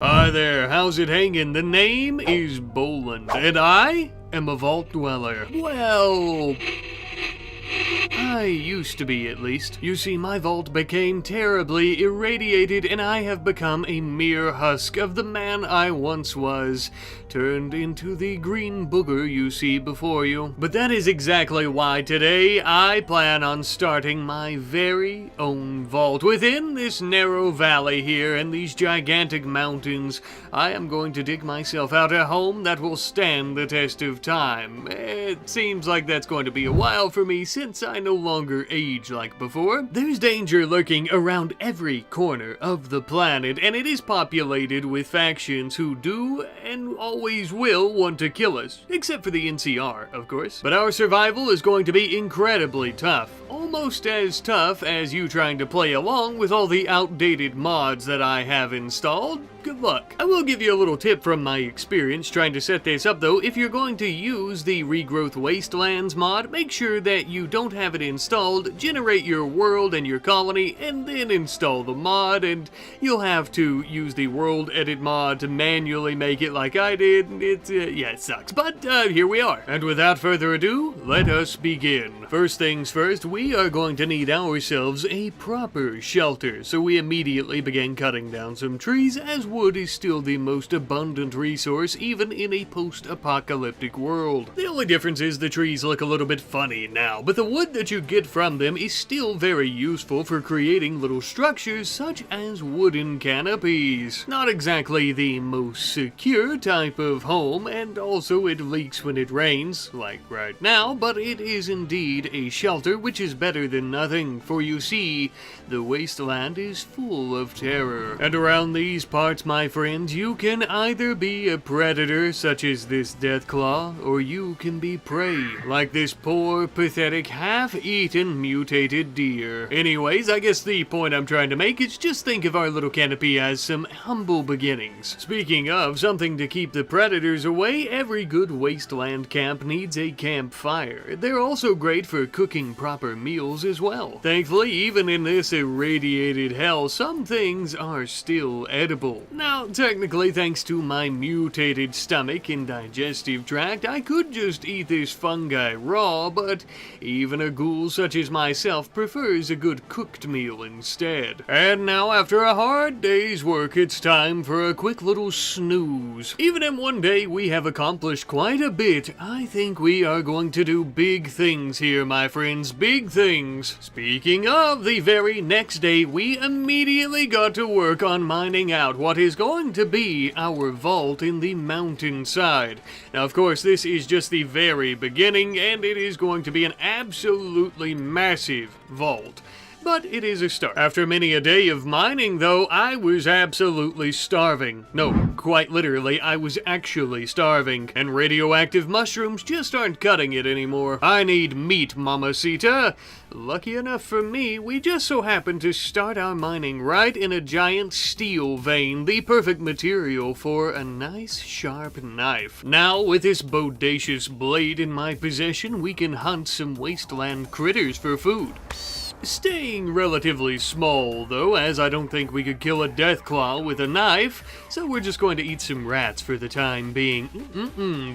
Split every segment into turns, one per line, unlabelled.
Hi there, how's it hanging? The name is Boland, and I am a vault dweller. Well, I used to be, at least. You see, my vault became terribly irradiated, and I have become a mere husk of the man I once was, turned into the green booger you see before you. But that is exactly why today I plan on starting my very own vault. Within this narrow valley here and these gigantic mountains, I am going to dig myself out a home that will stand the test of time. It seems like that's going to be a while for me since I no longer age like before. There's danger lurking around every corner of the planet, and it is populated with factions who do and always will want to kill us. Except for the NCR, of course. But our survival is going to be incredibly tough. Almost as tough as you trying to play along with all the outdated mods that I have installed. Good luck. I will give you a little tip from my experience trying to set this up though. If you're going to use the Regrowth Wastelands mod, make sure that you don't have it installed, generate your world and your colony, and then install the mod, and you'll have to use the world edit mod to manually make it like I did. Yeah, it sucks, but here we are. And without further ado, let us begin. First things first, we are going to need ourselves a proper shelter, so we immediately began cutting down some trees, as wood is still the most abundant resource even in a post-apocalyptic world. The only difference is the trees look a little bit funny now, but the wood that you get from them is still very useful for creating little structures such as wooden canopies. Not exactly the most secure type of home, and also it leaks when it rains, like right now, but it is indeed a shelter, which is better than nothing, for you see, the wasteland is full of terror. And around these parts, my friends, you can either be a predator, such as this deathclaw, or you can be prey, like this poor, pathetic, half-eaten, mutated deer. Anyways, I guess the point I'm trying to make is just think of our little canopy as some humble beginnings. Speaking of something to keep the predators away, every good wasteland camp needs a campfire. They're also great for cooking proper meals as well. Thankfully, even in this irradiated hell, some things are still edible. Now, technically, thanks to my mutated stomach and digestive tract, I could just eat this fungi raw, but even a ghoul such as myself prefers a good cooked meal instead. And now, after a hard day's work, it's time for a quick little snooze. Even in one day, we have accomplished quite a bit. I think we are going to do big things here, my friends, big things. Speaking of, the very next day, we immediately got to work on mining out what is going to be our vault in the mountainside. Now, of course, this is just the very beginning, and it is going to be an absolutely massive vault. But it is a start. After many a day of mining, though, I was absolutely starving. No, quite literally, I was actually starving. And radioactive mushrooms just aren't cutting it anymore. I need meat, mamacita. Lucky enough for me, we just so happened to start our mining right in a giant steel vein, the perfect material for a nice sharp knife. Now, with this bodacious blade in my possession, we can hunt some wasteland critters for food. Staying relatively small, though, as I don't think we could kill a deathclaw with a knife, so we're just going to eat some rats for the time being.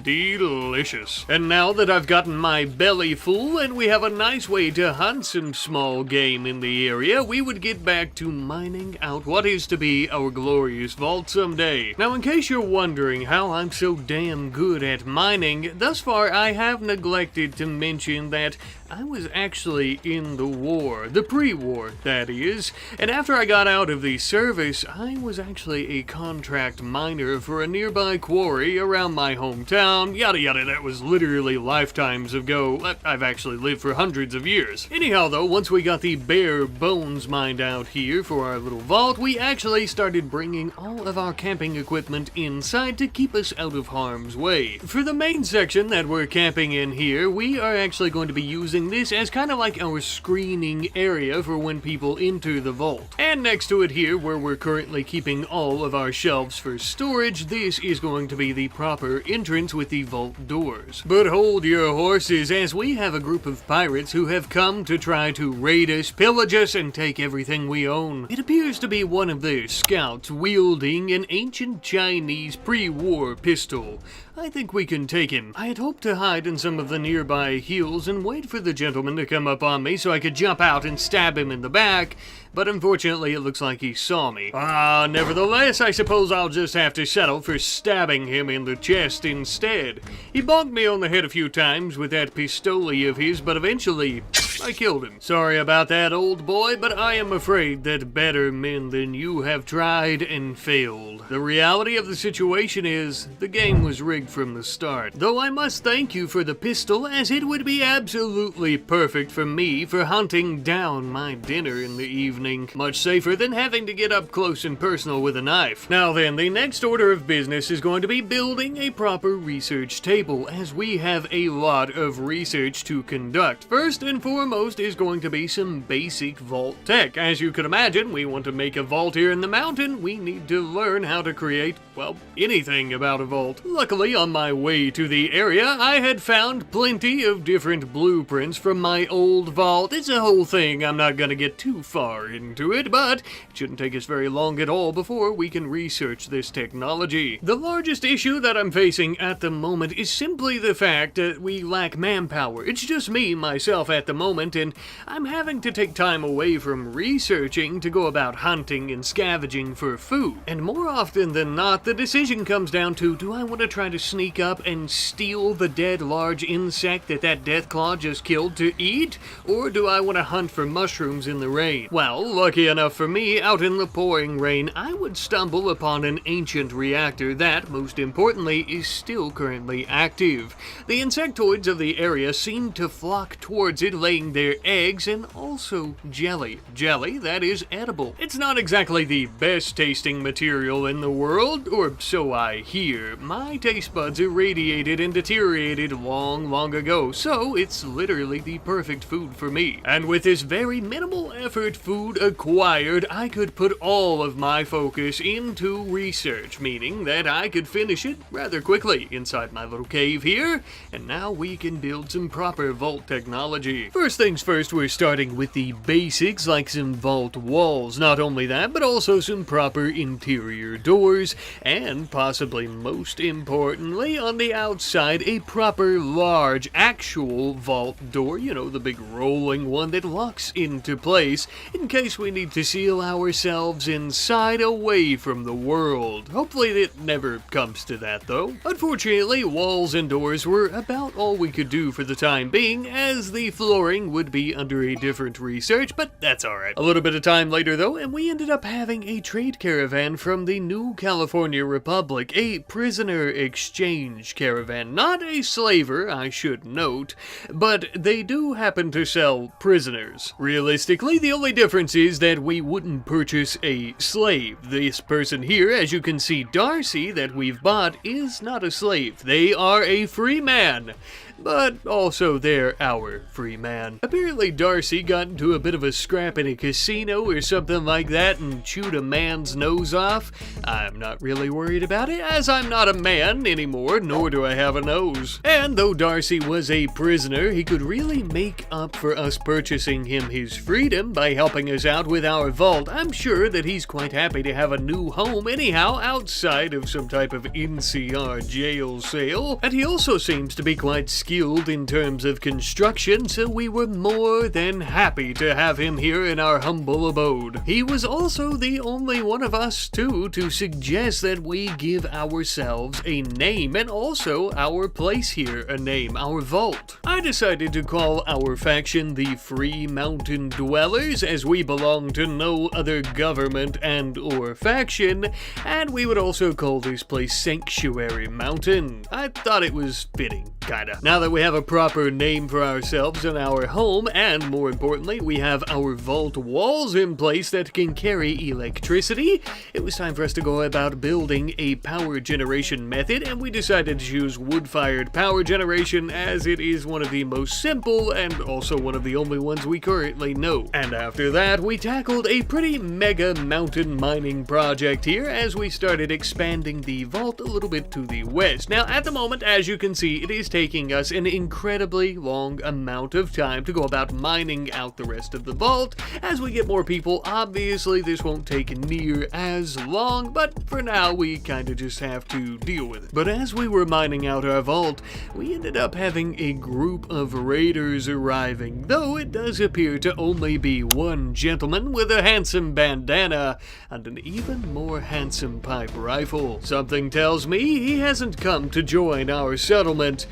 Delicious. And now that I've gotten my belly full and we have a nice way to hunt some small game in the area, we would get back to mining out what is to be our glorious vault someday. Now, in case you're wondering how I'm so damn good at mining, thus far I have neglected to mention that I was actually in the war, the pre-war, that is, and after I got out of the service, I was actually a contract miner for a nearby quarry around my hometown, yada yada. That was literally lifetimes ago. I've actually lived for hundreds of years. Anyhow though, once we got the bare bones mined out here for our little vault, we actually started bringing all of our camping equipment inside to keep us out of harm's way. For the main section that we're camping in here, we are actually going to be using this as kind of like our screening seating area for when people enter the vault. And next to it here, where we're currently keeping all of our shelves for storage, this is going to be the proper entrance with the vault doors. But hold your horses, as we have a group of pirates who have come to try to raid us, pillage us, and take everything we own. It appears to be one of their scouts wielding an ancient Chinese pre-war pistol. I think we can take him. I had hoped to hide in some of the nearby hills and wait for the gentleman to come up on me so I could jump out and stab him in the back, but unfortunately it looks like he saw me. Nevertheless, I suppose I'll just have to settle for stabbing him in the chest instead. He bonked me on the head a few times with that pistole of his, but eventually I killed him. Sorry about that, old boy, but I am afraid that better men than you have tried and failed. The reality of the situation is, the game was rigged from the start. Though I must thank you for the pistol, as it would be absolutely perfect for me for hunting down my dinner in the evening. Much safer than having to get up close and personal with a knife. Now then, the next order of business is going to be building a proper research table, as we have a lot of research to conduct. First and foremost is going to be some basic vault tech. As you can imagine, we want to make a vault here in the mountain. We need to learn how to create, well, anything about a vault. Luckily, on my way to the area, I had found plenty of different blueprints from my old vault. It's a whole thing. I'm not gonna get too far into it, but it shouldn't take us very long at all before we can research this technology. The largest issue that I'm facing at the moment is simply the fact that we lack manpower. It's just me, myself, at the moment, and I'm having to take time away from researching to go about hunting and scavenging for food. And more often than not, the decision comes down to, do I want to try to sneak up and steal the dead large insect that deathclaw just killed to eat? Or do I want to hunt for mushrooms in the rain? Well, lucky enough for me, out in the pouring rain, I would stumble upon an ancient reactor that, most importantly, is still currently active. The insectoids of the area seem to flock towards it, laying their eggs and also jelly. Jelly that is edible. It's not exactly the best tasting material in the world, or so I hear. My taste buds irradiated and deteriorated long ago, so it's literally the perfect food for me. And with this very minimal effort food acquired, I could put all of my focus into research, meaning that I could finish it rather quickly inside my little cave here, and now we can build some proper vault technology. First things first, we're starting with the basics, like some vault walls. Not only that, but also some proper interior doors, and possibly most importantly, on the outside, a proper large actual vault door, you know, the big rolling one that locks into place in case we need to seal ourselves inside away from the world. Hopefully it never comes to that though. Unfortunately, walls and doors were about all we could do for the time being, as the flooring would be under a different research, but that's alright. A little bit of time later though, and we ended up having a trade caravan from the New California Republic, a prisoner exchange caravan. Not a slaver, I should note, but they do happen to sell prisoners. Realistically, the only difference is that we wouldn't purchase a slave. This person here, as you can see, Darcy, that we've bought, is not a slave. They are a free man. But also they're our free man. Apparently Darcy got into a bit of a scrap in a casino or something like that and chewed a man's nose off. I'm not really worried about it, as I'm not a man anymore, nor do I have a nose. And though Darcy was a prisoner, he could really make up for us purchasing him his freedom by helping us out with our vault. I'm sure that he's quite happy to have a new home anyhow, outside of some type of NCR jail cell. And he also seems to be quite skilled in terms of construction, so we were more than happy to have him here in our humble abode. He was also the only one of us, too, to suggest that we give ourselves a name, and also our place here a name, our vault. I decided to call our faction the Free Mountain Dwellers, as we belong to no other government and or faction, and we would also call this place Sanctuary Mountain. I thought it was fitting, kinda. Now now that we have a proper name for ourselves and our home, and more importantly, we have our vault walls in place that can carry electricity, it was time for us to go about building a power generation method, and we decided to choose wood-fired power generation as it is one of the most simple and also one of the only ones we currently know. And after that, we tackled a pretty mega mountain mining project here as we started expanding the vault a little bit to the west. Now, at the moment, as you can see, it is taking us an incredibly long amount of time to go about mining out the rest of the vault. As we get more people, obviously this won't take near as long, but for now we kinda just have to deal with it. But as we were mining out our vault, we ended up having a group of raiders arriving, though it does appear to only be one gentleman with a handsome bandana and an even more handsome pipe rifle. Something tells me he hasn't come to join our settlement,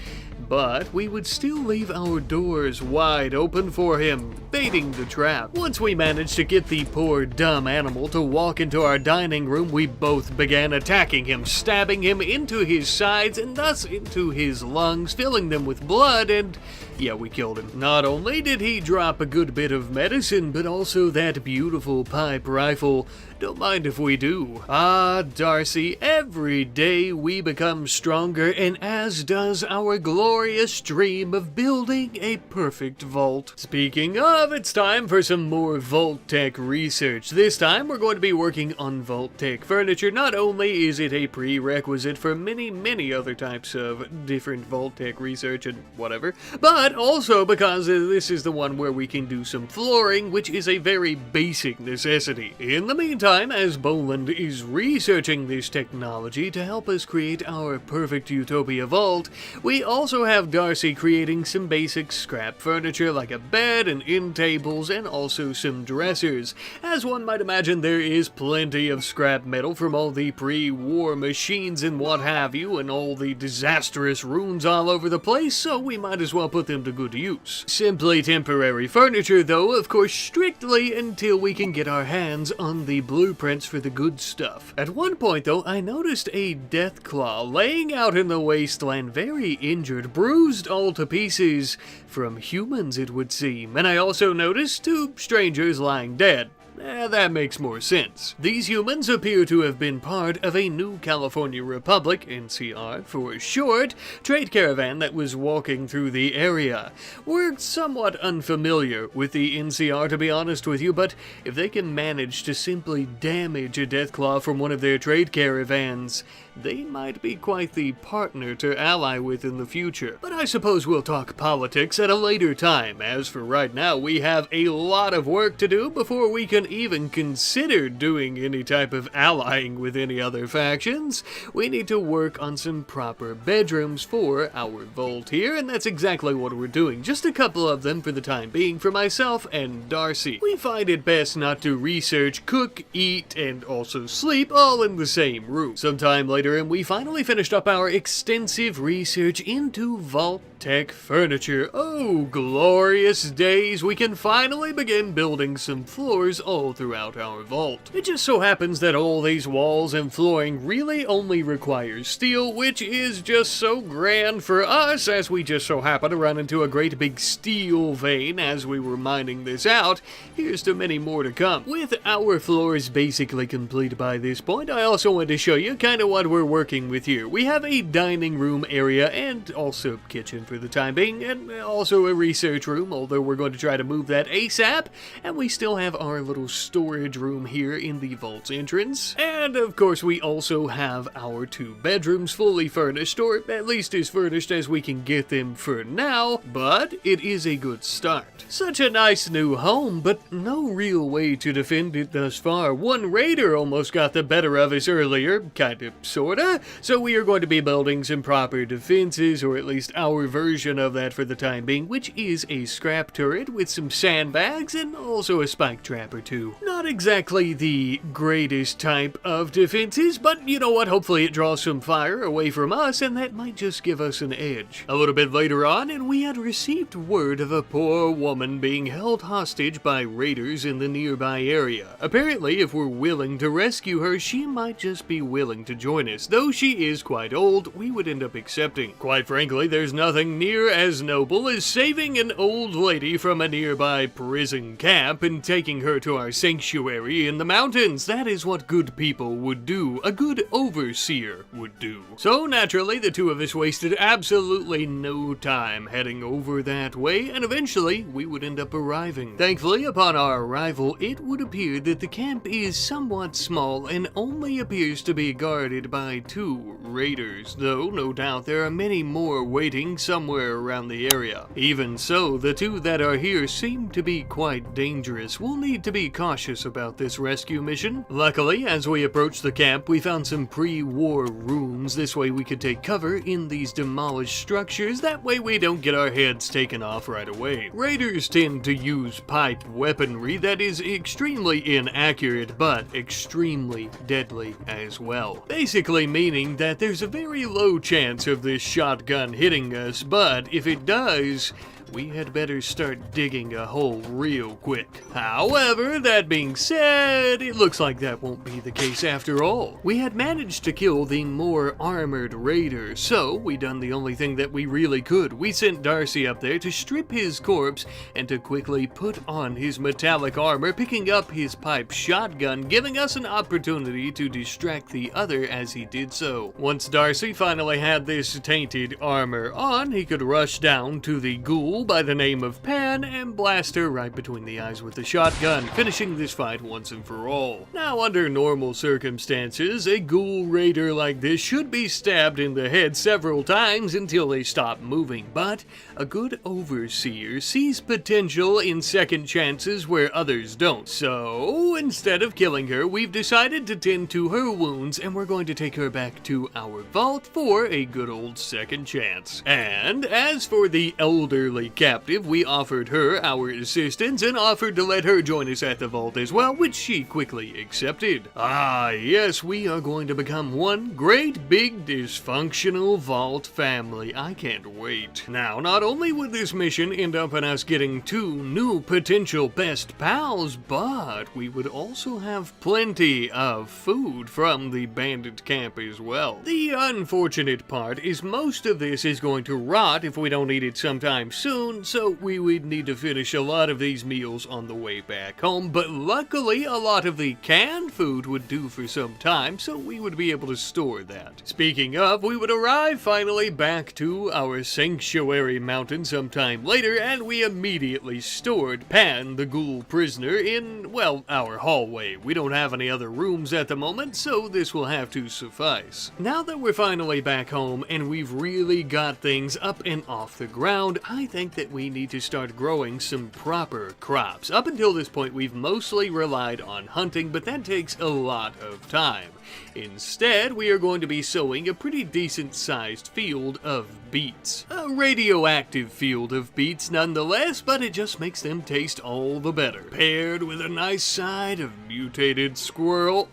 but we would still leave our doors wide open for him, baiting the trap. Once we managed to get the poor dumb animal to walk into our dining room, we both began attacking him, stabbing him into his sides and thus into his lungs, filling them with blood, and yeah, we killed him. Not only did he drop a good bit of medicine, but also that beautiful pipe rifle. Don't mind if we do. Ah, Darcy, every day we become stronger, and as does our glorious dream of building a perfect vault. Speaking of, it's time for some more vault tech research. This time we're going to be working on vault tech furniture. Not only is it a prerequisite for many other types of different vault tech research and whatever, but also because this is the one where we can do some flooring, which is a very basic necessity. In the meantime, as Boland is researching this technology to help us create our perfect utopia vault, we also have Darcy creating some basic scrap furniture like a bed and end tables and also some dressers. As one might imagine, there is plenty of scrap metal from all the pre-war machines and what have you, and all the disastrous ruins all over the place, so we might as well put them to good use. Simply temporary furniture though, of course, strictly until we can get our hands on the blueprints for the good stuff. At one point though, I noticed a deathclaw laying out in the wasteland, very injured, bruised all to pieces, from humans it would seem, and I also noticed two strangers lying dead. That makes more sense. These humans appear to have been part of a New California Republic, NCR for short, trade caravan that was walking through the area. We're somewhat unfamiliar with the NCR, to be honest with you, but if they can manage to simply damage a deathclaw from one of their trade caravans, they might be quite the partner to ally with in the future. But I suppose we'll talk politics at a later time. As for right now, we have a lot of work to do before we can even consider doing any type of allying with any other factions. We need to work on some proper bedrooms for our vault here, and that's exactly what we're doing. Just a couple of them for the time being for myself and Darcy. We find it best not to research, cook, eat, and also sleep all in the same room. Sometime later, and we finally finished up our extensive research into vault tech furniture. Oh, glorious days! We can finally begin building some floors all throughout our vault. It just so happens that all these walls and flooring really only require steel, which is just so grand for us, as we just so happen to run into a great big steel vein as we were mining this out. Here's to many more to come. With our floors basically complete by this point, I also want to show you kind of what we're working with here. We have a dining room area and also kitchen for the time being, and also a research room, although we're going to try to move that ASAP, and we still have our little storage room here in the vault's entrance. And of course we also have our two bedrooms fully furnished, or at least as furnished as we can get them for now, but it is a good start. Such a nice new home, but no real way to defend it thus far. One raider almost got the better of us earlier, kinda, sorta, so we are going to be building some proper defenses, or at least our version of that for the time being, which is a scrap turret with some sandbags and also a spike trap or two. Not exactly the greatest type of defenses, but you know what, hopefully it draws some fire away from us, and that might just give us an edge. A little bit later on, and we had received word of a poor woman being held hostage by raiders in the nearby area. Apparently, if we're willing to rescue her, she might just be willing to join kindness. Though she is quite old, we would end up accepting. Quite frankly, there's nothing near as noble as saving an old lady from a nearby prison camp and taking her to our sanctuary in the mountains. That is what good people would do. A good overseer would do. So naturally, the two of us wasted absolutely no time heading over that way, and eventually we would end up arriving. Thankfully, upon our arrival, it would appear that the camp is somewhat small and only appears to be guarded by 2 raiders, though no doubt there are many more waiting somewhere around the area. Even so, the 2 that are here seem to be quite dangerous. We'll need to be cautious about this rescue mission. Luckily, as we approached the camp, we found some pre-war rooms. This way we could take cover in these demolished structures. That way we don't get our heads taken off right away. Raiders tend to use pipe weaponry that is extremely inaccurate, but extremely deadly as well. Basically meaning that there's a very low chance of this shotgun hitting us, but if it does, we had better start digging a hole real quick. However, that being said, it looks like that won't be the case after all. We had managed to kill the more armored raider, so we done the only thing that we really could. We sent Darcy up there to strip his corpse and to quickly put on his metallic armor, picking up his pipe shotgun, giving us an opportunity to distract the other as he did so. Once Darcy finally had this tainted armor on, he could rush down to the ghoul by the name of Pan and blast her right between the eyes with the shotgun, finishing this fight once and for all. Now, under normal circumstances, a ghoul raider like this should be stabbed in the head several times until they stop moving, but a good overseer sees potential in second chances where others don't. So, instead of killing her, we've decided to tend to her wounds, and we're going to take her back to our vault for a good old second chance. And as for the elderly captive, we offered her our assistance and offered to let her join us at the vault as well, which she quickly accepted. Ah, yes, we are going to become one great big dysfunctional vault family. I can't wait. Now, not only would this mission end up in us getting 2 new potential best pals, but we would also have plenty of food from the bandit camp as well. The unfortunate part is most of this is going to rot if we don't eat it sometime soon, so we would need to finish a lot of these meals on the way back home, but luckily a lot of the canned food would do for some time, so we would be able to store that. Speaking of, we would arrive finally back to our sanctuary mountain sometime later, and we immediately stored Pan, the ghoul prisoner, in, well, our hallway. We don't have any other rooms at the moment, so this will have to suffice. Now that we're finally back home and we've really got things up and off the ground, I think that we need to start growing some proper crops. Up until this point, we've mostly relied on hunting, but that takes a lot of time. Instead, we are going to be sowing a pretty decent-sized field of beets. A radioactive field of beets nonetheless, but it just makes them taste all the better. Paired with a nice side of mutated squirrel.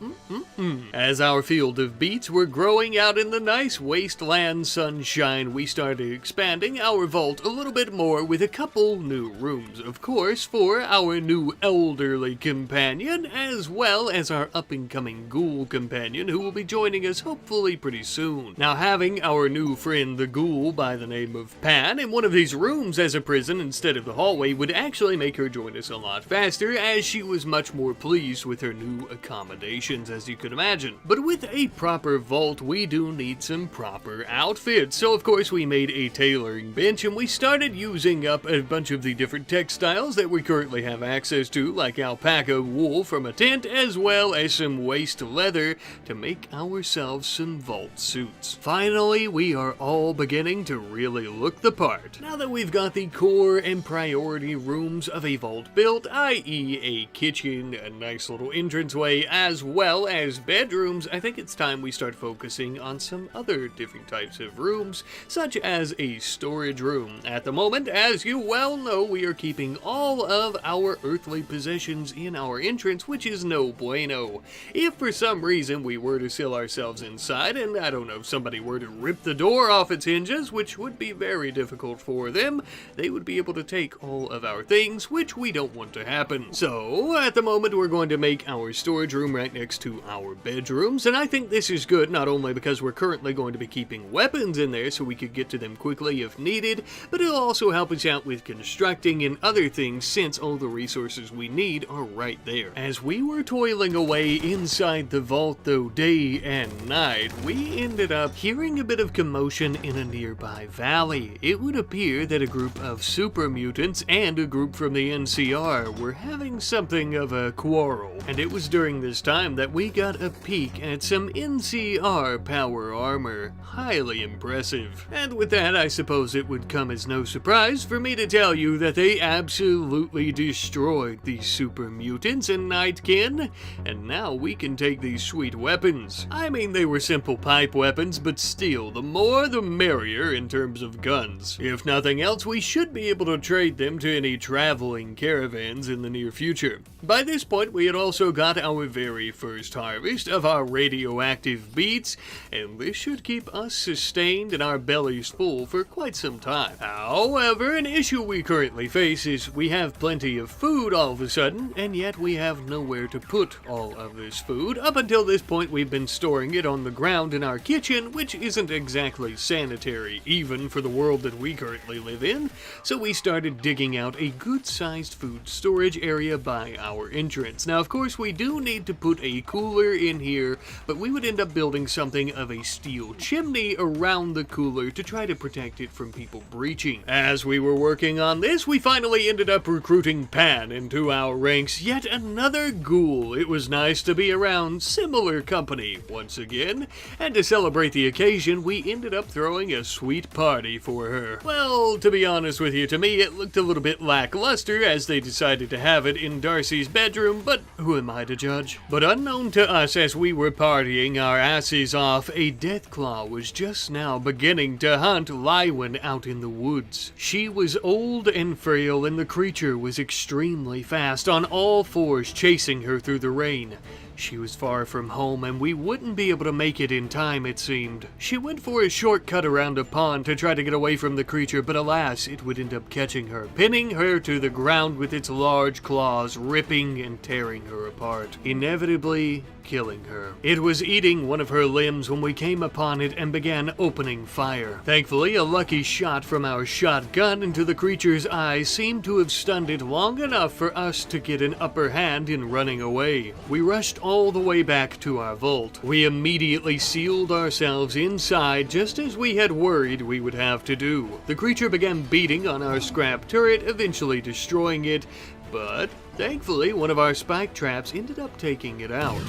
As our field of beets were growing out in the nice wasteland sunshine, we started expanding our vault a little bit more with a couple new rooms, of course, for our new elderly companion, as well as our up-and-coming ghoul companion, who will be joining us hopefully pretty soon. Now, having our new friend the ghoul by the name of Pan in one of these rooms as a prison instead of the hallway would actually make her join us a lot faster, as she was much more pleased with her new accommodations, as you can imagine. But with a proper vault, we do need some proper outfits, so of course we made a tailoring bench and we started using up a bunch of the different textiles that we currently have access to, like alpaca wool from a tent, as well as some waste leather to make ourselves some vault suits. Finally, we are all beginning to really look the part. Now that we've got the core and priority rooms of a vault built, i.e. a kitchen, a nice little entranceway, as well as bedrooms, I think it's time we start focusing on some other different types of rooms, such as a storage room. At the moment, as you well know, we are keeping all of our earthly possessions in our entrance, which is no bueno. If for some reason we were to seal ourselves inside, and I don't know, if somebody were to rip the door off its hinges, which would be very difficult for them, they would be able to take all of our things, which we don't want to happen. So, at the moment, we're going to make our storage room right next to our bedrooms, and I think this this is good not only because we're currently going to be keeping weapons in there so we could get to them quickly if needed, but it'll also help us out with constructing and other things since all the resources we need are right there. As we were toiling away inside the vault though day and night, we ended up hearing a bit of commotion in a nearby valley. It would appear that a group of super mutants and a group from the NCR were having something of a quarrel, and it was during this time that we got a peek at some NCR power armor. Highly impressive. And with that, I suppose it would come as no surprise for me to tell you that they absolutely destroyed these super mutants and Nightkin, and now we can take these sweet weapons. I mean, they were simple pipe weapons, but still, the more the merrier in terms of guns. If nothing else, we should be able to trade them to any traveling caravans in the near future. By this point, we had also got our very first harvest of our radioactive beets, and this should keep us sustained and our bellies full for quite some time. However, an issue we currently face is we have plenty of food all of a sudden, and yet we have nowhere to put all of this food. Up until this point, we've been storing it on the ground in our kitchen, which isn't exactly sanitary, even for the world that we currently live in, so we started digging out a good-sized food storage area by our entrance. Now, of course, we do need to put a cooler in here, but we would end up building something of a steel chimney around the cooler to try to protect it from people breaching. As we were working on this, we finally ended up recruiting Pan into our ranks, yet another ghoul. It was nice to be around similar company once again, and to celebrate the occasion, we ended up throwing a sweet party for her. Well, to be honest with you, to me it looked a little bit lackluster as they decided to have it in Darcy's bedroom, but who am I to judge? But unknown to us as we were partying our asses off, a deathclaw was just now beginning to hunt Lywin out in the woods. She was old and frail, and the creature was extremely fast, on all fours chasing her through the rain. She was far from home, and we wouldn't be able to make it in time, it seemed. She went for a shortcut around a pond to try to get away from the creature, but alas, it would end up catching her, pinning her to the ground with its large claws, ripping and tearing her apart, inevitably killing her. It was eating one of her limbs when we came upon it and began opening fire. Thankfully, a lucky shot from our shotgun into the creature's eyes seemed to have stunned it long enough for us to get an upper hand in running away. We rushed all the way back to our vault. We immediately sealed ourselves inside just as we had worried we would have to do. The creature began beating on our scrap turret, eventually destroying it, but thankfully one of our spike traps ended up taking it out.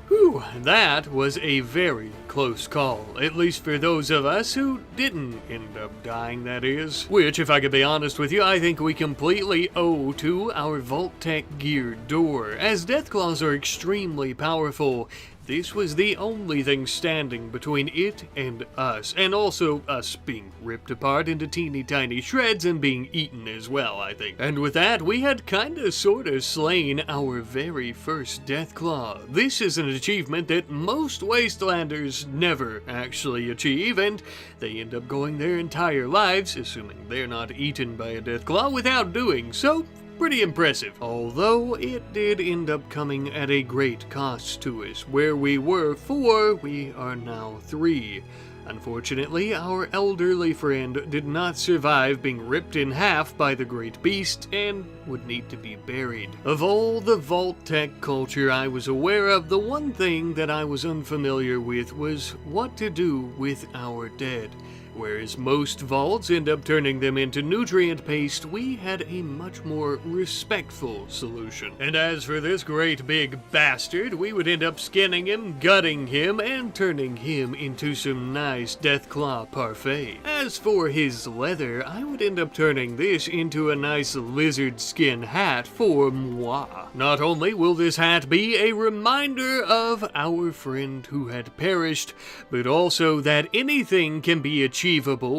Whew, that was a very close call, at least for those of us who didn't end up dying, that is. Which, if I could be honest with you, I think we completely owe to our Vault-Tec geared door. As deathclaws are extremely powerful, this was the only thing standing between it and us, and also us being ripped apart into teeny tiny shreds and being eaten as well, I think. And with that, we had kinda sorta slain our very first deathclaw. This is an achievement that most wastelanders never actually achieve, and they end up going their entire lives, assuming they're not eaten by a deathclaw, without doing so. Pretty impressive, although it did end up coming at a great cost to us. Where we were 4, we are now 3. Unfortunately, our elderly friend did not survive being ripped in half by the great beast and would need to be buried. Of all the Vault-Tec culture I was aware of, the one thing that I was unfamiliar with was what to do with our dead. Whereas most vaults end up turning them into nutrient paste, we had a much more respectful solution. And as for this great big bastard, we would end up skinning him, gutting him, and turning him into some nice deathclaw parfait. As for his leather, I would end up turning this into a nice lizard skin hat for moi. Not only will this hat be a reminder of our friend who had perished, but also that anything can be achievable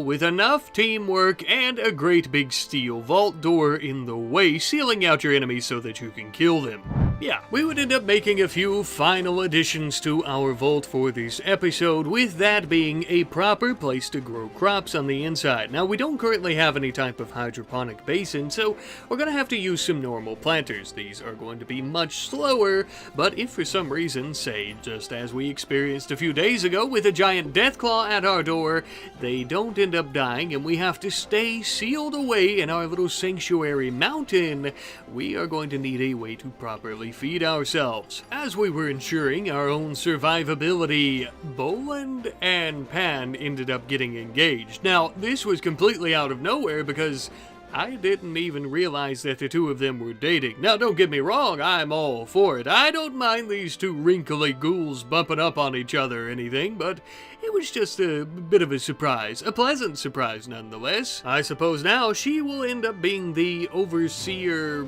with enough teamwork and a great big steel vault door in the way, sealing out your enemies so that you can kill them. yeah, we would end up making a few final additions to our vault for this episode, with that being a proper place to grow crops on the inside. Now, we don't currently have any type of hydroponic basin, so we're going to have to use some normal planters. These are going to be much slower, but if for some reason, say just as we experienced a few days ago with a giant deathclaw at our door, they don't end up dying and we have to stay sealed away in our little sanctuary mountain, we are going to need a way to properly feed ourselves. As we were ensuring our own survivability, Boland and Pan ended up getting engaged. Now, this was completely out of nowhere because I didn't even realize that the two of them were dating. Now, don't get me wrong, I'm all for it. I don't mind these two wrinkly ghouls bumping up on each other or anything, but it was just a bit of a surprise. A pleasant surprise, nonetheless. I suppose now she will end up being the overseer...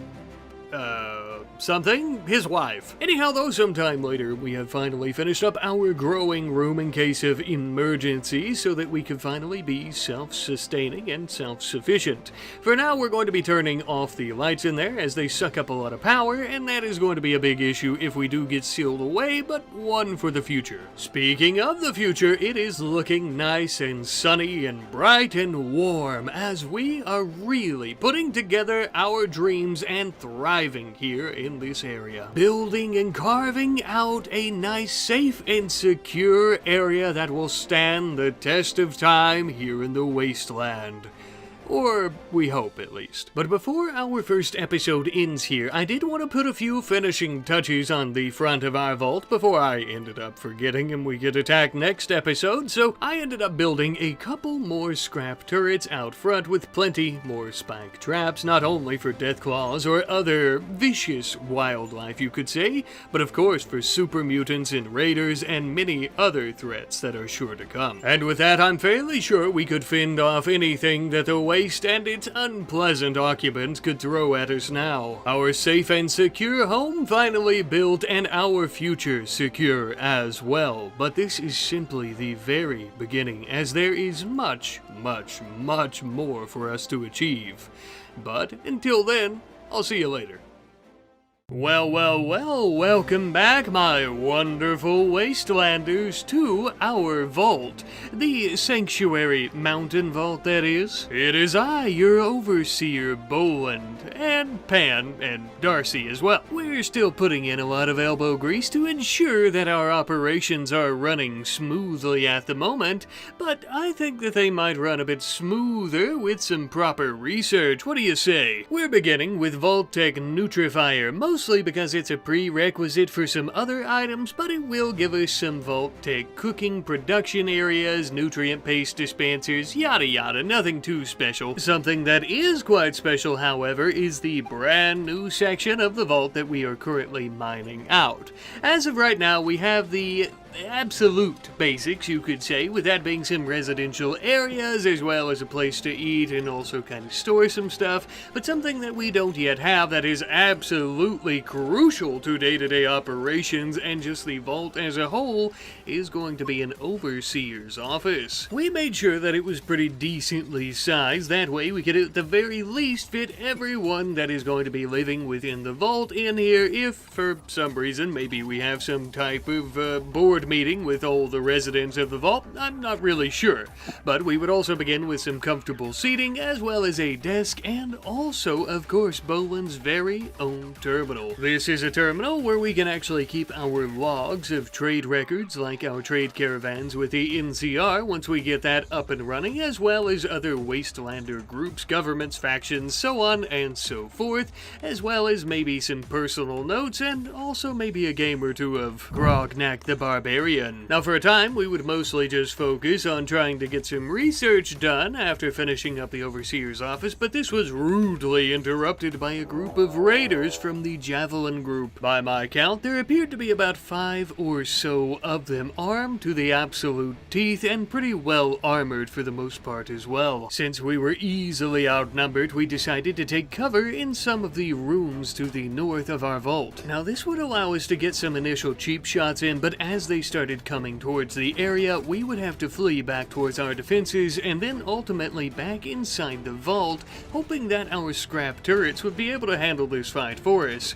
something? His wife. Anyhow, though, sometime later, we have finally finished up our growing room in case of emergency so that we can finally be self-sustaining and self-sufficient. For now, we're going to be turning off the lights in there as they suck up a lot of power, and that is going to be a big issue if we do get sealed away, but one for the future. Speaking of the future, it is looking nice and sunny and bright and warm as we are really putting together our dreams and thriving here in this area. Building and carving out a nice, safe, and secure area that will stand the test of time here in the wasteland. Or we hope, at least. But before our first episode ends here, I did want to put a few finishing touches on the front of our vault before I ended up forgetting and we get attacked next episode, so I ended up building a couple more scrap turrets out front with plenty more spike traps, not only for deathclaws or other vicious wildlife, you could say, but of course for super mutants and raiders and many other threats that are sure to come. And with that, I'm fairly sure we could fend off anything that the waste and its unpleasant occupants could throw at us now. Our safe and secure home finally built, and our future secure as well. But this is simply the very beginning, as there is much, much, much more for us to achieve. But until then, I'll see you later. Well, welcome back, my wonderful wastelanders, to our vault. The Sanctuary Mountain Vault, that is. It is I, your overseer, Boland, and Pan, and Darcy as well. We're still putting in a lot of elbow grease to ensure that our operations are running smoothly at the moment, but I think that they might run a bit smoother with some proper research. What do you say? We're beginning with Vault Tech Nutrifier, mostly because it's a prerequisite for some other items, but it will give us some Vault Tech cooking production areas, nutrient paste dispensers, yada yada, nothing too special. Something that is quite special, however, is the brand new section of the vault that we are currently mining out. As of right now, we have the absolute basics, you could say, with that being some residential areas as well as a place to eat and also kind of store some stuff, but something that we don't yet have that is absolutely crucial to day-to-day operations and just the vault as a whole is going to be an overseer's office. We made sure that it was pretty decently sized, that way we could at the very least fit everyone that is going to be living within the vault in here if for some reason maybe we have some type of board meeting with all the residents of the vault. I'm not really sure, but we would also begin with some comfortable seating as well as a desk and also, of course, Boland's very own terminal. This is a terminal where we can actually keep our logs of trade records like our trade caravans with the NCR once we get that up and running, as well as other wastelander groups, governments, factions, so on and so forth, as well as maybe some personal notes and also maybe a game or two of Grognak the Barbarian. Now, for a time, we would mostly just focus on trying to get some research done after finishing up the Overseer's office, but this was rudely interrupted by a group of raiders from the Javelin group. By my count, there appeared to be about 5 or so of them, armed to the absolute teeth and pretty well armored for the most part as well. Since we were easily outnumbered, we decided to take cover in some of the rooms to the north of our vault. Now, this would allow us to get some initial cheap shots in, but as they started coming towards the area, we would have to flee back towards our defenses and then ultimately back inside the vault, hoping that our scrap turrets would be able to handle this fight for us.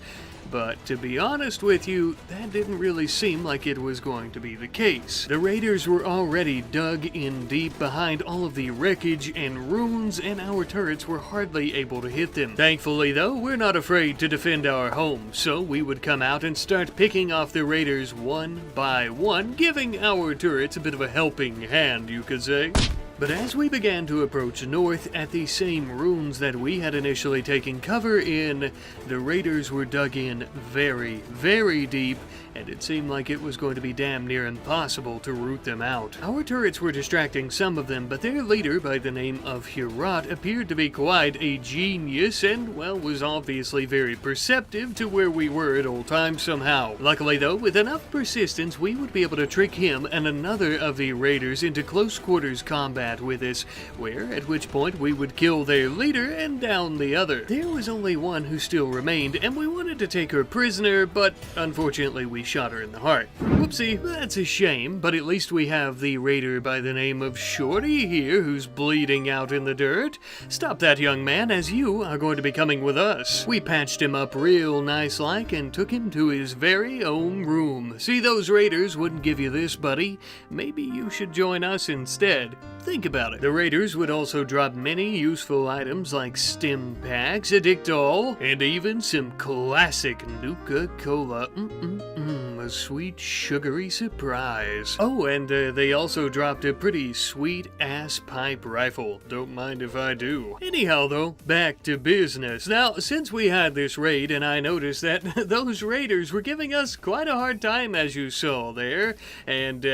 But to be honest with you, that didn't really seem like it was going to be the case. The raiders were already dug in deep behind all of the wreckage and ruins, and our turrets were hardly able to hit them. Thankfully though, we're not afraid to defend our home, so we would come out and start picking off the raiders one by one, giving our turrets a bit of a helping hand, you could say. But as we began to approach north at the same ruins that we had initially taken cover in, the raiders were dug in very, very deep, and it seemed like it was going to be damn near impossible to root them out. Our turrets were distracting some of them, but their leader by the name of Hirat appeared to be quite a genius and, well, was obviously very perceptive to where we were at all times somehow. Luckily though, with enough persistence, we would be able to trick him and another of the raiders into close quarters combat with us, where at which point we would kill their leader and down the other. There was only one who still remained, and we wanted to take her prisoner, but unfortunately we shot her in the heart. Whoopsie, that's a shame, but at least we have the raider by the name of Shorty here who's bleeding out in the dirt. Stop that, young man, as you are going to be coming with us. We patched him up real nice-like and took him to his very own room. See, those raiders wouldn't give you this, buddy. Maybe you should join us instead. Think about it. The raiders would also drop many useful items like stim packs, a dictol, and even some classic Nuka-Cola. A sweet sugary surprise. Oh, and they also dropped a pretty sweet-ass pipe rifle. Don't mind if I do. Anyhow, though, back to business. Now, since we had this raid, and I noticed that those raiders were giving us quite a hard time, as you saw there, and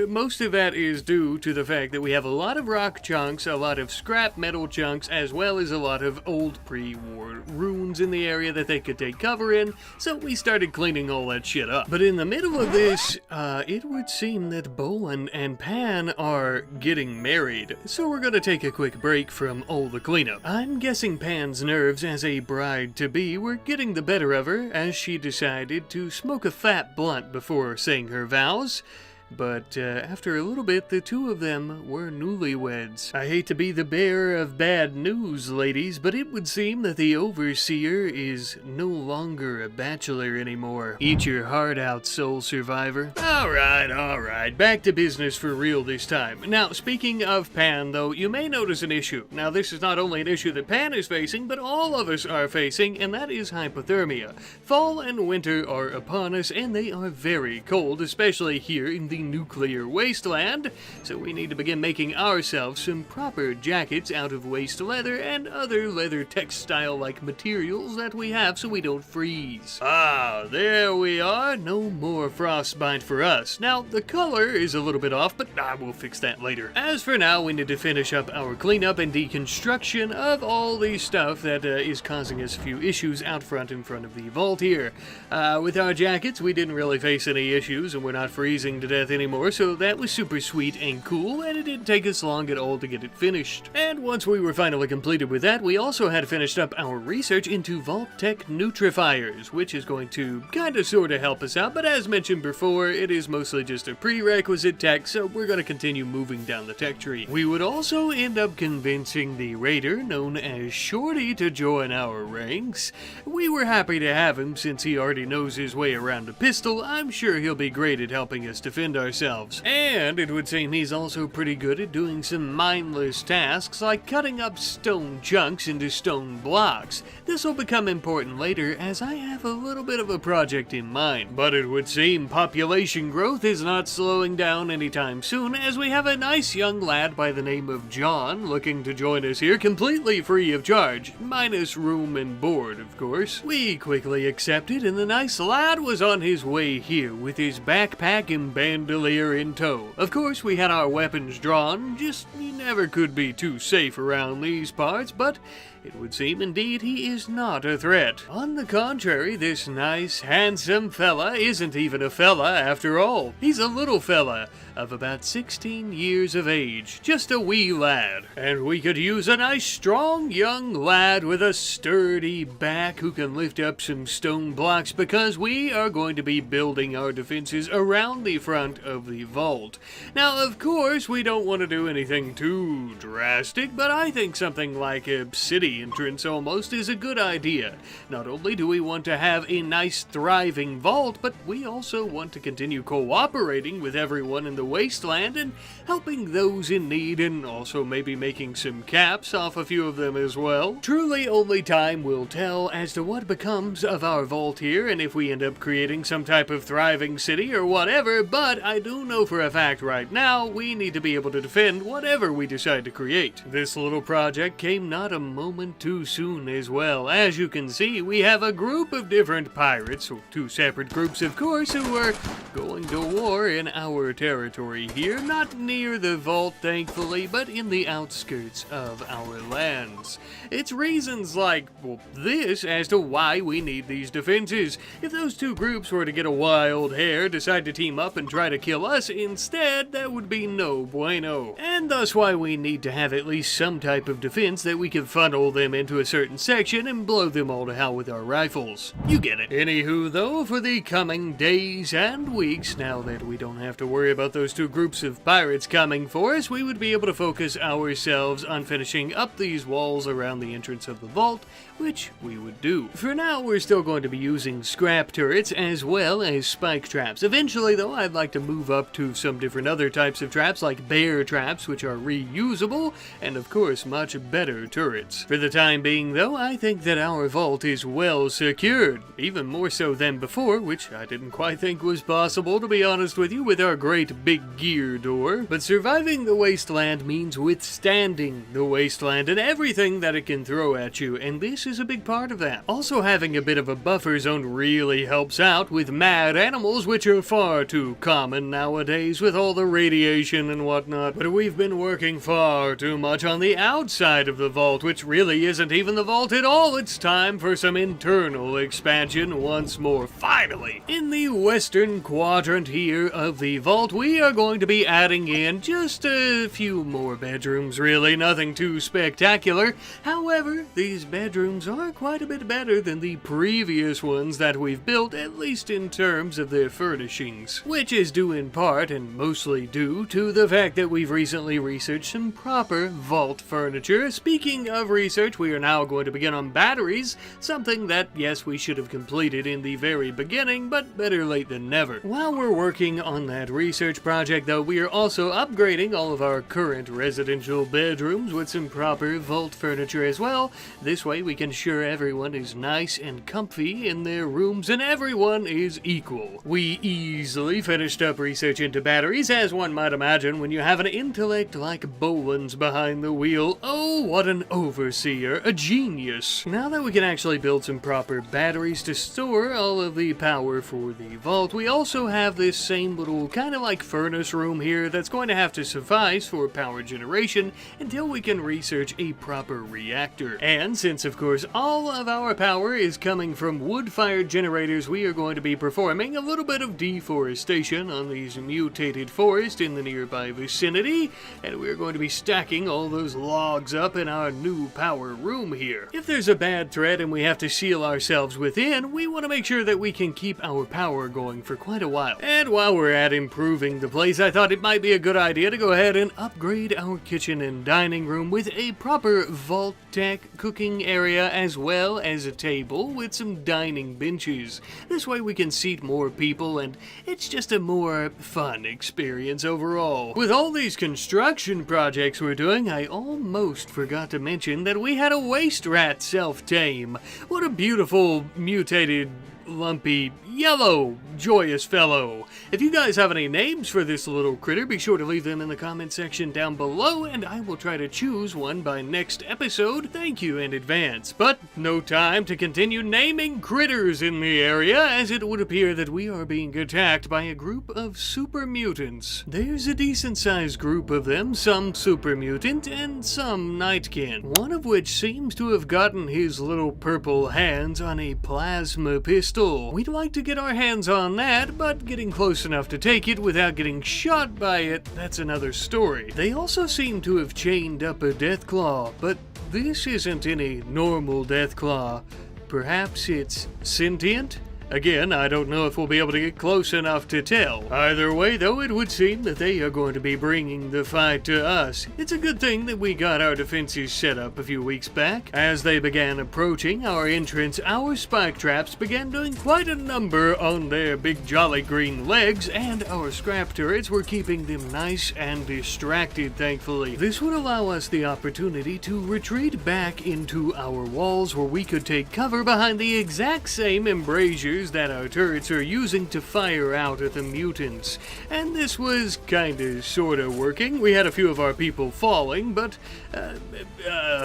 most of that is due to the fact that we have a lot of rock chunks, a lot of scrap metal chunks, as well as a lot of old pre-war ruins in the area that they could take cover in, so we started cleaning all that shit up. But in the middle of this, it would seem that Boland and Pan are getting married, so we're gonna take a quick break from all the cleanup. I'm guessing Pan's nerves as a bride-to-be were getting the better of her as she decided to smoke a fat blunt before saying her vows. But after a little bit, the two of them were newlyweds. I hate to be the bearer of bad news, ladies, but it would seem that the overseer is no longer a bachelor anymore. Eat your heart out, soul survivor. Alright, back to business for real this time. Now, speaking of Pan, though, you may notice an issue. Now, this is not only an issue that Pan is facing, but all of us are facing, and that is hypothermia. Fall and winter are upon us, and they are very cold, especially here in the nuclear wasteland, so we need to begin making ourselves some proper jackets out of waste leather and other leather textile-like materials that we have so we don't freeze. Ah, there we are. No more frostbite for us. Now, the color is a little bit off, but we'll fix that later. As for now, we need to finish up our cleanup and deconstruction of all the stuff that is causing us a few issues out front in front of the vault here. With our jackets, we didn't really face any issues, and we're not freezing to death anymore, so that was super sweet and cool, and it didn't take us long at all to get it finished. And once we were finally completed with that, we also had finished up our research into Vault Tech Nutrifiers, which is going to kinda sorta help us out, but as mentioned before, it is mostly just a prerequisite tech, so we're gonna continue moving down the tech tree. We would also end up convincing the raider, known as Shorty, to join our ranks. We were happy to have him since he already knows his way around a pistol. I'm sure he'll be great at helping us defend ourselves. And it would seem he's also pretty good at doing some mindless tasks like cutting up stone chunks into stone blocks. This will become important later as I have a little bit of a project in mind. But it would seem population growth is not slowing down anytime soon, as we have a nice young lad by the name of John looking to join us here completely free of charge, minus room and board, of course. We quickly accepted, and the nice lad was on his way here with his backpack and bandolier in tow. Of course, we had our weapons drawn, just you never could be too safe around these parts, but it would seem indeed he is not a threat. On the contrary, this nice, handsome fella isn't even a fella after all. He's a little fella of about 16 years of age, just a wee lad. And we could use a nice, strong, young lad with a sturdy back who can lift up some stone blocks, because we are going to be building our defenses around the front front of the vault. Now, of course, we don't want to do anything too drastic, but I think something like a city entrance almost is a good idea. Not only do we want to have a nice, thriving vault, but we also want to continue cooperating with everyone in the wasteland and helping those in need, and also maybe making some caps off a few of them as well. Truly, only time will tell as to what becomes of our vault here, and if we end up creating some type of thriving city or whatever, but I do know for a fact right now we need to be able to defend whatever we decide to create. This little project came not a moment too soon as well. As you can see, we have a group of different pirates, or two separate groups of course, who are going to war in our territory here, not near the vault thankfully, but in the outskirts of our lands. It's reasons like, well, this as to why we need these defenses. If those two groups were to get a wild hare, decide to team up and try to kill us instead, that would be no bueno. And thus why we need to have at least some type of defense that we can funnel them into a certain section and blow them all to hell with our rifles. You get it. Anywho though, for the coming days and weeks, now that we don't have to worry about those two groups of pirates coming for us, we would be able to focus ourselves on finishing up these walls around the entrance of the vault, which we would do. For now, we're still going to be using scrap turrets as well as spike traps. Eventually though, I'd like to move up to some different other types of traps like bear traps, which are reusable, and of course much better turrets. For the time being though, I think that our vault is well secured, even more so than before, which I didn't quite think was possible, to be honest with you, with our great big gear door. But surviving the wasteland means withstanding the wasteland and everything that it can throw at you, and this is a big part of that. Also, having a bit of a buffer zone really helps out with mad animals, which are far too common nowadays with all the radiation and whatnot. But we've been working far too much on the outside of the vault, which really isn't even the vault at all. It's time for some internal expansion once more. Finally, in the western quadrant here of the vault, we are going to be adding in just a few more bedrooms, really, nothing too spectacular. However, these bedrooms are quite a bit better than the previous ones that we've built, at least in terms of their furnishings, which is due in part and mostly due to the fact that we've recently researched some proper vault furniture. Speaking of research, we are now going to begin on batteries, something that, yes, we should have completed in the very beginning, but better late than never. While we're working on that research project though, we are also upgrading all of our current residential bedrooms with some proper vault furniture as well. This way we can ensure everyone is nice and comfy in their rooms and everyone is equal. We easily finished up research into batteries, as one might imagine when you have an intellect like Boland's behind the wheel. Oh, what an overseer, a genius. Now that we can actually build some proper batteries to store all of the power for the vault, we also have this same little kind of like furnace room here that's going to have to suffice for power generation until we can research a proper reactor. And since of course all of our power is coming from wood-fired generators, we are going to be performing a little bit of deforestation on these mutated forests in the nearby vicinity, and we're going to be stacking all those logs up in our new power room here. If there's a bad threat and we have to seal ourselves within, we want to make sure that we can keep our power going for quite a while. And while we're at improving the place, I thought it might be a good idea to go ahead and upgrade our kitchen and dining room with a proper vault tech cooking area as well as a table with some dining benches. This way we can seat more people and it's just a more fun experience overall. With all these construction projects we're doing, I almost forgot to mention that we had a waste rat self-tame. What a beautiful mutated lumpy, yellow, joyous fellow. If you guys have any names for this little critter, be sure to leave them in the comment section down below, and I will try to choose one by next episode. Thank you in advance. But no time to continue naming critters in the area, as it would appear that we are being attacked by a group of super mutants. There's a decent-sized group of them, some super mutant and some nightkin, one of which seems to have gotten his little purple hands on a plasma pistol. We'd like to get our hands on that, but getting close enough to take it without getting shot by it, that's another story. They also seem to have chained up a deathclaw, but this isn't any normal deathclaw. Perhaps it's sentient? Again, I don't know if we'll be able to get close enough to tell. Either way, though, it would seem that they are going to be bringing the fight to us. It's a good thing that we got our defenses set up a few weeks back. As they began approaching our entrance, our spike traps began doing quite a number on their big jolly green legs, and our scrap turrets were keeping them nice and distracted, thankfully. This would allow us the opportunity to retreat back into our walls where we could take cover behind the exact same embrasures that our turrets are using to fire out at the mutants. And this was kinda sorta working. We had a few of our people falling, but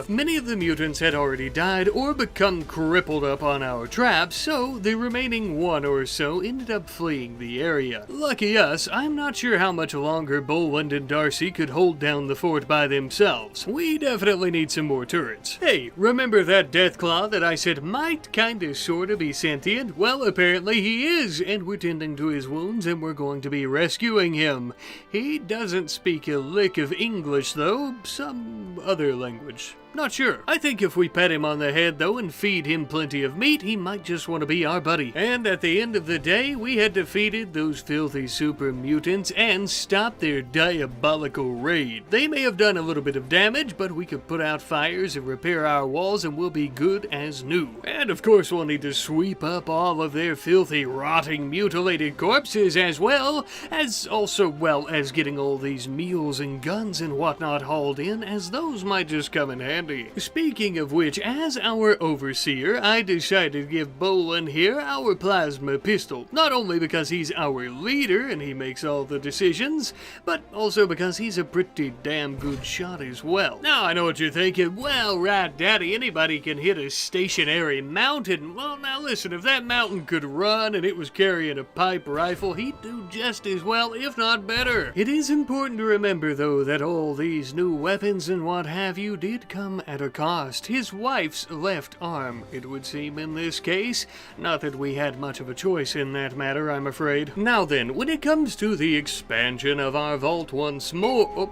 many of the mutants had already died or become crippled up on our traps, so the remaining one or so ended up fleeing the area. Lucky us, I'm not sure how much longer Boland and Darcy could hold down the fort by themselves. We definitely need some more turrets. Hey, remember that deathclaw that I said might kinda sorta be sentient? Well, apparently he is, and we're tending to his wounds and we're going to be rescuing him. He doesn't speak a lick of English though, some other language. Not sure. I think if we pat him on the head though and feed him plenty of meat, he might just want to be our buddy. And at the end of the day, we had defeated those filthy super mutants and stopped their diabolical raid. They may have done a little bit of damage, but we could put out fires and repair our walls and we'll be good as new. And of course we'll need to sweep up all of their filthy, rotting, mutilated corpses as well as getting all these meals and guns and whatnot hauled in, as those might just come in handy. Speaking of which, as our overseer, I decided to give Boland here our plasma pistol. Not only because he's our leader and he makes all the decisions, but also because he's a pretty damn good shot as well. Now, I know what you're thinking, well, right, Daddy, anybody can hit a stationary mountain. Well, now listen, if that mountain could run and it was carrying a pipe rifle, he'd do just as well, if not better. It is important to remember, though, that all these new weapons and what have you did come at a cost. His wife's left arm, it would seem in this case. Not that we had much of a choice in that matter, I'm afraid. Now then, when it comes to the expansion of our vault once more...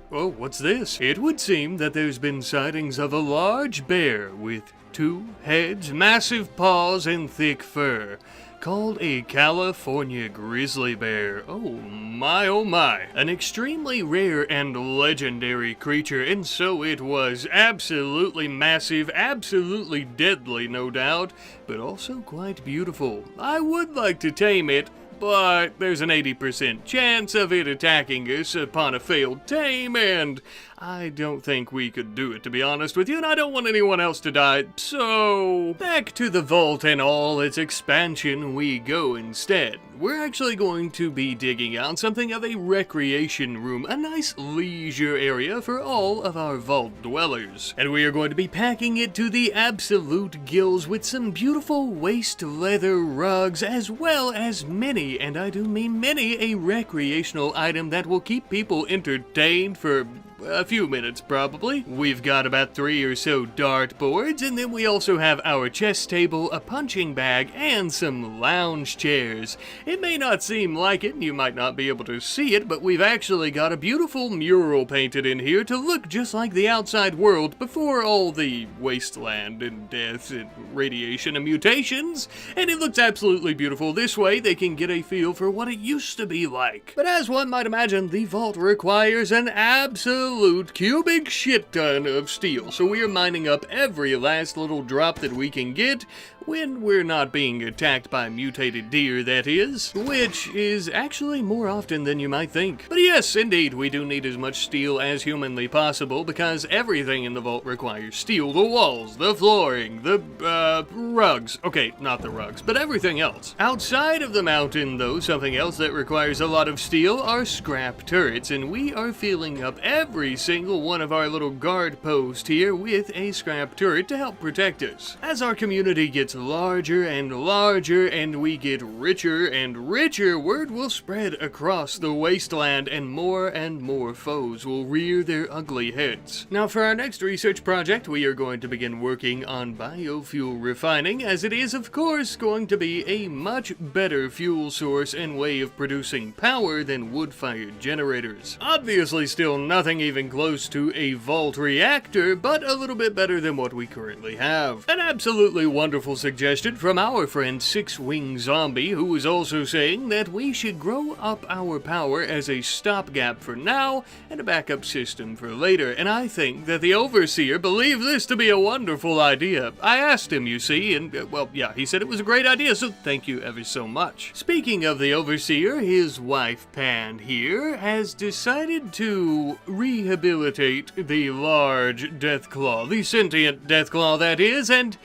what's this? It would seem that there's been sightings of a large bear with 2 heads, massive paws, and thick fur, called a California grizzly bear. Oh my. An extremely rare and legendary creature, and so it was. Absolutely massive, absolutely deadly, no doubt, but also quite beautiful. I would like to tame it, but there's an 80% chance of it attacking us upon a failed tame, and I don't think we could do it, to be honest with you, and I don't want anyone else to die, so back to the vault and all its expansion we go instead. We're actually going to be digging out something of a recreation room, a nice leisure area for all of our vault dwellers. And we are going to be packing it to the absolute gills with some beautiful waste leather rugs, as well as many, and I do mean many, a recreational item that will keep people entertained for a few minutes, probably. We've got about 3 or so dartboards, and then we also have our chess table, a punching bag, and some lounge chairs. It may not seem like it, and you might not be able to see it, but we've actually got a beautiful mural painted in here to look just like the outside world before all the wasteland and death and radiation and mutations, and it looks absolutely beautiful. This way they can get a feel for what it used to be like. But as one might imagine, the vault requires an absolute cubic shit ton of steel, so we are mining up every last little drop that we can get when we're not being attacked by mutated deer, that is, which is actually more often than you might think. But yes, indeed, we do need as much steel as humanly possible, because everything in the vault requires steel. The walls, the flooring, the rugs. Okay, not the rugs, but everything else. Outside of the mountain, though, something else that requires a lot of steel are scrap turrets, and we are filling up every single one of our little guard posts here with a scrap turret to help protect us. As our community gets larger and larger and we get richer and richer, word will spread across the wasteland and more foes will rear their ugly heads. Now for our next research project, we are going to begin working on biofuel refining, as it is of course going to be a much better fuel source and way of producing power than wood-fired generators. Obviously still nothing even close to a vault reactor, but a little bit better than what we currently have. An absolutely wonderful suggestion from our friend Six-Wing Zombie, who was also saying that we should grow up our power as a stopgap for now and a backup system for later, and I think that the Overseer believed this to be a wonderful idea. I asked him, you see, and well, yeah, he said it was a great idea, so thank you ever so much. Speaking of the Overseer, his wife Pan here has decided to rehabilitate the large deathclaw, the sentient deathclaw that is, and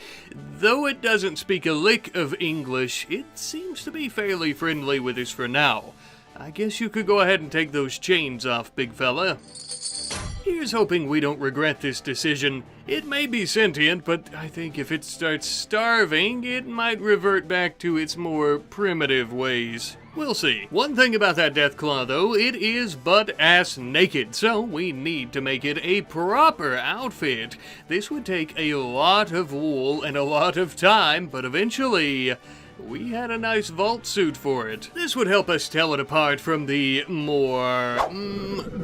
though it doesn't speak a lick of English, it seems to be fairly friendly with us for now. I guess you could go ahead and take those chains off, big fella. Here's hoping we don't regret this decision. It may be sentient, but I think if it starts starving, it might revert back to its more primitive ways. We'll see. One thing about that deathclaw, though, it is butt-ass naked, so we need to make it a proper outfit. This would take a lot of wool and a lot of time, but eventually we had a nice vault suit for it. This would help us tell it apart from the more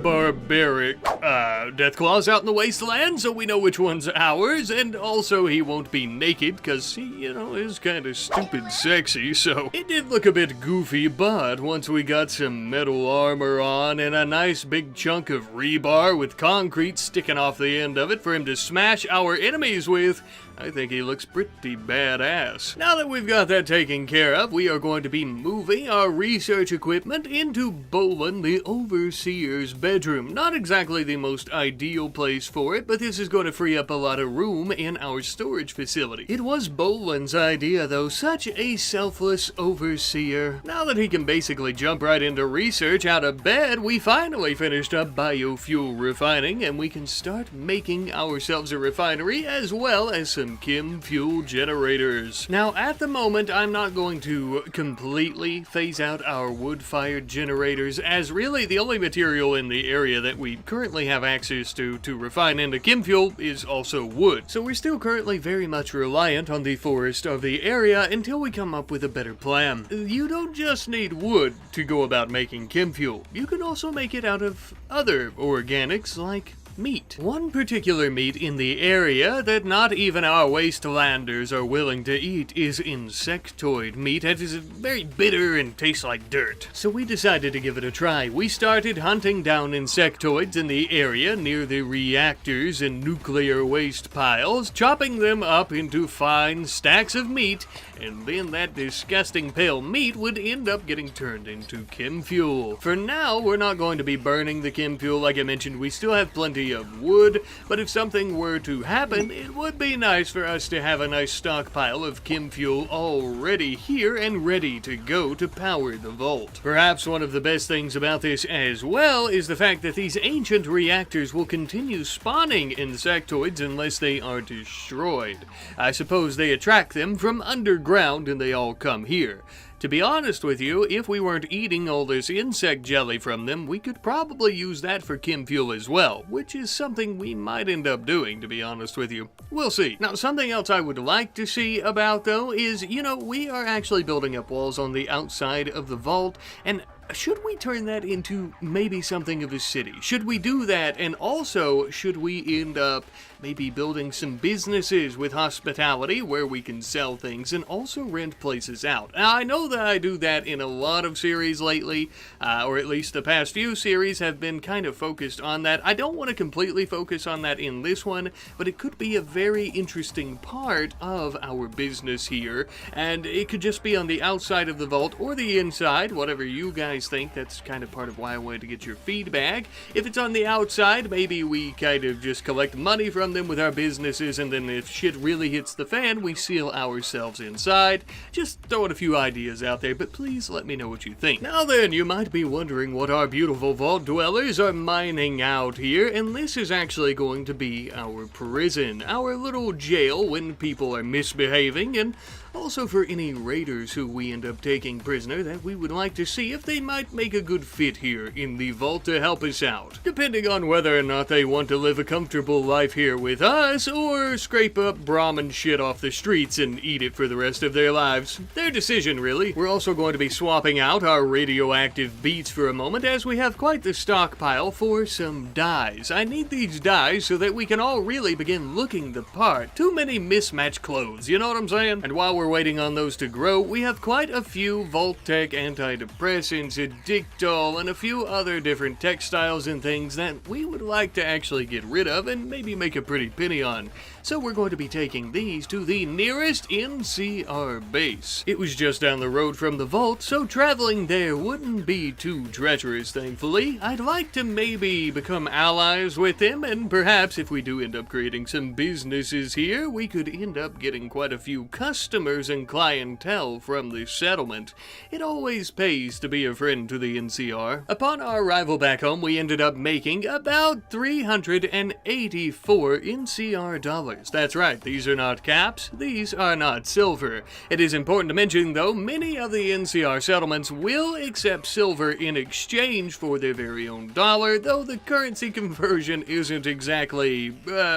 barbaric deathclaws out in the wasteland, so we know which one's ours, and also he won't be naked because he, you know, is kind of stupid sexy, so it did look a bit goofy, but once we got some metal armor on and a nice big chunk of rebar with concrete sticking off the end of it for him to smash our enemies with, I think he looks pretty badass. Now that we've got that taken care of, we are going to be moving our research equipment into Bolin, the Overseer's bedroom. Not exactly the most ideal place for it, but this is going to free up a lot of room in our storage facility. It was Bolin's idea, though, such a selfless Overseer. Now that he can basically jump right into research out of bed, we finally finished up biofuel refining, and we can start making ourselves a refinery as well as some chem fuel generators. Now, at the moment, I'm not going to completely phase out our wood-fired generators, as really the only material in the area that we currently have access to refine into chem fuel is also wood. So we're still currently very much reliant on the forest of the area until we come up with a better plan. You don't just need wood to go about making chem fuel. You can also make it out of other organics like meat. One particular meat in the area that not even our wastelanders are willing to eat is insectoid meat. It is very bitter and tastes like dirt. So we decided to give it a try. We started hunting down insectoids in the area near the reactors and nuclear waste piles, chopping them up into fine stacks of meat, and then that disgusting pale meat would end up getting turned into chem fuel. For now, we're not going to be burning the chem fuel. Like I mentioned, we still have plenty of wood, but if something were to happen, it would be nice for us to have a nice stockpile of chem fuel already here and ready to go to power the vault. Perhaps one of the best things about this as well is the fact that these ancient reactors will continue spawning insectoids unless they are destroyed. I suppose they attract them from underground and they all come here. To be honest with you, if we weren't eating all this insect jelly from them, we could probably use that for chem fuel as well, which is something we might end up doing, to be honest with you. We'll see. Now, something else I would like to see about, though, is, you know, we are actually building up walls on the outside of the vault, and should we turn that into maybe something of a city? Should we do that? And also, should we end up maybe building some businesses with hospitality where we can sell things and also rent places out? Now, I know that I do that in a lot of series lately, or at least the past few series have been kind of focused on that. I don't want to completely focus on that in this one, but it could be a very interesting part of our business here, and it could just be on the outside of the vault or the inside, whatever you guys think. That's kind of part of why I wanted to get your feedback. If it's on the outside, maybe we kind of just collect money from them with our businesses, and then if shit really hits the fan, we seal ourselves inside. Just throwing a few ideas out there, but please let me know what you think. Now then, you might be wondering what our beautiful vault dwellers are mining out here, and this is actually going to be our prison, our little jail when people are misbehaving, and also for any raiders who we end up taking prisoner that we would like to see if they might make a good fit here in the vault to help us out, depending on whether or not they want to live a comfortable life here with us, or scrape up Brahmin shit off the streets and eat it for the rest of their lives. Their decision, really. We're also going to be swapping out our radioactive beats for a moment, as we have quite the stockpile for some dyes. I need these dyes so that we can all really begin looking the part. Too many mismatched clothes, you know what I'm saying? And while we're waiting on those to grow, we have quite a few Vault-Tec antidepressants, addictol, and a few other different textiles and things that we would like to actually get rid of and maybe make a pretty penny on. So we're going to be taking these to the nearest NCR base. It was just down the road from the vault, so traveling there wouldn't be too treacherous, thankfully. I'd like to maybe become allies with them, and perhaps if we do end up creating some businesses here, we could end up getting quite a few customers and clientele from the settlement. It always pays to be a friend to the NCR. Upon our arrival back home, we ended up making about 384 NCR dollars. That's right, these are not caps, these are not silver. It is important to mention, though, many of the NCR settlements will accept silver in exchange for their very own dollar, though the currency conversion isn't exactly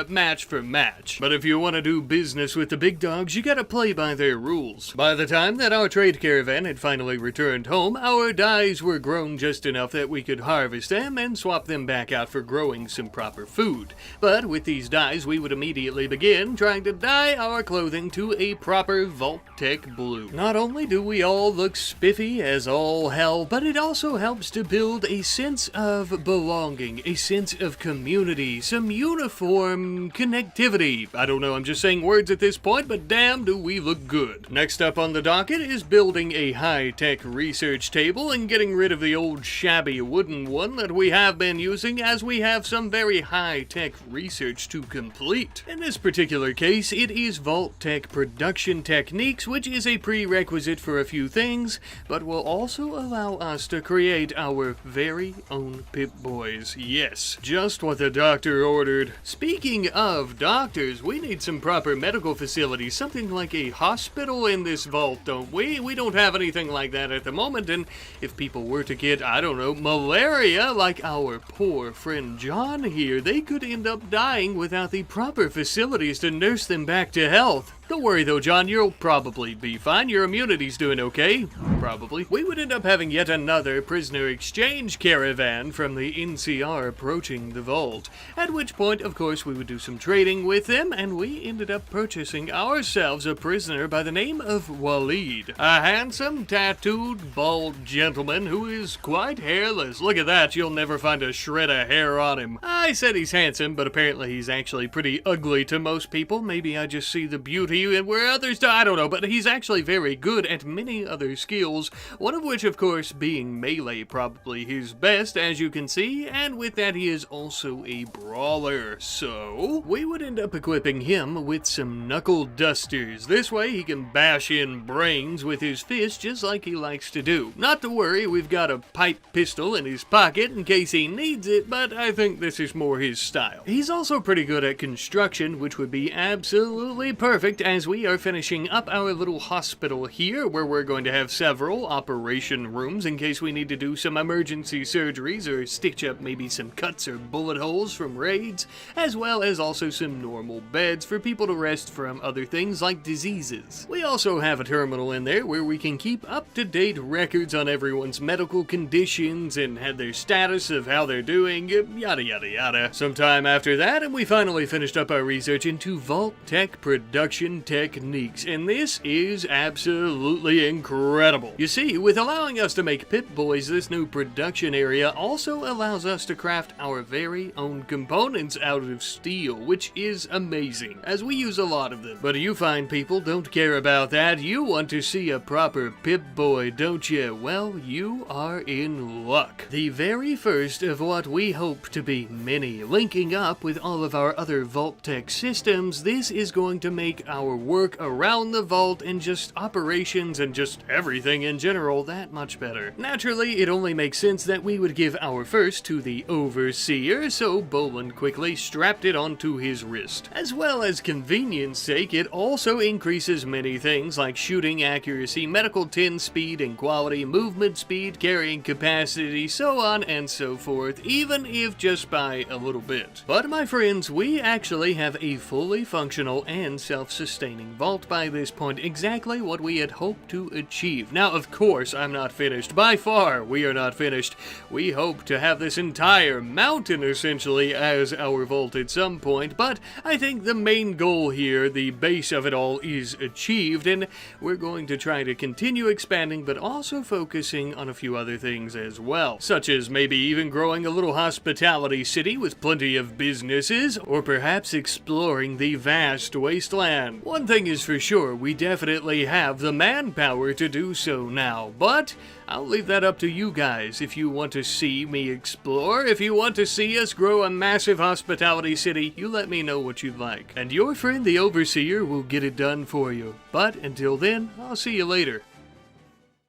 match for match. But if you want to do business with the big dogs, you gotta play by their rules. By the time that our trade caravan had finally returned home, our dyes were grown just enough that we could harvest them and swap them back out for growing some proper food. But with these dyes, we would immediately begin trying to dye our clothing to a proper Vault-Tec blue. Not only do we all look spiffy as all hell, but it also helps to build a sense of belonging, a sense of community, some uniform connectivity. I don't know, I'm just saying words at this point, but damn do we look good. Next up on the docket is building a high-tech research table and getting rid of the old shabby wooden one that we have been using, as we have some very high-tech research to complete. In this particular case, it is Vault-Tec production techniques, which is a prerequisite for a few things, but will also allow us to create our very own Pip-Boys. Yes, just what the doctor ordered. Speaking of doctors, we need some proper medical facilities, something like a hospital in this vault, don't we? We don't have anything like that at the moment, and if people were to get, I don't know, malaria, like our poor friend John here, they could end up dying without the proper facilities to nurse them back to health. Don't worry though, John, you'll probably be fine. Your immunity's doing okay. Probably. We would end up having yet another prisoner exchange caravan from the NCR approaching the vault, at which point, of course, we would do some trading with them, and we ended up purchasing ourselves a prisoner by the name of Waleed, a handsome, tattooed, bald gentleman who is quite hairless. Look at that, you'll never find a shred of hair on him. I said he's handsome, but apparently he's actually pretty ugly to most people. Maybe I just see the beauty and where others do, I don't know, but he's actually very good at many other skills, one of which, of course, being melee, probably his best, as you can see, and with that he is also a brawler. So, we would end up equipping him with some knuckle dusters. This way he can bash in brains with his fist just like he likes to do. Not to worry, we've got a pipe pistol in his pocket in case he needs it, but I think this is more his style. He's also pretty good at construction, which would be absolutely perfect as we are finishing up our little hospital here, where we're going to have several operation rooms in case we need to do some emergency surgeries or stitch up maybe some cuts or bullet holes from raids, as well as also some normal beds for people to rest from other things like diseases. We also have a terminal in there where we can keep up-to-date records on everyone's medical conditions and have their status of how they're doing, yada yada yada. Sometime after that, and we finally finished up our research into Vault-Tec production techniques, and this is absolutely incredible. You see, with allowing us to make Pip-Boys, this new production area also allows us to craft our very own components out of steel, which is amazing, as we use a lot of them. But you fine people don't care about that. You want to see a proper Pip-Boy, don't you? Well, you are in luck. The very first of what we hope to be many. Linking up with all of our other Vault-Tec systems, this is going to make our our work around the vault and just operations and just everything in general that much better. Naturally, it only makes sense that we would give our first to the overseer, so Boland quickly strapped it onto his wrist. As well as convenience sake, it also increases many things like shooting accuracy, medical tin speed and quality, movement speed, carrying capacity, so on and so forth, even if just by a little bit. But my friends, we actually have a fully functional and self-sustaining vault by this point, exactly what we had hoped to achieve. Now, of course, I'm not finished. By far, we are not finished. We hope to have this entire mountain, essentially, as our vault at some point, but I think the main goal here, the base of it all, is achieved, and we're going to try to continue expanding, but also focusing on a few other things as well, such as maybe even growing a little hospitality city with plenty of businesses, or perhaps exploring the vast wasteland. One thing is for sure, we definitely have the manpower to do so now, but I'll leave that up to you guys. If you want to see me explore, if you want to see us grow a massive hospitality city, you let me know what you'd like. And your friend the Overseer will get it done for you. But until then, I'll see you later.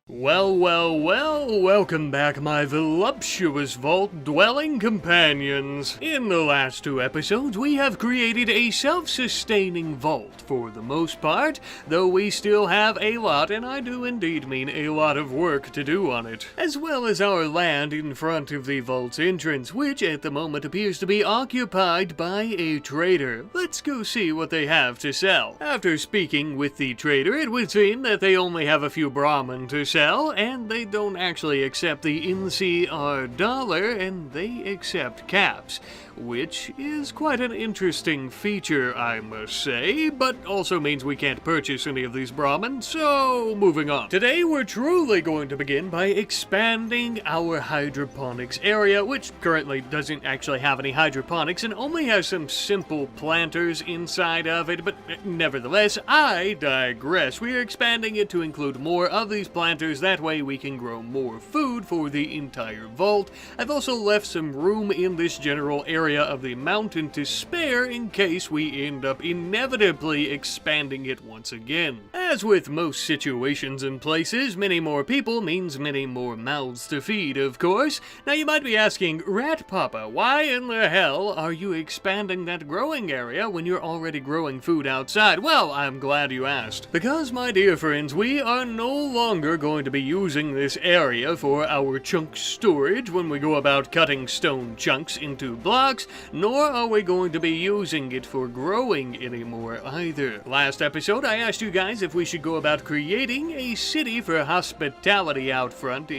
Well, welcome back, my voluptuous vault-dwelling companions. In the last 2 episodes, we have created a self-sustaining vault for the most part, though we still have a lot, and I do indeed mean a lot of work to do on it, as well as our land in front of the vault's entrance, which at the moment appears to be occupied by a trader. Let's go see what they have to sell. After speaking with the trader, it would seem that they only have a few Brahmin to sell, and they don't actually accept the NCR dollar, and they accept caps, which is quite an interesting feature, I must say, but also means we can't purchase any of these Brahmin, so moving on. Today we're truly going to begin by expanding our hydroponics area, which currently doesn't actually have any hydroponics and only has some simple planters inside of it, but nevertheless, I digress. We are expanding it to include more of these planters, that way we can grow more food for the entire vault. I've also left some room in this general area of the mountain to spare in case we end up inevitably expanding it once again. As with most situations and places, many more people means many more mouths to feed, of course. Now you might be asking, Rat Papa, why in the hell are you expanding that growing area when you're already growing food outside? Well, I'm glad you asked. Because, my dear friends, we are no longer going to be using this area for our chunk storage when we go about cutting stone chunks into blocks, nor are we going to be using it for growing anymore either. Last episode, I asked you guys if we should go about creating a city for hospitality out front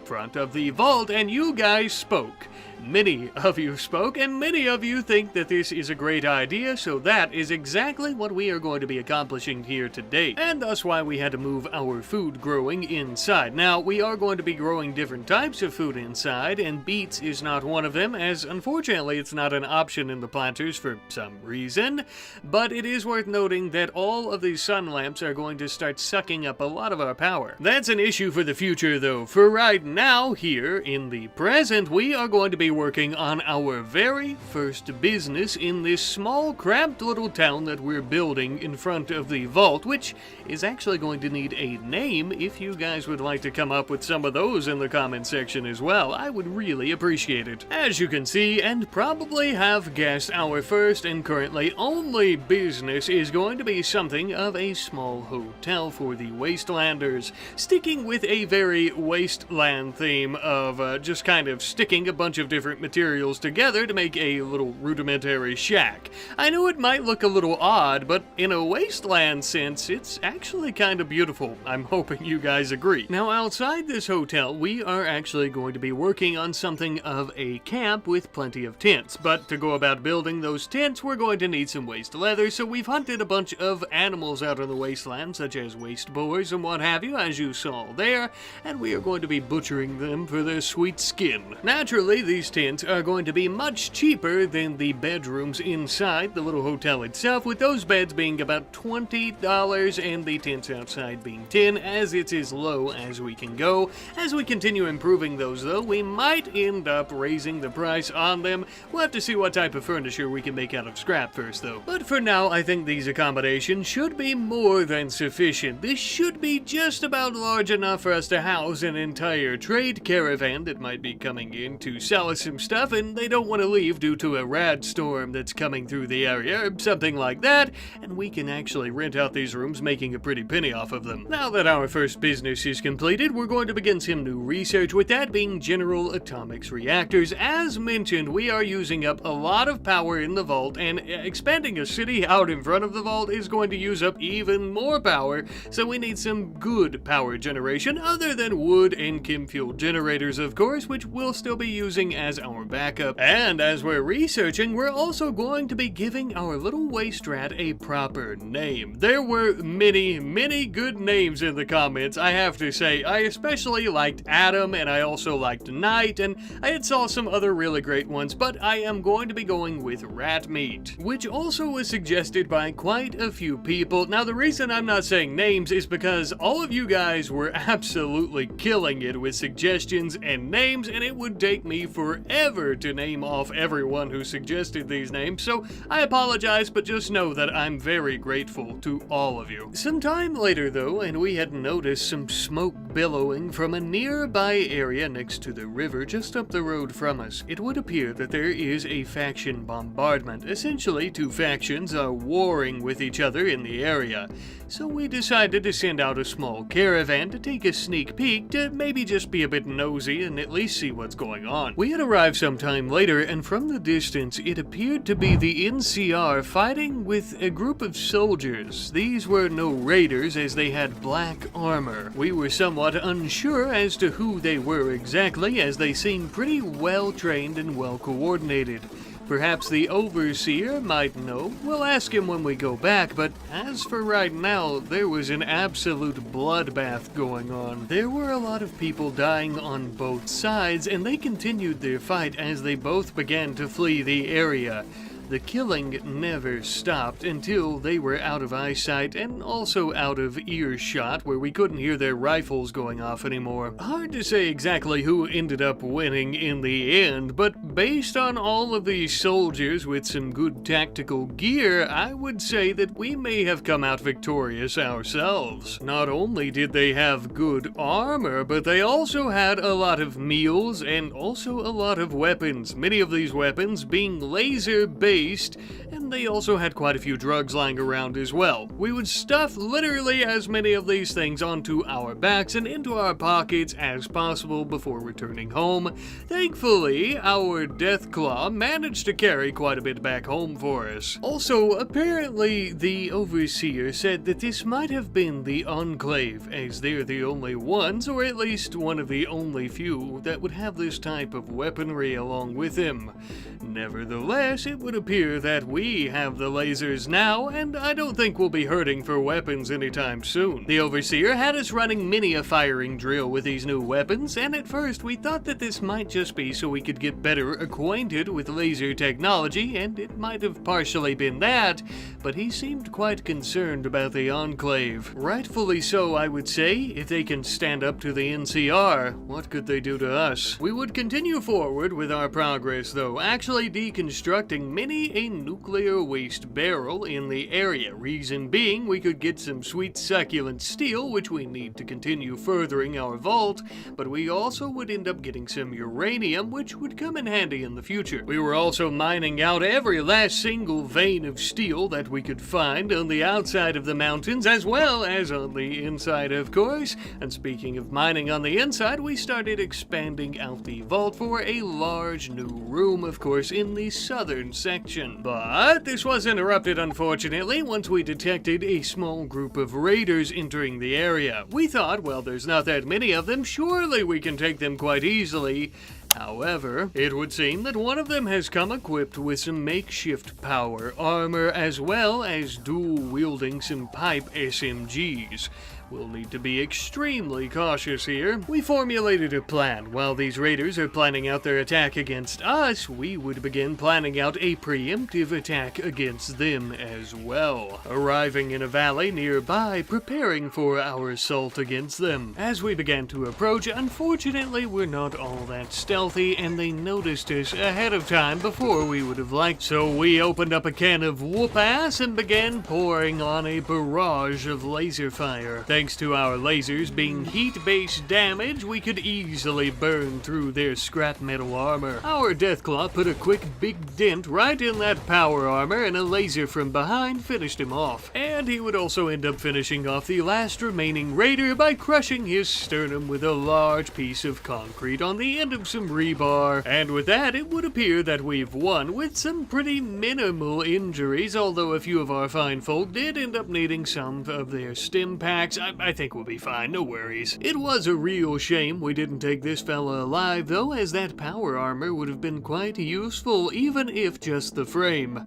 front of the vault, and you guys spoke. Many of you spoke, and many of you think that this is a great idea, so that is exactly what we are going to be accomplishing here today, and thus why we had to move our food growing inside. Now, we are going to be growing different types of food inside, and beets is not one of them, as unfortunately it's not an option in the planters for some reason, but it is worth noting that all of these sun lamps are going to start sucking up a lot of our power. That's an issue for the future, though. For right now, here in the present, we are going to be working on our very first business in this small, cramped little town that we're building in front of the vault, which is actually going to need a name. If you guys would like to come up with some of those in the comment section as well, I would really appreciate it. As you can see, and probably have guessed, our first and currently only business is going to be something of a small hotel for the Wastelanders, sticking with a very wasteland theme of just kind of sticking a bunch of different materials together to make a little rudimentary shack. I know it might look a little odd, but in a wasteland sense, it's actually kind of beautiful. I'm hoping you guys agree. Now, outside this hotel, we are actually going to be working on something of a camp with plenty of tents, but to go about building those tents, we're going to need some waste leather, so we've hunted a bunch of animals out in the wasteland, such as waste boars and what have you, as you saw there, and we are going to be butchering them for their sweet skin. Naturally, these these tents are going to be much cheaper than the bedrooms inside the little hotel itself, with those beds being about $20 and the tents outside being $10, as it's as low as we can go. As we continue improving those though, we might end up raising the price on them. We'll have to see what type of furniture we can make out of scrap first though. But for now, I think these accommodations should be more than sufficient. This should be just about large enough for us to house an entire trade caravan that might be coming in to sell us some stuff, and they don't want to leave due to a rad storm that's coming through the area or something like that, and we can actually rent out these rooms, making a pretty penny off of them. Now that our first business is completed, we're going to begin some new research, with that being General Atomics reactors. As mentioned, we are using up a lot of power in the vault, and expanding a city out in front of the vault is going to use up even more power, so we need some good power generation other than wood and chem fuel generators, of course, which we'll still be using as our backup. And as we're researching, we're also going to be giving our little waste rat a proper name. There were many good names in the comments, I have to say. I especially liked Adam, and I also liked Knight, and I had saw some other really great ones, but I am going to be going with Rat Meat, which also was suggested by quite a few people. Now, the reason I'm not saying names is because all of you guys were absolutely killing it with suggestions and names, and it would take me forever to name off everyone who suggested these names, so I apologize, but just know that I'm very grateful to all of you. Some time later though, and we had noticed some smoke billowing from a nearby area next to the river just up the road from us. It would appear that there is a faction bombardment. Essentially, two factions are warring with each other in the area. So we decided to send out a small caravan to take a sneak peek, to maybe just be a bit nosy and at least see what's going on. We had arrived some time later, and from the distance it appeared to be the NCR fighting with a group of soldiers. These were no raiders, as they had black armor. We were somewhat unsure as to who they were exactly, as they seemed pretty well trained and well coordinated. Perhaps the Overseer might know. We'll ask him when we go back, but as for right now, there was an absolute bloodbath going on. There were a lot of people dying on both sides, and they continued their fight as they both began to flee the area. The killing never stopped until they were out of eyesight and also out of earshot, where we couldn't hear their rifles going off anymore. Hard to say exactly who ended up winning in the end, but based on all of these soldiers with some good tactical gear, I would say that we may have come out victorious ourselves. Not only did they have good armor, but they also had a lot of meals and also a lot of weapons, many of these weapons being laser-based, and they also had quite a few drugs lying around as well. We would stuff literally as many of these things onto our backs and into our pockets as possible before returning home. Thankfully, our deathclaw managed to carry quite a bit back home for us. Also, apparently the Overseer said that this might have been the Enclave, as they're the only ones, or at least one of the only few, that would have this type of weaponry along with him. Nevertheless, it would appear that we have the lasers now, and I don't think we'll be hurting for weapons anytime soon. The Overseer had us running many a firing drill with these new weapons, and at first we thought that this might just be so we could get better acquainted with laser technology, and it might have partially been that, but he seemed quite concerned about the Enclave. Rightfully so, I would say. If they can stand up to the NCR, what could they do to us? We would continue forward with our progress though, actually deconstructing many a nuclear waste barrel in the area. Reason being, we could get some sweet succulent steel, which we need to continue furthering our vault, but we also would end up getting some uranium, which would come in handy in the future. We were also mining out every last single vein of steel that we could find on the outside of the mountains, as well as on the inside, of course. And speaking of mining on the inside, we started expanding out the vault for a large new room, of course, in the southern section. But this was interrupted, unfortunately, once we detected a small group of raiders entering the area. We thought, well, there's not that many of them, surely we can take them quite easily. However, it would seem that one of them has come equipped with some makeshift power armor, as well as dual-wielding some pipe SMGs. We'll need to be extremely cautious here. We formulated a plan. While these raiders are planning out their attack against us, we would begin planning out a preemptive attack against them as well. Arriving in a valley nearby, preparing for our assault against them. As we began to approach, unfortunately we're not all that stealthy and they noticed us ahead of time before we would have liked. So we opened up a can of whoop-ass and began pouring on a barrage of laser fire. Thanks to our lasers being heat-based damage, we could easily burn through their scrap metal armor. Our deathclaw put a quick big dent right in that power armor and a laser from behind finished him off. And he would also end up finishing off the last remaining raider by crushing his sternum with a large piece of concrete on the end of some rebar. And with that, it would appear that we've won with some pretty minimal injuries, although a few of our fine folk did end up needing some of their stim packs. I think we'll be fine, no worries. It was a real shame we didn't take this fella alive though, as that power armor would have been quite useful, even if just the frame.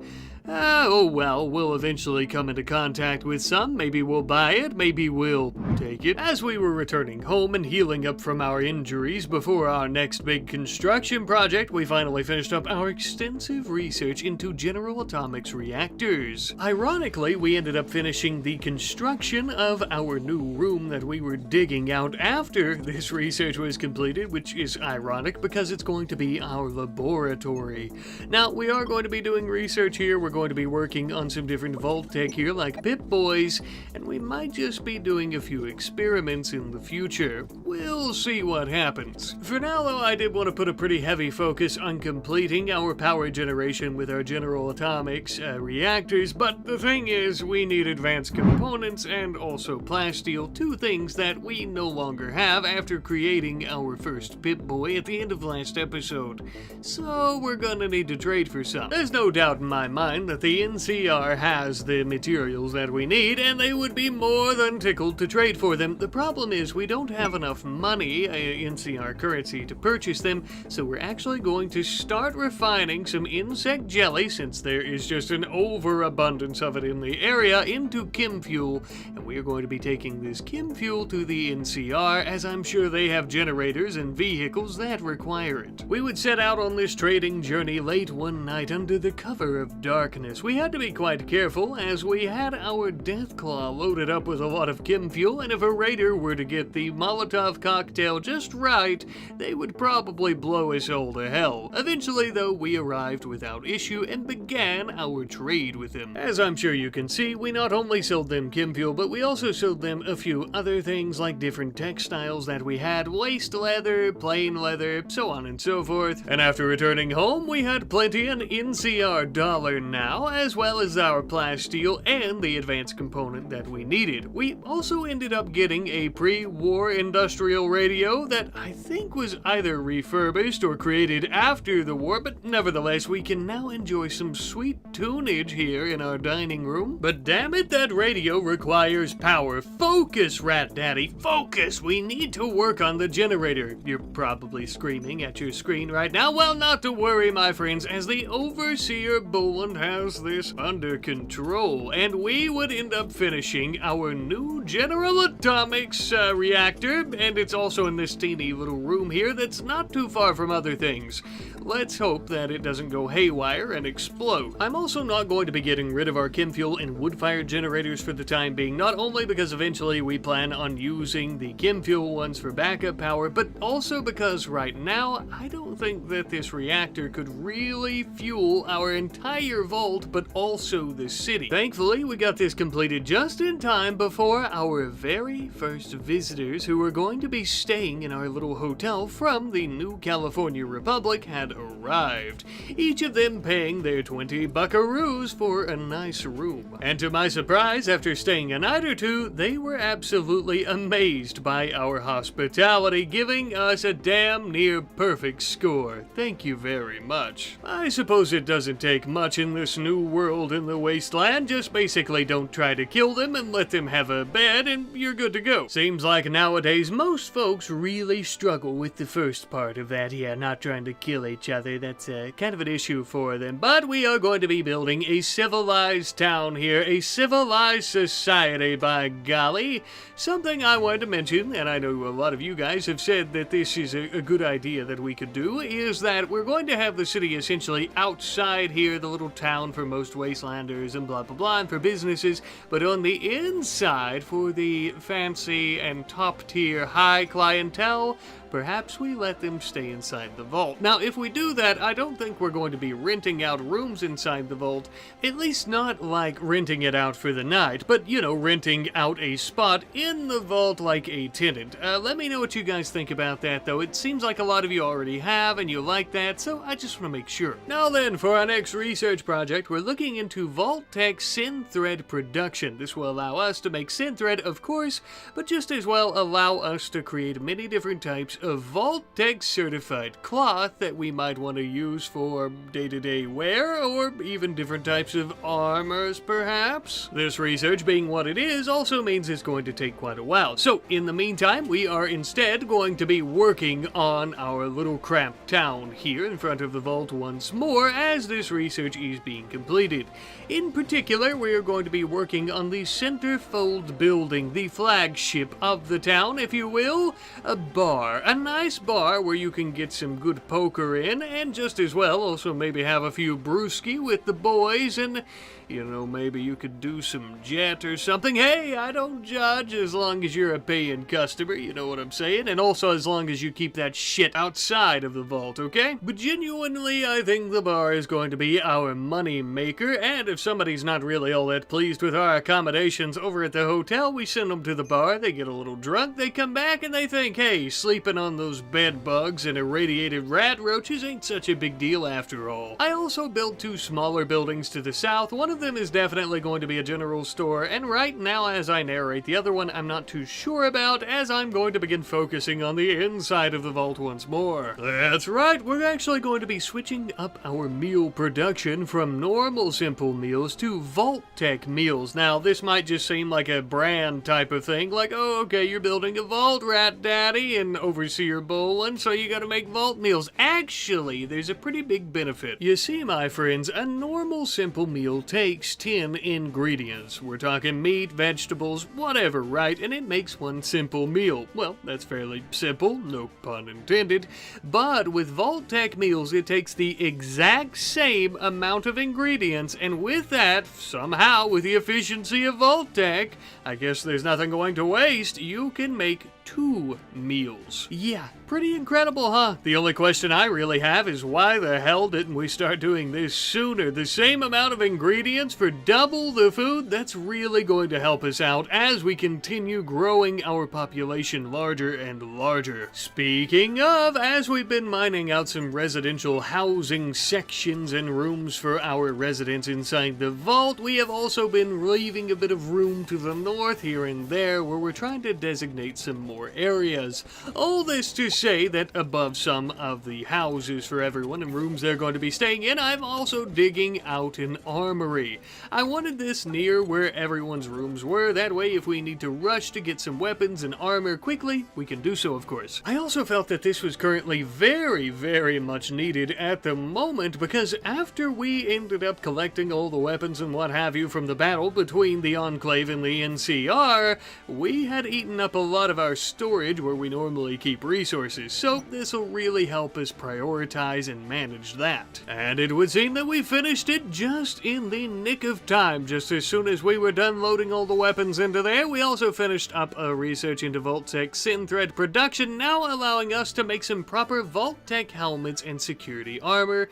Oh well, we'll eventually come into contact with some. Maybe we'll buy it, maybe we'll take it. As we were returning home and healing up from our injuries before our next big construction project, we finally finished up our extensive research into General Atomics reactors. Ironically, we ended up finishing the construction of our new room that we were digging out after this research was completed, which is ironic because it's going to be our laboratory. Now, we are going to be doing research here. We're going to be working on some different vault tech here like Pip-Boys, and we might just be doing a few experiments in the future. We'll see what happens. For now though, I did want to put a pretty heavy focus on completing our power generation with our General Atomics reactors, but the thing is, we need advanced components and also plasteel, two things that we no longer have after creating our first Pip-Boy at the end of last episode. So we're gonna need to trade for some. There's no doubt in my mind that the NCR has the materials that we need, and they would be more than tickled to trade for them. The problem is we don't have enough money, NCR currency, to purchase them, so we're actually going to start refining some insect jelly, since there is just an overabundance of it in the area, into chem fuel, and we are going to be taking this chem fuel to the NCR, as I'm sure they have generators and vehicles that require it. We would set out on this trading journey late one night under the cover of darkness. We had to be quite careful, as we had our deathclaw loaded up with a lot of chem fuel, and if a raider were to get the Molotov cocktail just right, they would probably blow us all to hell. Eventually though, we arrived without issue and began our trade with them. As I'm sure you can see, we not only sold them chem fuel, but we also sold them a few other things like different textiles that we had, waste leather, plain leather, so on and so forth. And after returning home, we had plenty an NCR dollar now, as well as our plasteel and the advanced component that we needed. We also ended up getting a pre-war industrial radio that I think was either refurbished or created after the war, but nevertheless we can now enjoy some sweet tunage here in our dining room. But damn it, that radio requires power. Focus, Rat Daddy, focus! We need to work on the generator. You're probably screaming at your screen right now. Well, not to worry, my friends, as the Overseer Boland has this under control, and we would end up finishing our new General Atomics reactor, and it's also in this teeny little room here that's not too far from other things. Let's hope that it doesn't go haywire and explode. I'm also not going to be getting rid of our chem fuel and wood-fired generators for the time being, not only because eventually we plan on using the chem fuel ones for backup power, but also because right now I don't think that this reactor could really fuel our entire vault, but also the city. Thankfully, we got this completed just in time before our very first visitors, who were going to be staying in our little hotel from the New California Republic, had arrived, each of them paying their 20 buckaroos for a nice room. And to my surprise, after staying a night or two, they were absolutely amazed by our hospitality, giving us a damn near perfect score. Thank you very much. I suppose it doesn't take much in this this new world in the wasteland. Just basically don't try to kill them and let them have a bed and you're good to go. Seems like nowadays most folks really struggle with the first part of that. Yeah, not trying to kill each other. That's kind of an issue for them. But we are going to be building a civilized town here, a civilized society, by golly. Something I wanted to mention, and I know a lot of you guys have said that this is a good idea that we could do, is that we're going to have the city essentially outside here, the little town for most wastelanders and blah blah blah, and for businesses, but on the inside for the fancy and top tier high clientele, perhaps we let them stay inside the vault. Now, if we do that, I don't think we're going to be renting out rooms inside the vault, at least not like renting it out for the night, but, you know, renting out a spot in the vault like a tenant. Let me know what you guys think about that, though. It seems like a lot of you already have, and you like that, so I just want to make sure. Now then, for our next research project, we're looking into Vault-Tec synthread production. This will allow us to make synthread, of course, but just as well allow us to create many different types of Vault-Tec certified cloth that we might want to use for day-to-day wear, or even different types of armors, perhaps. This research, being what it is, also means it's going to take quite a while. So, in the meantime, we are instead going to be working on our little cramped town here in front of the vault once more as this research is being completed. In particular, we are going to be working on the centerfold building, the flagship of the town, if you will, a bar. A nice bar where you can get some good poker in, and just as well also maybe have a few brewski with the boys, and, you know, maybe you could do some jet or something. Hey, I don't judge as long as you're a paying customer, you know what I'm saying? And also as long as you keep that shit outside of the vault, okay? But genuinely, I think the bar is going to be our money maker, and if somebody's not really all that pleased with our accommodations over at the hotel, we send them to the bar, they get a little drunk, they come back and they think, hey, sleeping on those bed bugs and irradiated rat roaches ain't such a big deal after all. I also built two smaller buildings to the south. One of them is definitely going to be a general store, and right now as I narrate, the other one I'm not too sure about, as I'm going to begin focusing on the inside of the vault once more. That's right, we're actually going to be switching up our meal production from normal simple meals to Vault-Tec meals. Now, this might just seem like a brand type of thing, like, oh, okay, you're building a vault, rat daddy, and Overseer Boland, so you gotta make vault meals. Actually, there's a pretty big benefit. You see, my friends, a normal simple meal takes 10 ingredients. We're talking meat, vegetables, whatever, right? And it makes one simple meal. Well, that's fairly simple, no pun intended. But with Vault-Tec meals, it takes the exact same amount of ingredients, and with that, somehow, with the efficiency of Vault-Tec, I guess there's nothing going to waste, you can make 2 meals. Yeah, pretty incredible, huh? The only question I really have is why the hell didn't we start doing this sooner? The same amount of ingredients for double the food? That's really going to help us out as we continue growing our population larger and larger. Speaking of, as we've been mining out some residential housing sections and rooms for our residents inside the vault, we have also been leaving a bit of room to the north here and there where we're trying to designate some more areas. All this to say that above some of the houses for everyone and rooms they're going to be staying in, I'm also digging out an armory. I wanted this near where everyone's rooms were, that way if we need to rush to get some weapons and armor quickly, we can do so, of course. I also felt that this was currently very, very much needed at the moment, because after we ended up collecting all the weapons and what have you from the battle between the Enclave and the NCR, we had eaten up a lot of our storage where we normally keep resources, so this will really help us prioritize and manage that. And it would seem that we finished it just in the nick of time. Just as soon as we were done loading all the weapons into there, we also finished up a research into Vault-Tec synthread production, now allowing us to make some proper Vault-Tec helmets and security armor.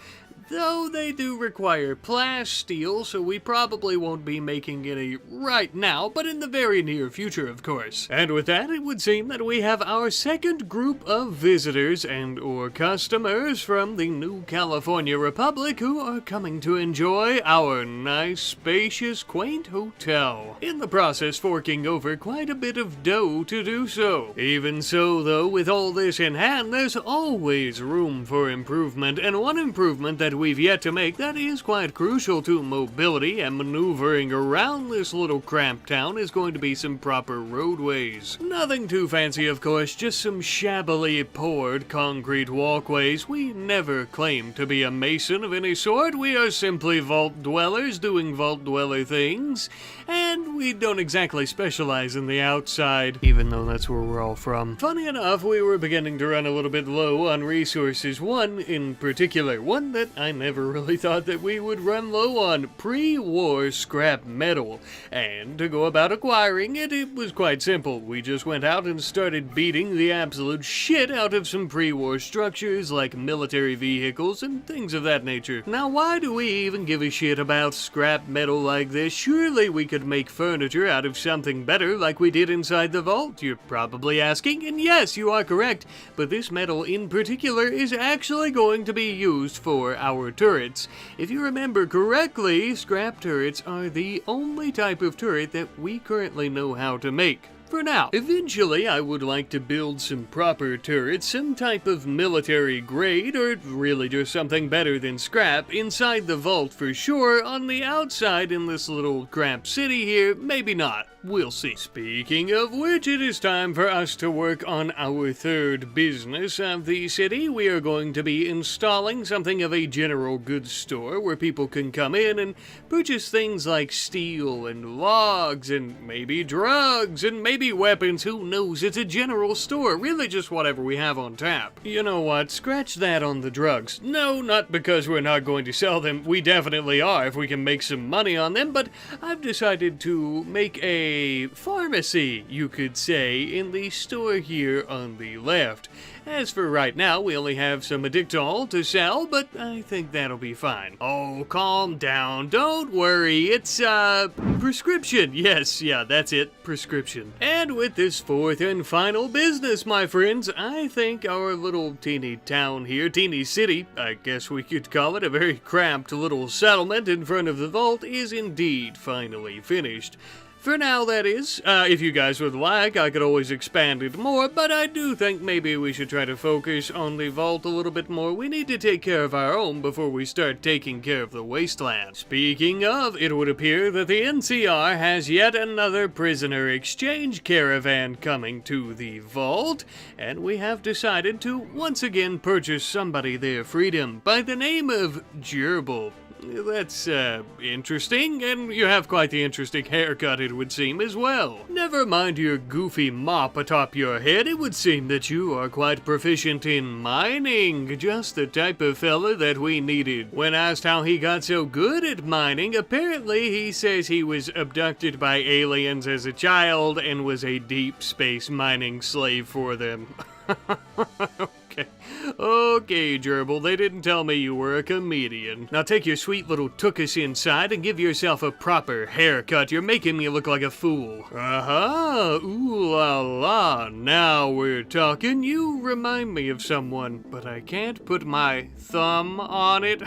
Though they do require plasteel, so we probably won't be making any right now, but in the very near future, of course. And with that, it would seem that we have our second group of visitors and or customers from the new California Republic who are coming to enjoy our nice, spacious, quaint hotel. In the process, forking over quite a bit of dough to do so. Even so, though, with all this in hand, there's always room for improvement, and one improvement that that we've yet to make that is quite crucial to mobility and maneuvering around this little cramped town is going to be some proper roadways. Nothing too fancy, of course, just some shabbily poured concrete walkways. We never claim to be a mason of any sort. We are simply vault dwellers doing vault dweller things, and we don't exactly specialize in the outside, even though that's where we're all from. Funny enough, we were beginning to run a little bit low on resources. One in particular, one that I never really thought that we would run low on: pre-war scrap metal. And to go about acquiring it, it was quite simple. We just went out and started beating the absolute shit out of some pre-war structures like military vehicles and things of that nature. Now, why do we even give a shit about scrap metal like this? Surely we could make furniture out of something better like we did inside the vault, you're probably asking, and yes, you are correct, but this metal in particular is actually going to be used for our turrets. If you remember correctly, scrap turrets are the only type of turret that we currently know how to make. For now. Eventually, I would like to build some proper turrets, some type of military grade, or really just something better than scrap, inside the vault for sure. On the outside in this little cramped city here, maybe not. We'll see. Speaking of which, it is time for us to work on our third business of the city. We are going to be installing something of a general goods store where people can come in and purchase things like steel and logs and maybe drugs and maybe weapons. Who knows? It's a general store. Really just whatever we have on tap. You know what? Scratch that on the drugs. No, not because we're not going to sell them. We definitely are if we can make some money on them, but I've decided to make a pharmacy, you could say, in the store here on the left. As for right now, we only have some Addictol to sell, but I think that'll be fine. Oh, calm down. Don't worry. It's, prescription. Yes, yeah, that's it. Prescription. And with this fourth and final business, my friends, I think our little teeny town here, teeny city, I guess we could call it, a very cramped little settlement in front of the vault, is indeed finally finished. For now, that is. If you guys would like, I could always expand it more, but I do think maybe we should try to focus on the vault a little bit more. We need to take care of our own before we start taking care of the wasteland. Speaking of, it would appear that the NCR has yet another prisoner exchange caravan coming to the vault, and we have decided to once again purchase somebody their freedom by the name of Gerbil. That's, interesting, and you have quite the interesting haircut, it would seem, as well. Never mind your goofy mop atop your head, it would seem that you are quite proficient in mining, just the type of fella that we needed. When asked how he got so good at mining, apparently he says he was abducted by aliens as a child and was a deep space mining slave for them. Okay, Gerbil, they didn't tell me you were a comedian. Now take your sweet little tookus inside and give yourself a proper haircut. You're making me look like a fool. Aha! Ooh la la. Now we're talking. You remind me of someone, but I can't put my thumb on it.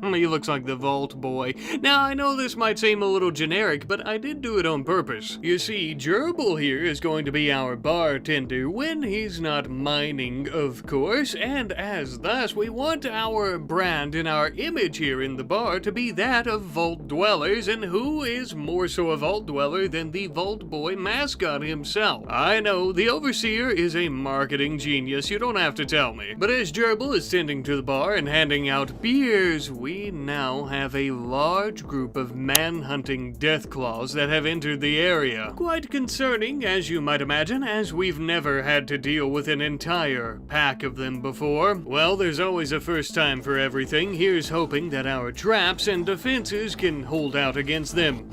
He looks like the Vault Boy. Now, I know this might seem a little generic, but I did do it on purpose. You see, Gerbil here is going to be our bartender when he's not mining, of course, and as thus, we want our brand and our image here in the bar to be that of Vault Dwellers, and who is more so a Vault Dweller than the Vault Boy mascot himself? I know, the Overseer is a marketing genius, you don't have to tell me. But as Gerbil is tending to the bar and handing out beers, we now have a large group of man-hunting deathclaws that have entered the area. Quite concerning, as you might imagine, as we've never had to deal with an entire pack of them before. Well, there's always a first time for everything. Here's hoping that our traps and defenses can hold out against them.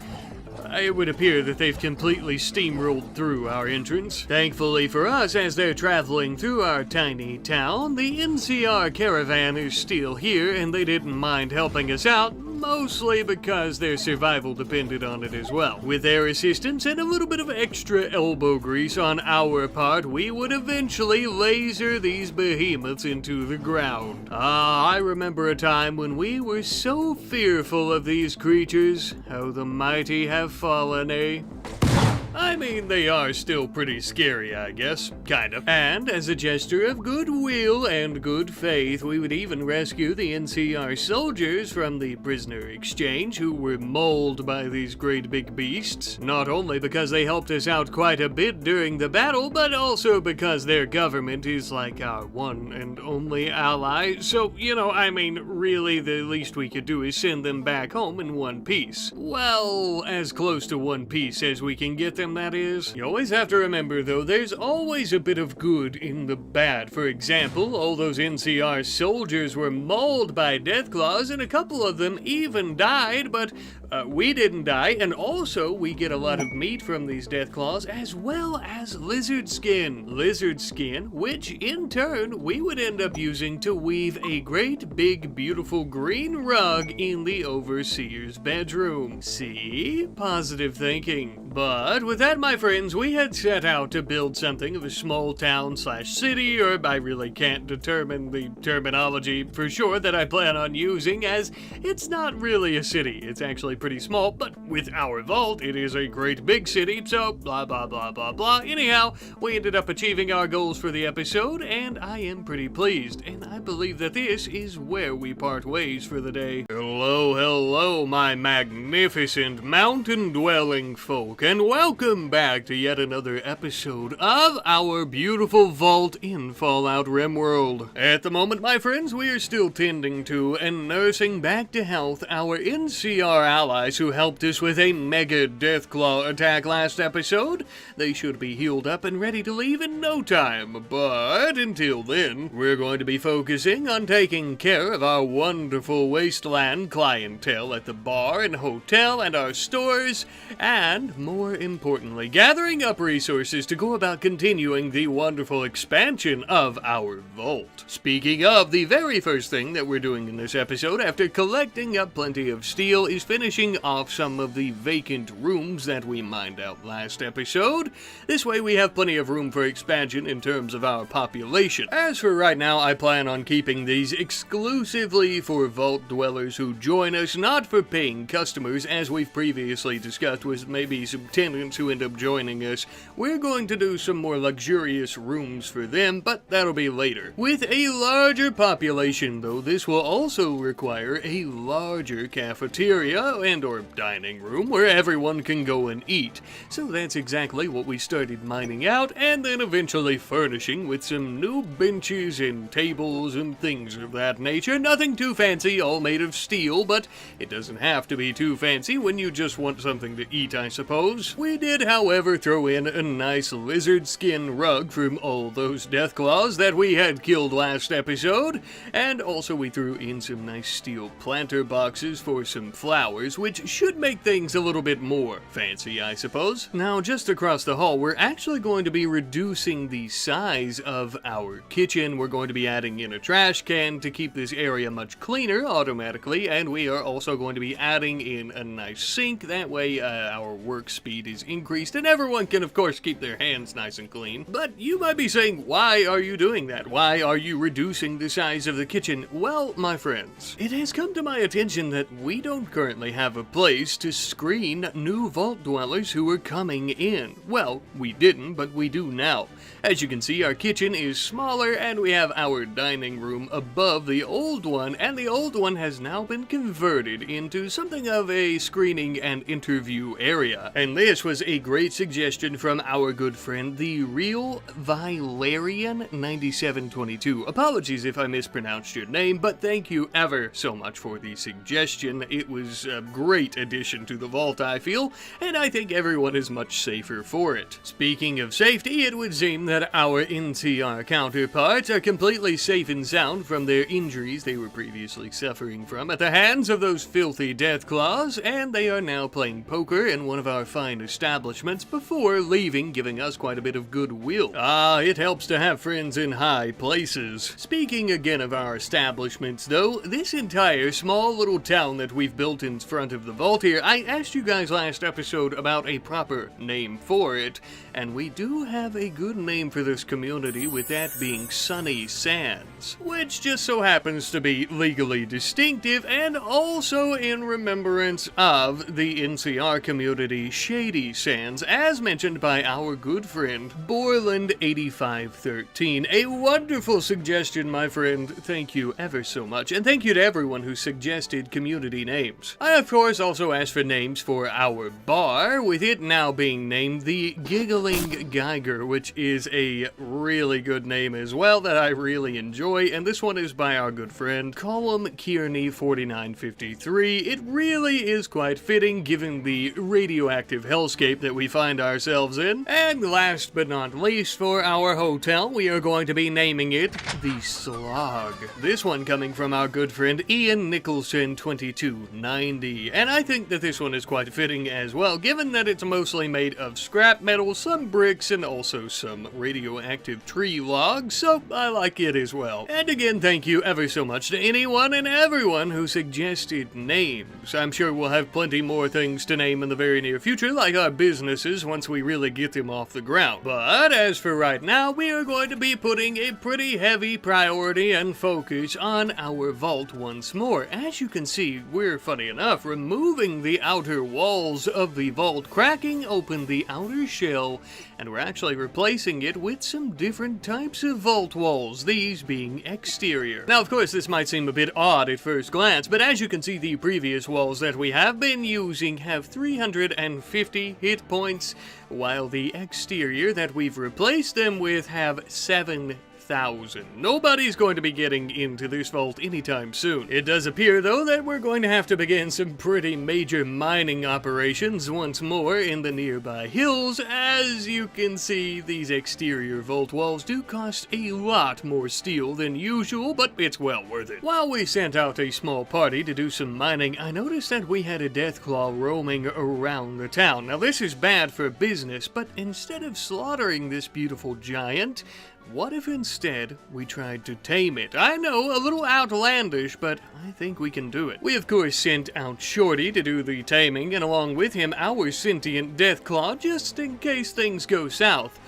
It would appear that they've completely steamrolled through our entrance. Thankfully for us, as they're traveling through our tiny town, the NCR caravan is still here, and they didn't mind helping us out, mostly because their survival depended on it as well. With their assistance and a little bit of extra elbow grease on our part, we would eventually laser these behemoths into the ground. I remember a time when we were so fearful of these creatures. How the mighty have fallen, eh? I mean, they are still pretty scary, I guess. Kind of. And as a gesture of goodwill and good faith, we would even rescue the NCR soldiers from the prisoner exchange who were mauled by these great big beasts. Not only because they helped us out quite a bit during the battle, but also because their government is like our one and only ally. So, you know, I mean, really, the least we could do is send them back home in one piece. Well, as close to one piece as we can get them, that is. You always have to remember, though, there's always a bit of good in the bad. For example, all those NCR soldiers were mauled by deathclaws, and a couple of them even died, but we didn't die, and also we get a lot of meat from these deathclaws, as well as lizard skin. Lizard skin, which in turn we would end up using to weave a great big beautiful green rug in the overseer's bedroom. See? Positive thinking. But with that, my friends, we had set out to build something of a small town slash city, or I really can't determine the terminology for sure that I plan on using, as it's not really a city. It's actually pretty small, but with our vault, it is a great big city, so blah blah blah blah blah. Anyhow, we ended up achieving our goals for the episode, and I am pretty pleased, and I believe that this is where we part ways for the day. Hello, hello, my magnificent mountain-dwelling folk, and welcome back to yet another episode of our beautiful vault in Fallout RimWorld. At the moment, my friends, we are still tending to and nursing back to health our NCR allies who helped us with a mega deathclaw attack last episode. They should be healed up and ready to leave in no time, but until then, we're going to be focusing on taking care of our wonderful wasteland clientele at the bar and hotel and our stores, and more importantly, gathering up resources to go about continuing the wonderful expansion of our vault. Speaking of, the very first thing that we're doing in this episode, after collecting up plenty of steel, is finishing off some of the vacant rooms that we mined out last episode. This way we have plenty of room for expansion in terms of our population. As for right now, I plan on keeping these exclusively for vault dwellers who join us, not for paying customers, as we've previously discussed with maybe some tenants who end up joining us. We're going to do some more luxurious rooms for them, but that'll be later. With a larger population, though, this will also require a larger cafeteria and or dining room where everyone can go and eat. So that's exactly what we started mining out, and then eventually furnishing with some new benches and tables and things of that nature. Nothing too fancy, all made of steel, but it doesn't have to be too fancy when you just want something to eat, I suppose. We did, however, throw in a nice lizard skin rug from all those deathclaws that we had killed last episode, and also we threw in some nice steel planter boxes for some flowers, which should make things a little bit more fancy, I suppose. Now, just across the hall, we're actually going to be reducing the size of our kitchen. We're going to be adding in a trash can to keep this area much cleaner automatically, and we are also going to be adding in a nice sink. That way, our work speed is increased, and everyone can, of course, keep their hands nice and clean. But you might be saying, why are you doing that? Why are you reducing the size of the kitchen? Well, my friends, it has come to my attention that we don't currently have a place to screen new vault dwellers who are coming in. Well, we didn't, but we do now. As you can see, our kitchen is smaller, and we have our dining room above the old one, and the old one has now been converted into something of a screening and interview area. And this was a great suggestion from our good friend, the Real Valerian 9722. Apologies if I mispronounced your name, but thank you ever so much for the suggestion. It was a great addition to the vault, I feel, and I think everyone is much safer for it. Speaking of safety, it would seem that our NCR counterparts are completely safe and sound from their injuries they were previously suffering from at the hands of those filthy deathclaws, and they are now playing poker in one of our fine establishments before leaving, giving us quite a bit of goodwill. Ah, it helps to have friends in high places. Speaking again of our establishments, though, this entire small little town that we've built in front of the vault here, I asked you guys last episode about a proper name for it, and we do have a good name for this community, with that being Sunny Sands, which just so happens to be legally distinctive and also in remembrance of the NCR community Shady sands, as mentioned by our good friend, Borland8513. A wonderful suggestion, my friend. Thank you ever so much, and thank you to everyone who suggested community names. I, of course, also asked for names for our bar, with it now being named the Giggling Geiger, which is a really good name as well that I really enjoy, and this one is by our good friend, Colum Kearney4953. It really is quite fitting given the radioactive hellscape that we find ourselves in. And last but not least, for our hotel, we are going to be naming it the Slog. This one coming from our good friend Ian Nicholson2290, and I think that this one is quite fitting as well, given that it's mostly made of scrap metal, some bricks, and also some radioactive tree logs, so I like it as well. And again, thank you ever so much to anyone and everyone who suggested names. I'm sure we'll have plenty more things to name in the very near future, like our businesses, once we really get them off the ground. But as for right now, we are going to be putting a pretty heavy priority and focus on our vault once more. As you can see, we're, funny enough, removing the outer walls of the vault, cracking open the outer shell, and we're actually replacing it with some different types of vault walls, these being exterior. Now, of course, this might seem a bit odd at first glance, but as you can see, the previous walls that we have been using have 350 hit points, while the exterior that we've replaced them with have 7,000. Nobody's going to be getting into this vault anytime soon. It does appear, though, that we're going to have to begin some pretty major mining operations once more in the nearby hills. As you can see, these exterior vault walls do cost a lot more steel than usual, but it's well worth it. While we sent out a small party to do some mining, I noticed that we had a deathclaw roaming around the town. Now, this is bad for business, but instead of slaughtering this beautiful giant, what if instead we tried to tame it? I know, a little outlandish, but I think we can do it. We of course sent out Shorty to do the taming, and along with him our sentient deathclaw, just in case things go south.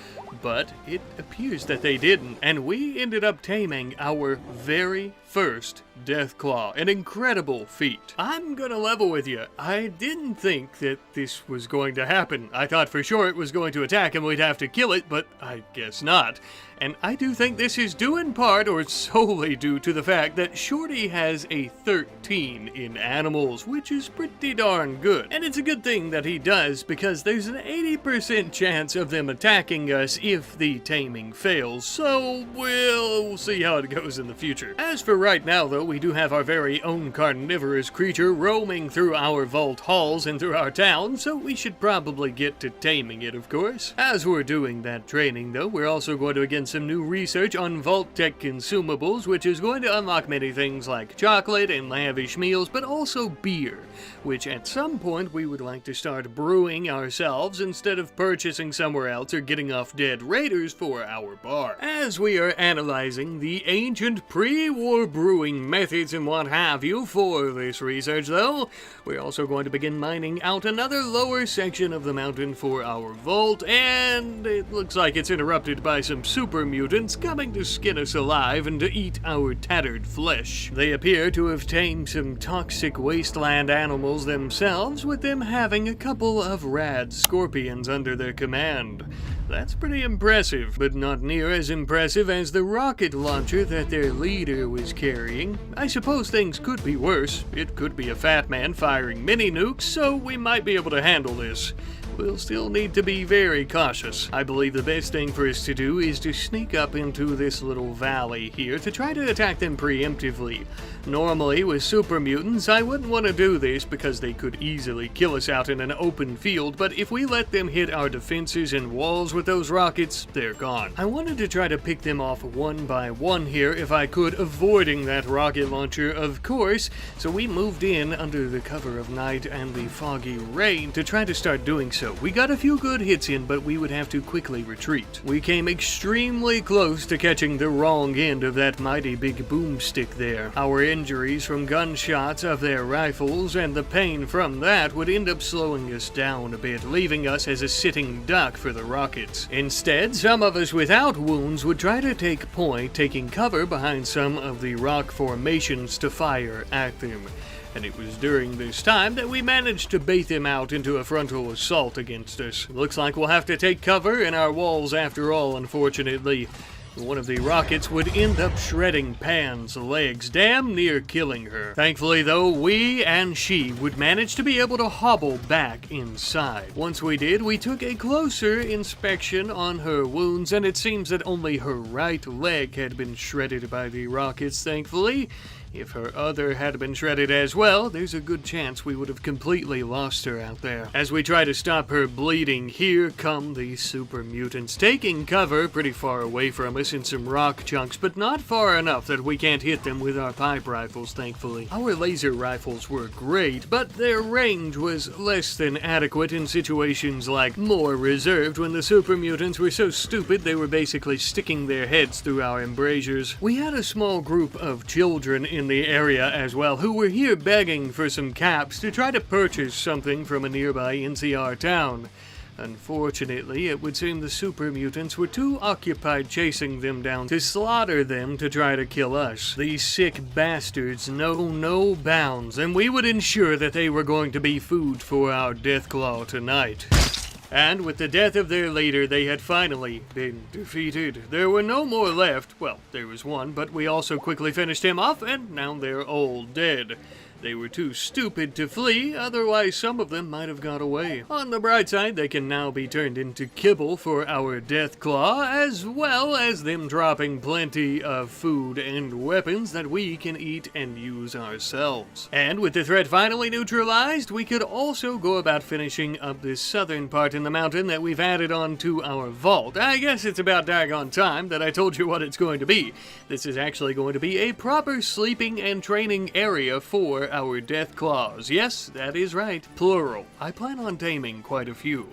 But it appears that they didn't, and we ended up taming our very first deathclaw. An incredible feat. I'm gonna level with you. I didn't think that this was going to happen. I thought for sure it was going to attack and we'd have to kill it, but I guess not. And I do think this is due in part, or solely due to the fact that Shorty has a 13 in animals, which is pretty darn good. And it's a good thing that he does, because there's an 80% chance of them attacking us if the taming fails, so we'll see how it goes in the future. As for right now, though, we do have our very own carnivorous creature roaming through our vault halls and through our town, so we should probably get to taming it, of course. As we're doing that training, though, we're also going to begin some new research on vault tech consumables, which is going to unlock many things like chocolate and lavish meals, but also beer, which at some point we would like to start brewing ourselves instead of purchasing somewhere else or getting off dead raiders for our bar. As we are analyzing the ancient pre-war brewing methods and what have you for this research, though, we're also going to begin mining out another lower section of the mountain for our vault, and it looks like it's interrupted by some super mutants coming to skin us alive and to eat our tattered flesh. They appear to have tamed some toxic wasteland animals themselves, with them having a couple of rad scorpions under their command. That's pretty impressive, but not near as impressive as the rocket launcher that their leader was carrying. I suppose things could be worse. It could be a fat man firing mini nukes, so we might be able to handle this. We'll still need to be very cautious. I believe the best thing for us to do is to sneak up into this little valley here to try to attack them preemptively. Normally, with super mutants, I wouldn't want to do this because they could easily kill us out in an open field, but if we let them hit our defenses and walls with those rockets, they're gone. I wanted to try to pick them off one by one here if I could, avoiding that rocket launcher, of course, so we moved in under the cover of night and the foggy rain to try to start doing so. We got a few good hits in, but we would have to quickly retreat. We came extremely close to catching the wrong end of that mighty big boomstick there. Our injuries from gunshots of their rifles and the pain from that would end up slowing us down a bit, leaving us as a sitting duck for the rockets. Instead, some of us without wounds would try to take point, taking cover behind some of the rock formations to fire at them. And it was during this time that we managed to bait them out into a frontal assault against us. Looks like we'll have to take cover in our walls after all, unfortunately. One of the rockets would end up shredding Pan's legs, damn near killing her. Thankfully though, we and she would manage to be able to hobble back inside. Once we did, we took a closer inspection on her wounds, and it seems that only her right leg had been shredded by the rockets, thankfully. If her other had been shredded as well, there's a good chance we would have completely lost her out there. As we try to stop her bleeding, here come the super mutants, taking cover pretty far away from us in some rock chunks, but not far enough that we can't hit them with our pipe rifles, thankfully. Our laser rifles were great, but their range was less than adequate in situations like more reserved when the super mutants were so stupid they were basically sticking their heads through our embrasures. We had a small group of children in the area as well who were here begging for some caps to try to purchase something from a nearby NCR town. Unfortunately, it would seem the super mutants were too occupied chasing them down to slaughter them to try to kill us. These sick bastards know no bounds, and we would ensure that they were going to be food for our deathclaw tonight. And with the death of their leader, they had finally been defeated. There were no more left. Well, there was one, but we also quickly finished him off, and now they're all dead. They were too stupid to flee, otherwise some of them might have got away. On the bright side, they can now be turned into kibble for our deathclaw, as well as them dropping plenty of food and weapons that we can eat and use ourselves. And with the threat finally neutralized, we could also go about finishing up this southern part in the mountain that we've added on to our vault. I guess it's about daggone time that I told you what it's going to be. This is actually going to be a proper sleeping and training area for our deathclaws. Yes, that is right, plural. I plan on taming quite a few.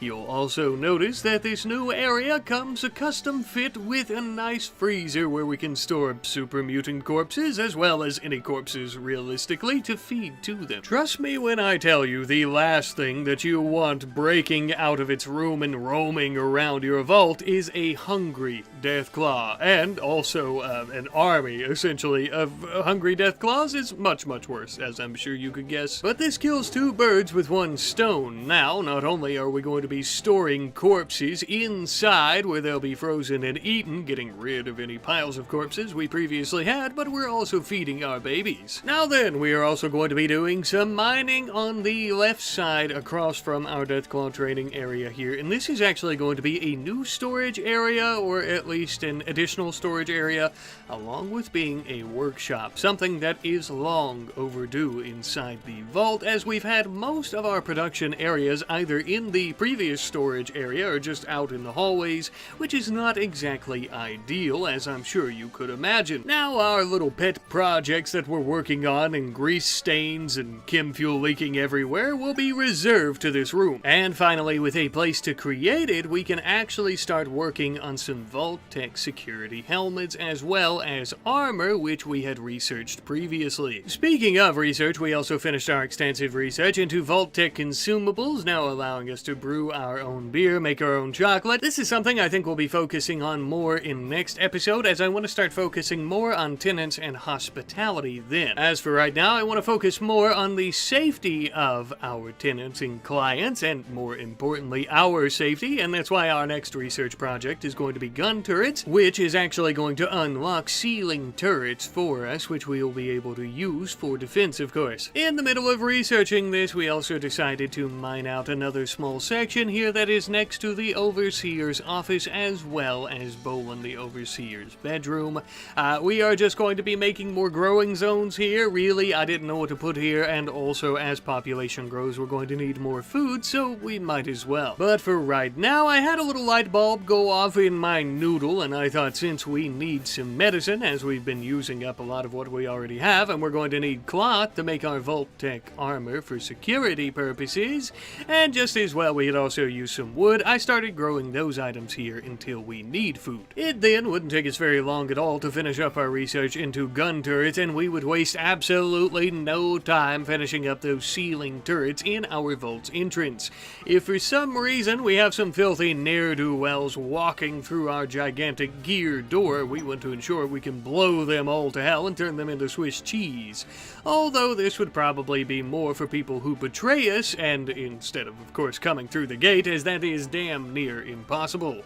You'll also notice that this new area comes a custom fit with a nice freezer where we can store super mutant corpses as well as any corpses realistically to feed to them. Trust me when I tell you the last thing that you want breaking out of its room and roaming around your vault is a hungry deathclaw, and also an army essentially of hungry deathclaws is much worse, as I'm sure you could guess. But this kills two birds with one stone. Now, not only are we going to be storing corpses inside where they'll be frozen and eaten, getting rid of any piles of corpses we previously had, but we're also feeding our babies. Now then, we are also going to be doing some mining on the left side across from our deathclaw training area here, and this is actually going to be a new storage area, or at least an additional storage area, along with being a workshop, something that is long overdue inside the vault, as we've had most of our production areas either in the previous storage area or just out in the hallways, which is not exactly ideal, as I'm sure you could imagine. Now our little pet projects that we're working on, and grease stains and chem fuel leaking everywhere, will be reserved to this room. And finally, with a place to create it, we can actually start working on some Vault Tech security helmets as well as armor, which we had researched previously. Speaking of research, we also finished our extensive research into Vault Tech consumables, now allowing us to brew our own beer, make our own chocolate. This is something I think we'll be focusing on more in next episode, as I want to start focusing more on tenants and hospitality then. As for right now, I want to focus more on the safety of our tenants and clients, and more importantly, our safety, and that's why our next research project is going to be gun turrets, which is actually going to unlock ceiling turrets for us, which we will be able to use for defense, of course. In the middle of researching this, we also decided to mine out another small section here that is next to the Overseer's office, as well as Boland, the Overseer's bedroom. We are just going to be making more growing zones here. Really, I didn't know what to put here, and also as population grows, we're going to need more food, so we might as well. But for right now, I had a little light bulb go off in my noodle, and I thought since we need some medicine, as we've been using up a lot of what we already have, and we're going to need cloth to make our Vault Tech armor for security purposes, and just as well we could also use some wood, I started growing those items here until we need food. It then wouldn't take us very long at all to finish up our research into gun turrets, and we would waste absolutely no time finishing up those ceiling turrets in our vault's entrance. If for some reason we have some filthy ne'er-do-wells walking through our gigantic gear door, we want to ensure we can blow them all to hell and turn them into Swiss cheese. although this would probably be more for people who betray us, and instead of course, coming through the gate, as that is damn near impossible.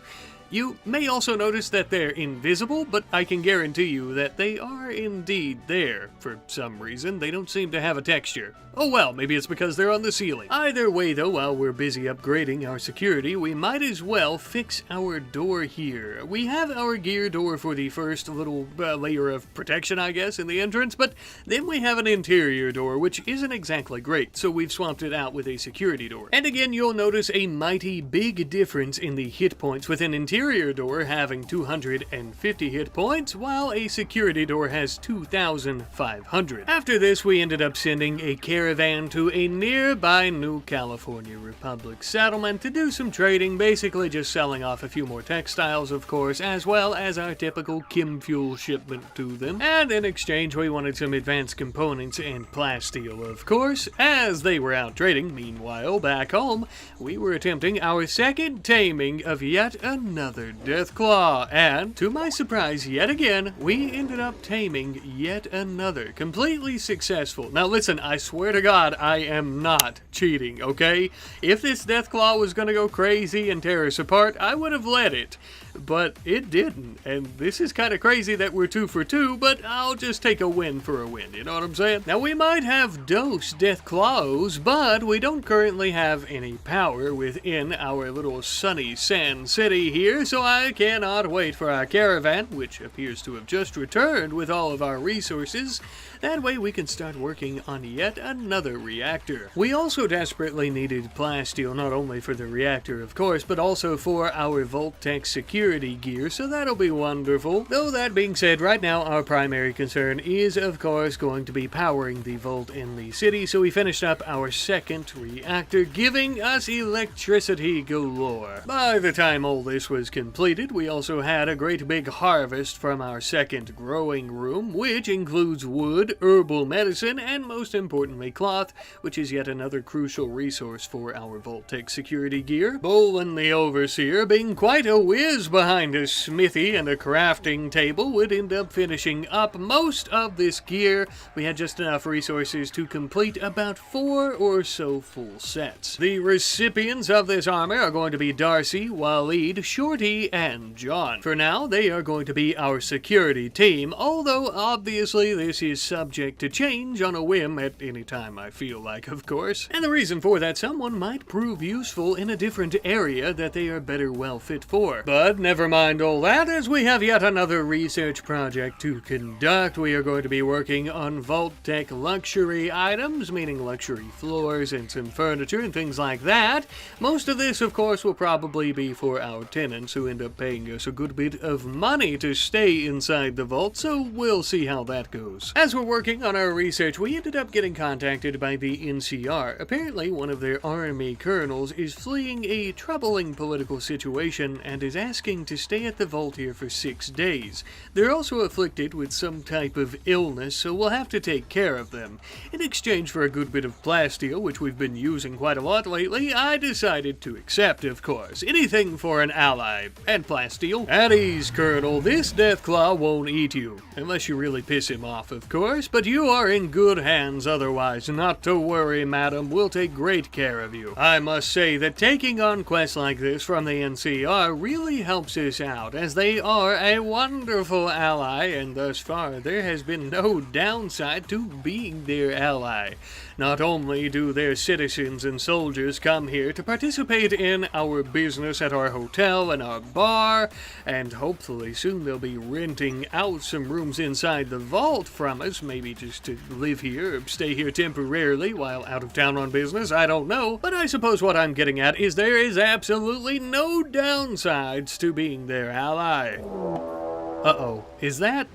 You may also notice that they're invisible, but I can guarantee you that they are indeed there. For some reason, they don't seem to have a texture. Oh well, maybe it's because they're on the ceiling. Either way though, while we're busy upgrading our security, we might as well fix our door here. We have our gear door for the first little layer of protection, I guess, in the entrance, but then we have an interior door, which isn't exactly great, so we've swapped it out with a security door. And again, you'll notice a mighty big difference in the hit points, with an interior door having 250 hit points, while a security door has 2,500. After this, we ended up sending a caravan to a nearby New California Republic settlement to do some trading, basically just selling off a few more textiles, of course, as well as our typical chem fuel shipment to them. And in exchange, we wanted some advanced components and plasteel, of course. As they were out trading, meanwhile, back home, we were attempting our second taming of yet another deathclaw, and to my surprise, yet again, we ended up taming yet another, completely successful. Now listen, I swear to God, I am not cheating, okay? If this deathclaw was gonna go crazy and tear us apart, I would have let it. But it didn't, and this is kind of crazy that we're 2 for 2, but I'll just take a win for a win, you know what I'm saying? Now, we might have dosed deathclaws, but we don't currently have any power within our little sunny sand city here, so I cannot wait for our caravan, which appears to have just returned with all of our resources. That way we can start working on yet another reactor. We also desperately needed plasteel, not only for the reactor, of course, but also for our Vault-Tec security gear, so that'll be wonderful. Though that being said, right now our primary concern is, of course, going to be powering the vault in the city, so we finished up our second reactor, giving us electricity galore. By the time all this was completed, we also had a great big harvest from our second growing room, which includes wood, herbal medicine, and most importantly cloth, which is yet another crucial resource for our Vault-Tec security gear. Bolin the Overseer, being quite a whiz behind a smithy and a crafting table, would end up finishing up most of this gear. We had just enough resources to complete about 4 or so full sets. The recipients of this armor are going to be Darcy, Waleed, Shorty, and John. For now, they are going to be our security team, although obviously this is subject to change on a whim at any time I feel like, of course. And the reason for that, someone might prove useful in a different area that they are better well fit for. But never mind all that, as we have yet another research project to conduct. We are going to be working on Vault-Tec luxury items, meaning luxury floors and some furniture and things like that. Most of this, of course, will probably be for our tenants, who end up paying us a good bit of money to stay inside the vault, so we'll see how that goes. As we're working on our research, we ended up getting contacted by the NCR. Apparently, one of their army colonels is fleeing a troubling political situation and is asking to stay at the vault here for 6 days. They're also afflicted with some type of illness, so we'll have to take care of them. In exchange for a good bit of plasteel, which we've been using quite a lot lately, I decided to accept, of course. Anything for an ally. And plasteel. At ease, Colonel. This deathclaw won't eat you. Unless you really piss him off, of course. But you are in good hands otherwise. Not to worry, madam. We'll take great care of you. I must say that taking on quests like this from the NCR really helps us out, as they are a wonderful ally, and thus far there has been no downside to being their ally. Not only do their citizens and soldiers come here to participate in our business at our hotel and our bar, and hopefully soon they'll be renting out some rooms inside the vault from us, maybe just to live here or stay here temporarily while out of town on business, I don't know. But I suppose what I'm getting at is there is absolutely no downsides to being their ally. Uh-oh, is that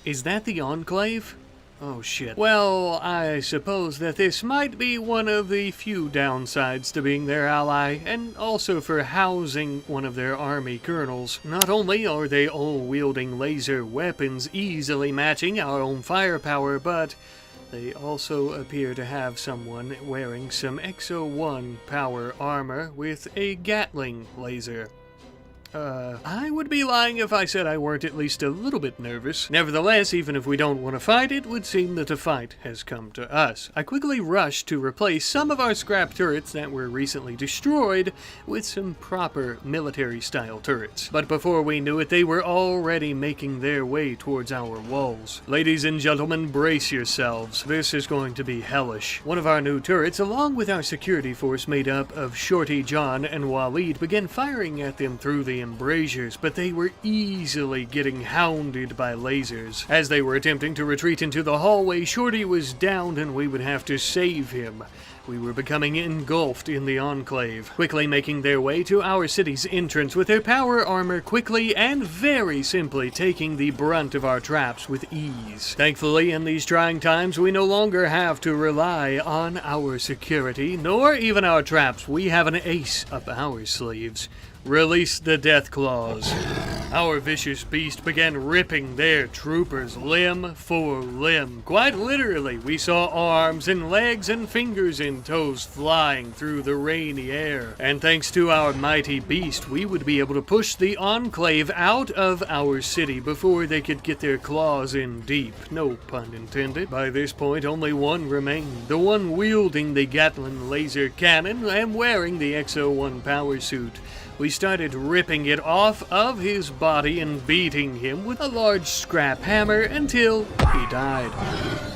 the Enclave? Oh shit. Well, I suppose that this might be one of the few downsides to being their ally, and also for housing one of their army colonels. Not only are they all wielding laser weapons easily matching our own firepower, but they also appear to have someone wearing some Exo-1 power armor with a Gatling laser. I would be lying if I said I weren't at least a little bit nervous. Nevertheless, even if we don't want to fight, it would seem that a fight has come to us. I quickly rushed to replace some of our scrap turrets that were recently destroyed with some proper military-style turrets. But before we knew it, they were already making their way towards our walls. Ladies and gentlemen, brace yourselves. This is going to be hellish. One of our new turrets, along with our security force made up of Shorty, John, and Waleed, began firing at them through the embrasures, but they were easily getting hounded by lasers. As they were attempting to retreat into the hallway, Shorty was downed and we would have to save him. We were becoming engulfed in the Enclave, quickly making their way to our city's entrance with their power armor quickly and very simply taking the brunt of our traps with ease. Thankfully, in these trying times, we no longer have to rely on our security, nor even our traps. We have an ace up our sleeves. Release the deathclaws. Our vicious beast began ripping their troopers limb for limb. Quite literally, we saw arms and legs and fingers and toes flying through the rainy air. And thanks to our mighty beast, we would be able to push the Enclave out of our city before they could get their claws in deep. No pun intended. By this point, only one remained. The one wielding the Gatling laser cannon and wearing the XO-1 power suit. We started ripping it off of his body and beating him with a large scrap hammer until he died.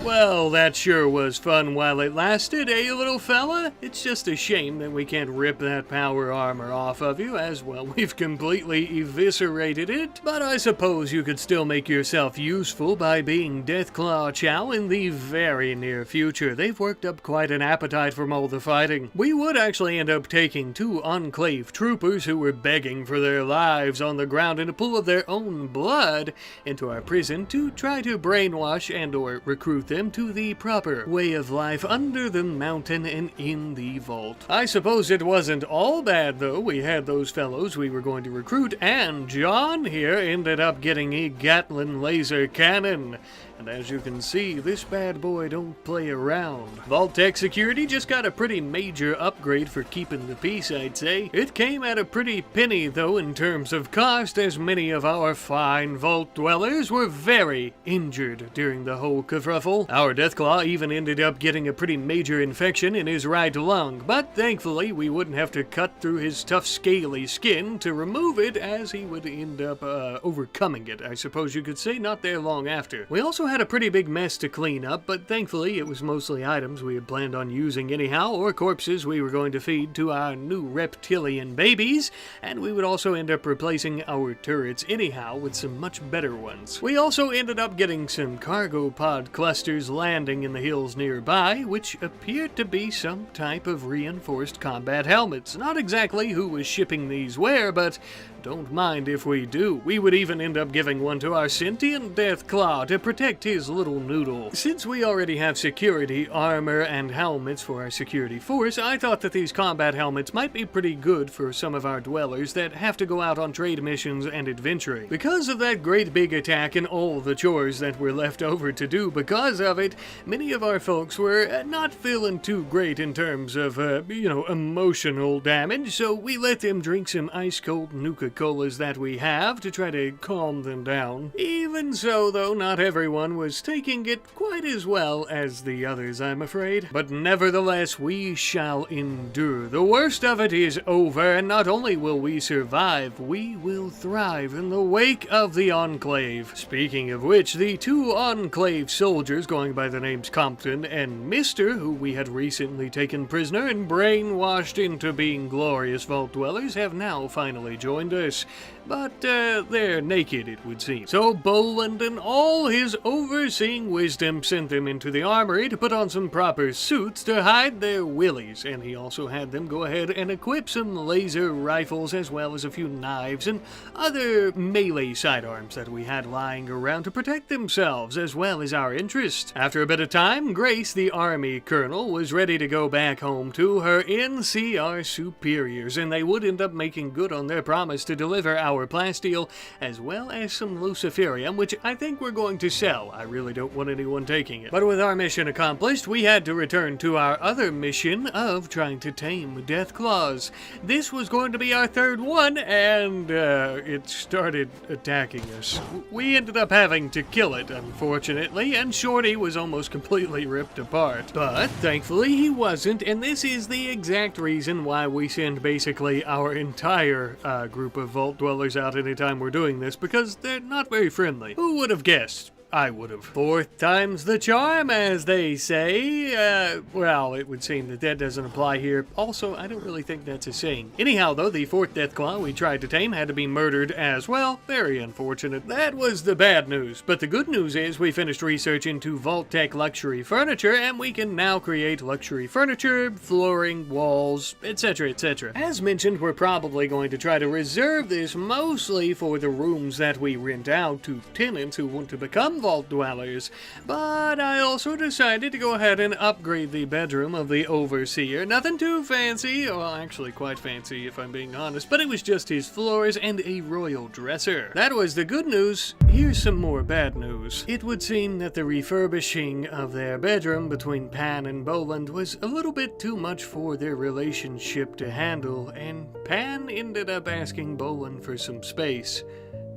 Well, that sure was fun while it lasted, eh, little fella? It's just a shame that we can't rip that power armor off of you, as well we've completely eviscerated it. But I suppose you could still make yourself useful by being Deathclaw Chow in the very near future. They've worked up quite an appetite from all the fighting. We would actually end up taking 2 Enclave troopers who were begging for their lives on the ground in a pool of their own blood into our prison to try to brainwash and or recruit them to the proper way of life under the mountain and in the vault. I suppose it wasn't all bad though. We had those fellows we were going to recruit, and John here ended up getting a Gatling laser cannon. And as you can see, this bad boy don't play around. Vault Tech Security just got a pretty major upgrade for keeping the peace, I'd say. It came at a pretty penny, though, in terms of cost, as many of our fine vault dwellers were very injured during the whole kerfuffle. Our Deathclaw even ended up getting a pretty major infection in his right lung, but thankfully we wouldn't have to cut through his tough, scaly skin to remove it, as he would end up overcoming it, I suppose you could say, not there long after. We also had a pretty big mess to clean up, but thankfully it was mostly items we had planned on using anyhow, or corpses we were going to feed to our new reptilian babies, and we would also end up replacing our turrets anyhow with some much better ones. We also ended up getting some cargo pod clusters landing in the hills nearby, which appeared to be some type of reinforced combat helmets. Not exactly who was shipping these where, but don't mind if we do. We would even end up giving one to our sentient Deathclaw to protect his little noodle. Since we already have security armor and helmets for our security force, I thought that these combat helmets might be pretty good for some of our dwellers that have to go out on trade missions and adventuring. Because of that great big attack and all the chores that were left over to do because of it, many of our folks were not feeling too great in terms of, emotional damage, so we let them drink some ice-cold Nuka-Colas that we have to try to calm them down. Even so, though, not everyone was taking it quite as well as the others, I'm afraid. But nevertheless, we shall endure. The worst of it is over, and not only will we survive, we will thrive in the wake of the Enclave. Speaking of which, the 2 Enclave soldiers going by the names Compton and Mr., who we had recently taken prisoner and brainwashed into being glorious vault dwellers, have now finally joined us. But they're naked, it would seem. So Boland and all his overseeing wisdom sent them into the armory to put on some proper suits to hide their willies, and he also had them go ahead and equip some laser rifles as well as a few knives and other melee sidearms that we had lying around to protect themselves as well as our interests. After a bit of time, Grace, the army colonel, was ready to go back home to her NCR superiors, and they would end up making good on their promise to deliver our plasteel as well as some luciferium, which I think we're going to sell well. I really don't want anyone taking it. But with our mission accomplished, we had to return to our other mission of trying to tame deathclaws. This was going to be our third one, and it started attacking us. We ended up having to kill it, unfortunately, and Shorty was almost completely ripped apart. But thankfully he wasn't, and this is the exact reason why we send basically our entire group of vault dwellers out anytime we're doing this, because they're not very friendly. Who would have guessed? I would have. Fourth time's the charm, as they say. Well, it would seem that that doesn't apply here. Also, I don't really think that's a saying. Anyhow, though, the fourth deathclaw we tried to tame had to be murdered as well. Very unfortunate. That was the bad news. But the good news is we finished research into Vault Tech luxury furniture, and we can now create luxury furniture, flooring, walls, etc., etc. As mentioned, we're probably going to try to reserve this mostly for the rooms that we rent out to tenants who want to become vault dwellers, but I also decided to go ahead and upgrade the bedroom of the overseer. Nothing too fancy, well, actually quite fancy if I'm being honest, but it was just his floors and a royal dresser. That was the good news. Here's some more bad news. It would seem that the refurbishing of their bedroom between Pan and Boland was a little bit too much for their relationship to handle, and Pan ended up asking Boland for some space.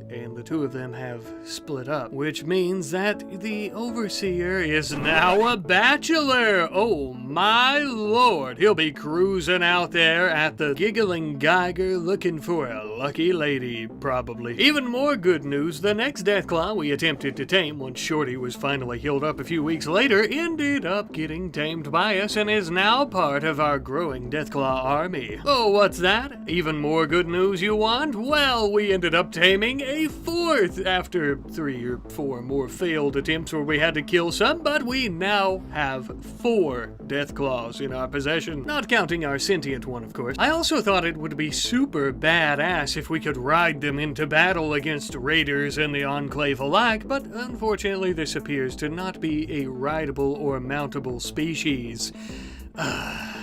And the two of them have split up, which means that the overseer is now a bachelor. Oh my lord, he'll be cruising out there at the Giggling Geiger looking for a lucky lady, probably. Even more good news, the next deathclaw we attempted to tame once Shorty was finally healed up a few weeks later ended up getting tamed by us and is now part of our growing deathclaw army. Oh, what's that? Even more good news you want? Well, we ended up taming a fourth after 3 or 4 more failed attempts where we had to kill some, but we now have 4 deathclaws in our possession, not counting our sentient one, of course. I also thought it would be super badass if we could ride them into battle against raiders and the Enclave alike, but unfortunately this appears to not be a rideable or mountable species.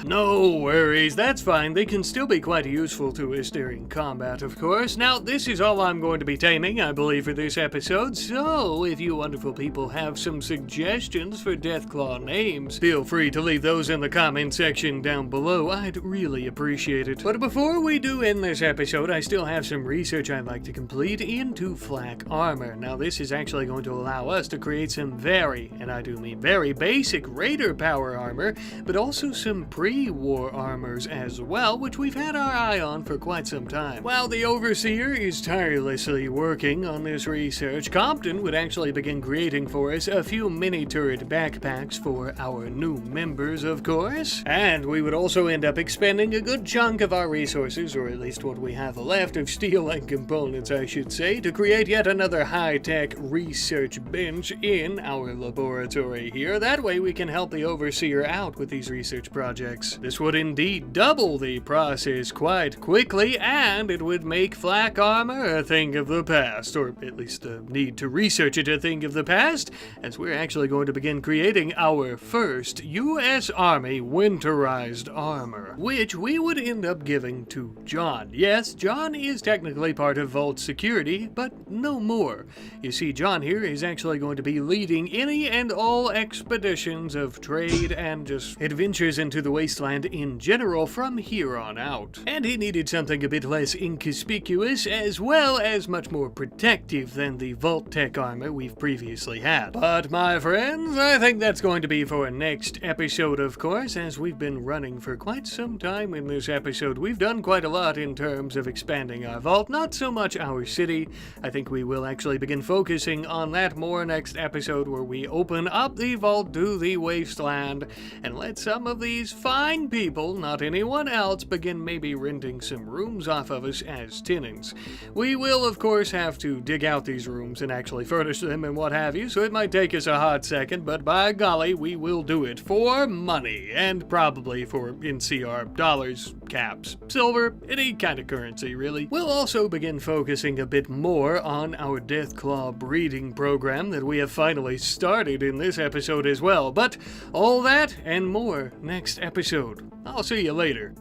No worries, that's fine. They can still be quite useful to us during combat, of course. Now, this is all I'm going to be taming, I believe, for this episode, so if you wonderful people have some suggestions for deathclaw names, feel free to leave those in the comment section down below. I'd really appreciate it. But before we do end this episode, I still have some research I'd like to complete into flak armor. Now, this is actually going to allow us to create some very, and I do mean very, basic raider power armor, but also some pre-war armors as well, which we've had our eye on for quite some time. While the overseer is tirelessly working on this research, Compton would actually begin creating for us a few mini turret backpacks for our new members, of course. And we would also end up expending a good chunk of our resources, or at least what we have left of steel and components, I should say, to create yet another high-tech research bench in our laboratory here. That way we can help the overseer out with these research projects. This would indeed double the process quite quickly, and it would make flak armor a thing of the past, or at least the need to research it a thing of the past, as we're actually going to begin creating our first U.S. Army winterized armor, which we would end up giving to John. Yes, John is technically part of Vault Security, but no more. You see, John here is actually going to be leading any and all expeditions of trade and just adventure into the wasteland in general from here on out. And he needed something a bit less inconspicuous, as well as much more protective than the Vault Tech armor we've previously had. But my friends, I think that's going to be for next episode, of course, as we've been running for quite some time in this episode. We've done quite a lot in terms of expanding our vault, not so much our city. I think we will actually begin focusing on that more next episode, where we open up the vault to the wasteland and let some of these fine people, not anyone else, begin maybe renting some rooms off of us as tenants. We will, of course, have to dig out these rooms and actually furnish them and what have you, so it might take us a hot second, but by golly, we will do it for money, and probably for NCR dollars, caps, silver, any kind of currency, really. We'll also begin focusing a bit more on our deathclaw breeding program that we have finally started in this episode as well, but all that and more next episode. I'll see you later.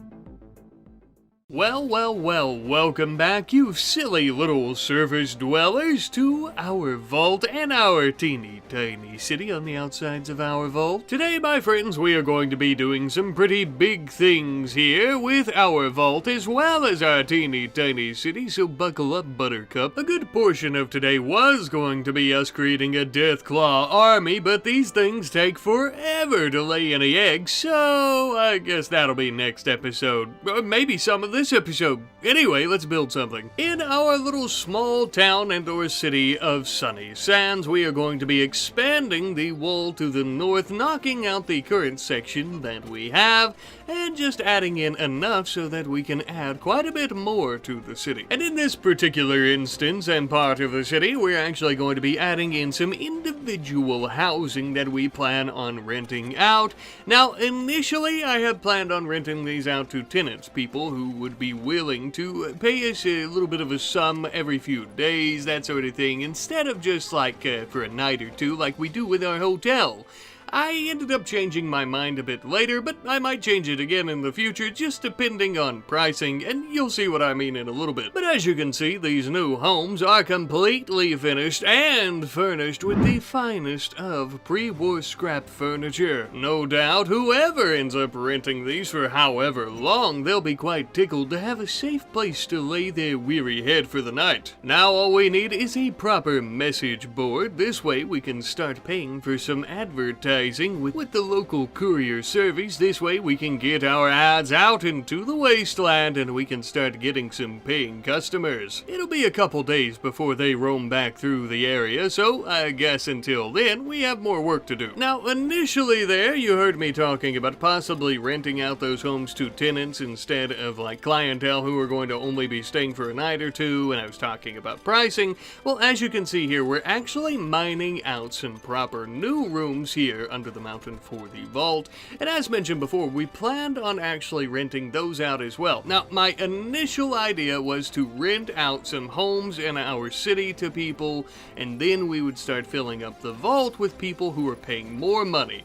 Well, welcome back, you silly little surface dwellers, to our vault and our teeny tiny city on the outsides of our vault. Today, my friends, we are going to be doing some pretty big things here with our vault as well as our teeny tiny city, so buckle up, Buttercup. A good portion of today was going to be us creating a deathclaw army, but these things take forever to lay any eggs, so I guess that'll be next episode. Or maybe some of this episode. Anyway, let's build something. In our little small town and or city of Sunny Sands, we are going to be expanding the wall to the north, knocking out the current section that we have, and just adding in enough so that we can add quite a bit more to the city. And in this particular instance and part of the city, we're actually going to be adding in some individual housing that we plan on renting out. Now, initially, I had planned on renting these out to tenants, people who would be willing to pay us a little bit of a sum every few days, that sort of thing, instead of just like for a night or two like we do with our hotel. I ended up changing my mind a bit later, but I might change it again in the future, just depending on pricing, and you'll see what I mean in a little bit. But as you can see, these new homes are completely finished and furnished with the finest of pre-war scrap furniture. No doubt, whoever ends up renting these for however long, they'll be quite tickled to have a safe place to lay their weary head for the night. Now all we need is a proper message board. This way we can start paying for some advertising with the local courier service. This way we can get our ads out into the wasteland and we can start getting some paying customers. It'll be a couple days before they roam back through the area, so I guess until then we have more work to do. Now, initially there you heard me talking about possibly renting out those homes to tenants instead of like clientele who are going to only be staying for a night or two, and I was talking about pricing. Well, as you can see here, we're actually mining out some proper new rooms here under the mountain for the vault, and as mentioned before, we planned on actually renting those out as well. Now, my initial idea was to rent out some homes in our city to people, and then we would start filling up the vault with people who are paying more money.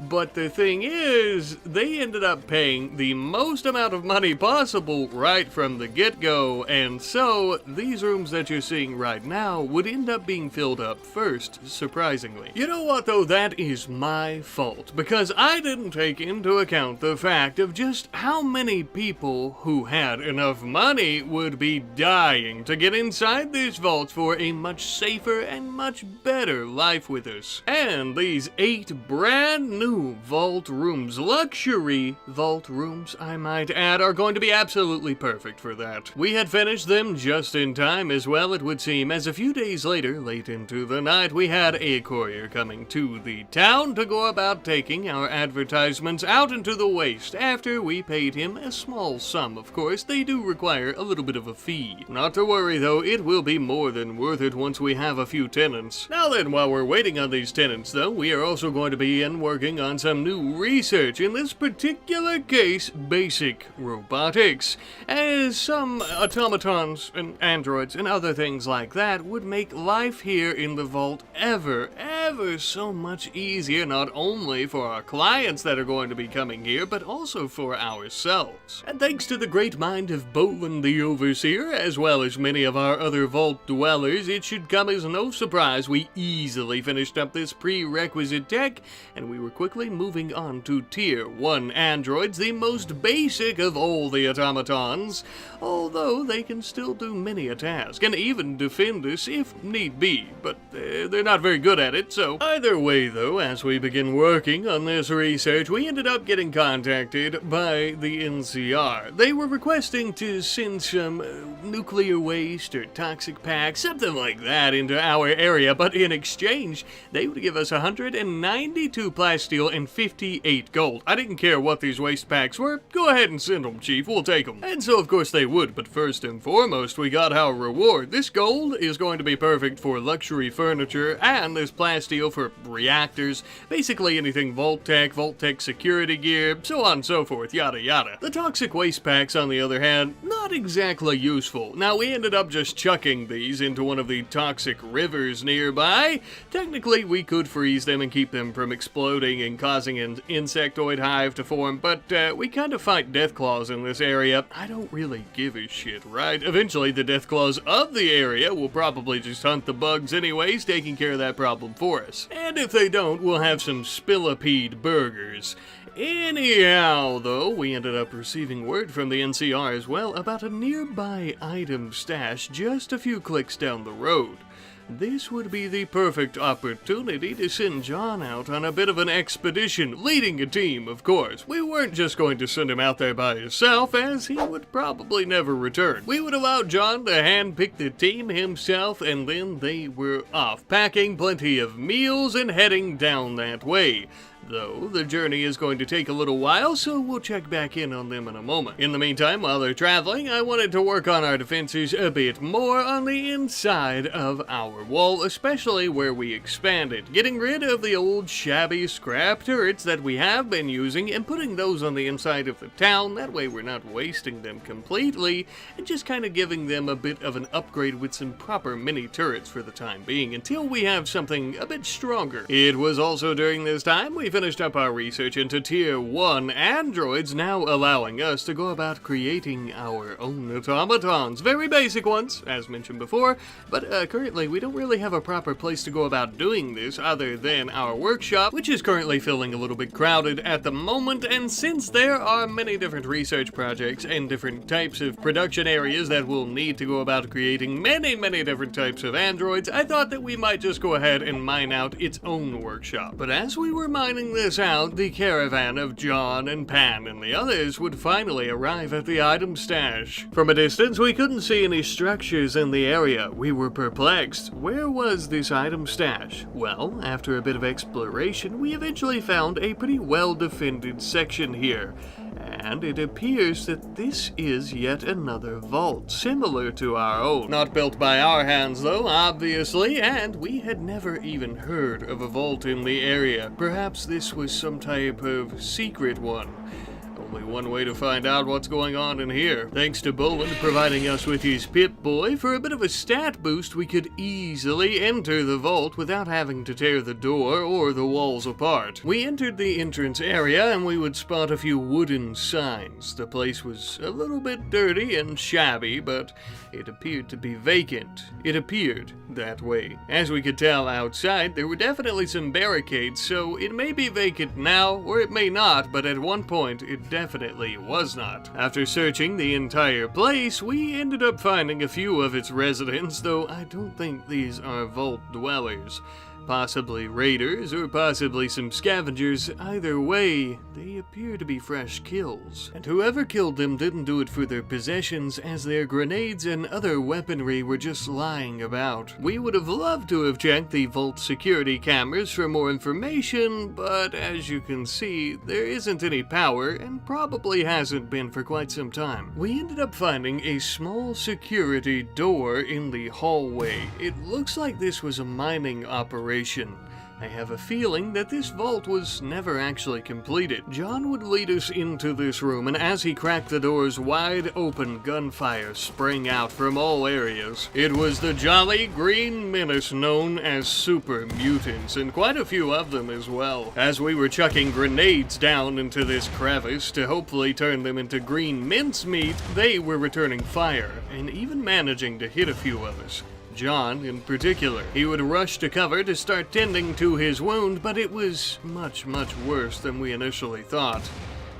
But the thing is, they ended up paying the most amount of money possible right from the get-go, and so these rooms that you're seeing right now would end up being filled up first, surprisingly. You know what though, that is my fault, because I didn't take into account the fact of just how many people who had enough money would be dying to get inside these vaults for a much safer and much better life with us. And these 8 brand new vault rooms, luxury vault rooms I might add, are going to be absolutely perfect for that. We had finished them just in time as well, it would seem, as a few days later, late into the night, we had a courier coming to the town to go about taking our advertisements out into the waste. After we paid him a small sum, of course, they do require a little bit of a fee. Not to worry though, it will be more than worth it once we have a few tenants. Now then, while we're waiting on these tenants though, we are also going to be working on some new research, in this particular case, basic robotics, as some automatons and androids and other things like that would make life here in the vault ever so much easier, not only for our clients that are going to be coming here, but also for ourselves. And thanks to the great mind of Boland the Overseer, as well as many of our other vault dwellers, it should come as no surprise we easily finished up this prerequisite tech, and we were quickly moving on to Tier 1 androids, the most basic of all the automatons, although they can still do many a task, and even defend us if need be, but they're not very good at it, so either way though, as we begin working on this research, we ended up getting contacted by the NCR. They were requesting to send some nuclear waste or toxic packs, something like that, into our area, but in exchange, they would give us 192 plasteel and 58 gold. I didn't care what these waste packs were. Go ahead and send them, Chief. We'll take them. And so, of course, they would, but first and foremost, we got our reward. This gold is going to be perfect for luxury furniture, and this plasteel for reactors, basically anything Vault Tech security gear, so on and so forth, yada yada. The toxic waste packs, on the other hand, not not exactly useful. Now, we ended up just chucking these into one of the toxic rivers nearby. Technically, we could freeze them and keep them from exploding and causing an insectoid hive to form, but we kind of fight deathclaws in this area. I don't really give a shit, right? Eventually, the deathclaws of the area will probably just hunt the bugs anyways, taking care of that problem for us. And if they don't, we'll have some spillipede burgers. Anyhow, though, we ended up receiving word from the NCR as well about a nearby item stash just a few clicks down the road. This would be the perfect opportunity to send John out on a bit of an expedition, leading a team, of course. We weren't just going to send him out there by himself, as he would probably never return. We would allow John to handpick the team himself, and then they were off, packing plenty of meals and heading down that way. Though the journey is going to take a little while, so we'll check back in on them in a moment. In the meantime, while they're traveling, I wanted to work on our defenses a bit more on the inside of our wall, especially where we expanded, getting rid of the old shabby scrap turrets that we have been using and putting those on the inside of the town. That way we're not wasting them completely and just kind of giving them a bit of an upgrade with some proper mini turrets for the time being until we have something a bit stronger. It was also during this time we finished up our research into Tier 1 androids, now allowing us to go about creating our own automatons. Very basic ones, as mentioned before, but currently we don't really have a proper place to go about doing this other than our workshop, which is currently feeling a little bit crowded at the moment, and since there are many different research projects and different types of production areas that will need to go about creating many different types of androids, I thought that we might just go ahead and mine out its own workshop. But as we were mining this out, the caravan of John and Pan and the others would finally arrive at the item stash. From a distance, we couldn't see any structures in the area. We were perplexed. Where was this item stash? Well, after a bit of exploration, we eventually found a pretty well-defended section here. And it appears that this is yet another vault, similar to our own. Not built by our hands though, obviously, and we had never even heard of a vault in the area. Perhaps this was some type of secret one. Only one way to find out what's going on in here. Thanks to Boland providing us with his Pip-Boy, for a bit of a stat boost we could easily enter the vault without having to tear the door or the walls apart. We entered the entrance area and we would spot a few wooden signs. The place was a little bit dirty and shabby, but it appeared to be vacant. It appeared that way. As we could tell outside, there were definitely some barricades, so it may be vacant now, or it may not, but at one point it definitely was not. After searching the entire place, we ended up finding a few of its residents, though I don't think these are vault dwellers. Possibly raiders, or possibly some scavengers. Either way, they appear to be fresh kills. And whoever killed them didn't do it for their possessions, as their grenades and other weaponry were just lying about. We would have loved to have checked the vault security cameras for more information, but as you can see, there isn't any power, and probably hasn't been for quite some time. We ended up finding a small security door in the hallway. It looks like this was a mining operation. I have a feeling that this vault was never actually completed. John would lead us into this room, and as he cracked the doors wide open, gunfire sprang out from all areas. It was the jolly green menace known as super mutants, and quite a few of them as well. As we were chucking grenades down into this crevice to hopefully turn them into green mincemeat, they were returning fire, and even managing to hit a few of us. John in particular. He would rush to cover to start tending to his wound, but it was much worse than we initially thought.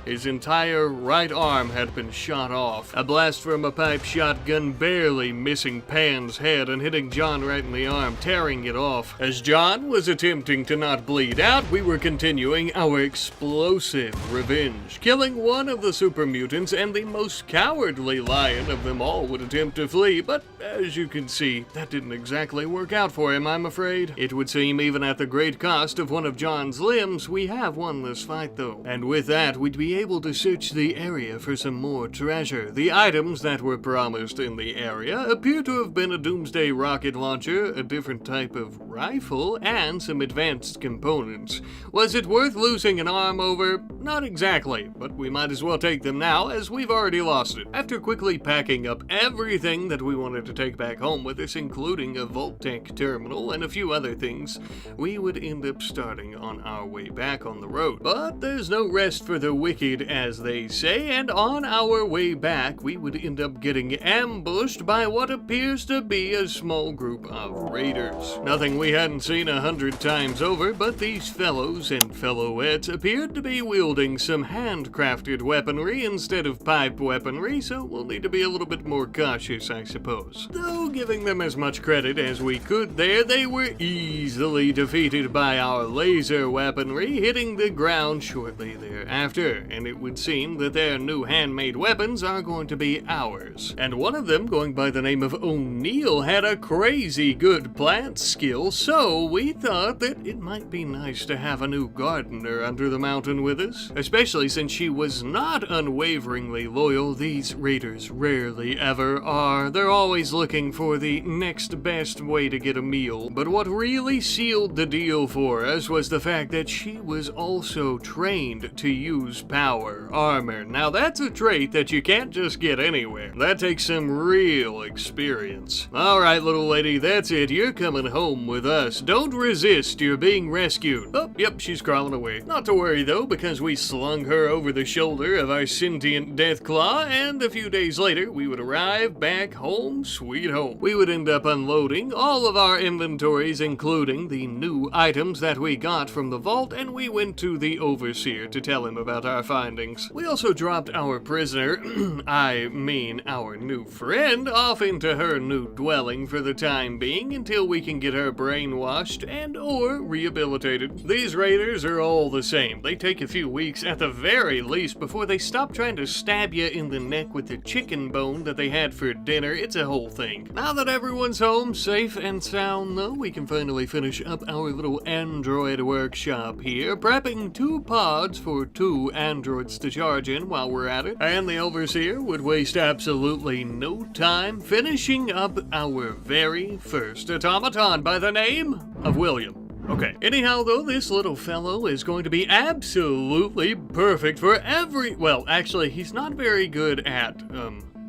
His entire right arm had been shot off. A blast from a pipe shotgun barely missing Pan's head and hitting John right in the arm, tearing it off. As John was attempting to not bleed out, we were continuing our explosive revenge. Killing one of the super mutants, and the most cowardly lion of them all would attempt to flee, but as you can see, that didn't exactly work out for him, I'm afraid. It would seem even at the great cost of one of John's limbs, we have won this fight though. And with that, we'd be able to search the area for some more treasure. The items that were promised in the area appear to have been a doomsday rocket launcher, a different type of rifle, and some advanced components. Was it worth losing an arm over? Not exactly, but we might as well take them now as we've already lost it. After quickly packing up everything that we wanted to take back home with us, including a Vault-Tec terminal and a few other things, we would end up starting on our way back on the road. But there's no rest for the wicked, as they say, and on our way back we would end up getting ambushed by what appears to be a small group of raiders. Nothing we hadn't seen 100 times over, but these fellows and fellowettes appeared to be wielding some handcrafted weaponry instead of pipe weaponry, so we'll need to be a little bit more cautious, I suppose. Though giving them as much credit as we could there, they were easily defeated by our laser weaponry, hitting the ground shortly thereafter, and it would seem that their new handmade weapons are going to be ours. And one of them, going by the name of O'Neill, had a crazy good plant skill, so we thought that it might be nice to have a new gardener under the mountain with us, especially since she was not unwaveringly loyal. These raiders rarely ever are. They're always looking for the next best way to get a meal. But what really sealed the deal for us was the fact that she was also trained to use power armor. Now that's a trait that you can't just get anywhere. That takes some real experience. Alright, little lady, that's it. You're coming home with us. Don't resist. You're being rescued. Oh, yep, she's crawling away. Not to worry though, because we slung her over the shoulder of our sentient deathclaw, and a few days later we would arrive back home, sweet home. We would end up unloading all of our inventories, including the new items that we got from the vault, and we went to the overseer to tell him about our findings. We also dropped our prisoner, I mean our new friend, off into her new dwelling for the time being until we can get her brainwashed and or rehabilitated. These raiders are all the same. They take a few weeks at the very least before they stop trying to stab you in the neck with the chicken bone that they had for dinner. It's a whole thing. Now that everyone's home, safe and sound though, we can finally finish up our little android workshop here, prepping 2 pods for 2 androids to charge in while we're at it, and the overseer would waste absolutely no time finishing up our very first automaton by the name of William. Okay, anyhow though, this little fellow is going to be absolutely perfect for well, actually, he's not very good at,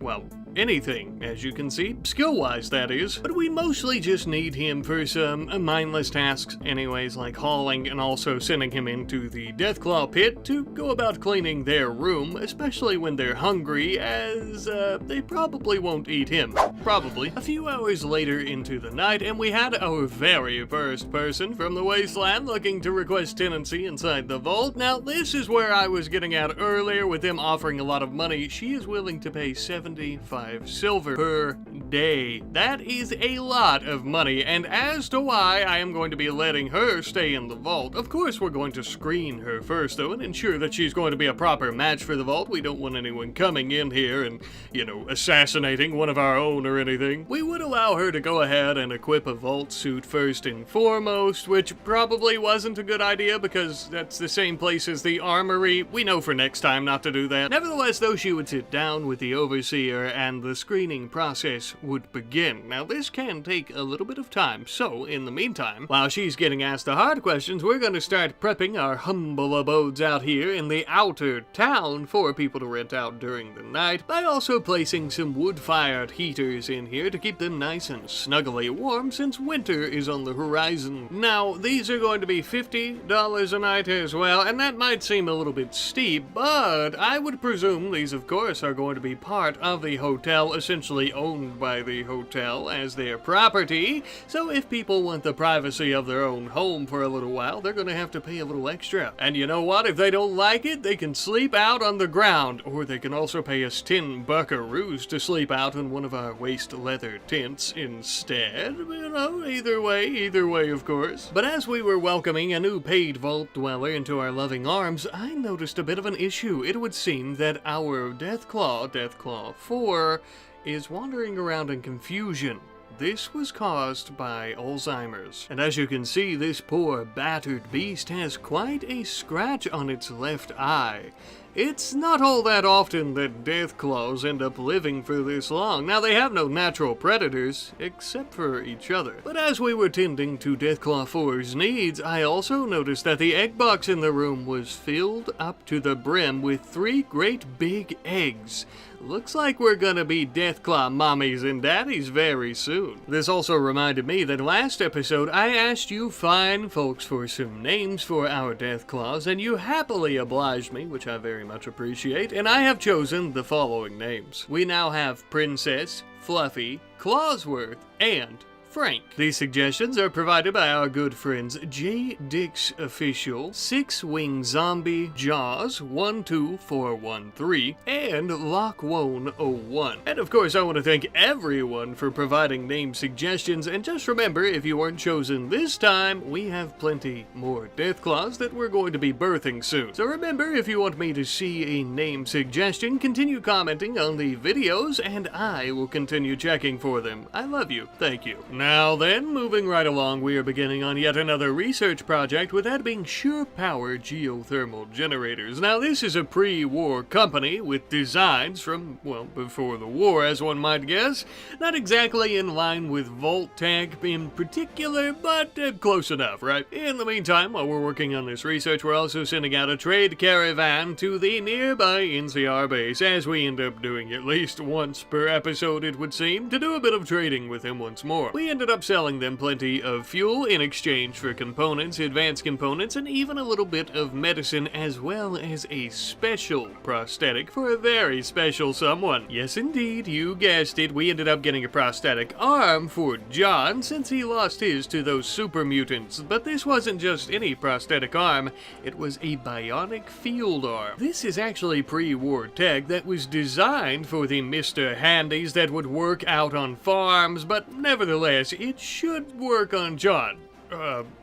well, anything, as you can see, skill-wise that is, but we mostly just need him for some mindless tasks anyways, like hauling and also sending him into the deathclaw pit to go about cleaning their room, especially when they're hungry, as they probably won't eat him. Probably. A few hours later into the night, and we had our very first person from the wasteland looking to request tenancy inside the vault. Now this is where I was getting at earlier with them offering a lot of money. She is willing to pay 75 silver per day. That is a lot of money, and as to why I am going to be letting her stay in the vault, of course we're going to screen her first though and ensure that she's going to be a proper match for the vault. We don't want anyone coming in here and, you know, assassinating one of our own or anything. We would allow her to go ahead and equip a vault suit first and foremost, which probably wasn't a good idea because that's the same place as the armory. We know for next time not to do that. Nevertheless though, she would sit down with the overseer and the screening process would begin. Now this can take a little bit of time, so in the meantime, while she's getting asked the hard questions, we're going to start prepping our humble abodes out here in the outer town for people to rent out during the night by also placing some wood-fired heaters in here to keep them nice and snuggly warm since winter is on the horizon. Now these are going to be $50 a night as well, and that might seem a little bit steep, but I would presume these of course are going to be part of the hotel, essentially owned by the hotel as their property, so if people want the privacy of their own home for a little while, they're gonna have to pay a little extra. And you know what? If they don't like it, they can sleep out on the ground, or they can also pay us 10 buckaroos to sleep out in one of our waste leather tents instead. You know, either way of course. But as we were welcoming a new paid vault dweller into our loving arms, I noticed a bit of an issue. It would seem that our Deathclaw 4, is wandering around in confusion. This was caused by Alzheimer's, and as you can see, this poor battered beast has quite a scratch on its left eye, It's not all that often that deathclaws end up living for this long. Now, they have no natural predators, except for each other. But as we were tending to Deathclaw 4's needs, I also noticed that the egg box in the room was filled up to the brim with 3 great big eggs. Looks like we're gonna be Deathclaw mommies and daddies very soon. This also reminded me that last episode I asked you fine folks for some names for our Deathclaws, and you happily obliged me, which I very much appreciate, and I have chosen the following names. We now have Princess, Fluffy, Clawsworth, and Frank. These suggestions are provided by our good friends J. Dix Official, 6 Wing Zombie, Jaws 12413, and Lockwone01. And of course, I want to thank everyone for providing name suggestions. And just remember, if you weren't chosen this time, we have plenty more Deathclaws that we're going to be birthing soon. So remember, if you want me to see a name suggestion, continue commenting on the videos, and I will continue checking for them. I love you. Thank you. Now then, moving right along, we are beginning on yet another research project, with that being Sure Power geothermal generators. Now, this is a pre-war company with designs from, well, before the war, as one might guess. Not exactly in line with Vault Tech in particular, but close enough, right? In the meantime, while we're working on this research, we're also sending out a trade caravan to the nearby NCR base, as we end up doing at least once per episode, it would seem, to do a bit of trading with him once more. We ended up selling them plenty of fuel in exchange for components, advanced components, and even a little bit of medicine, as well as a special prosthetic for a very special someone. Yes, indeed, you guessed it, we ended up getting a prosthetic arm for John, since he lost his to those super mutants. But this wasn't just any prosthetic arm, it was a bionic field arm. This is actually pre-war tech that was designed for the Mr. Handies that would work out on farms, but nevertheless, it should work on John.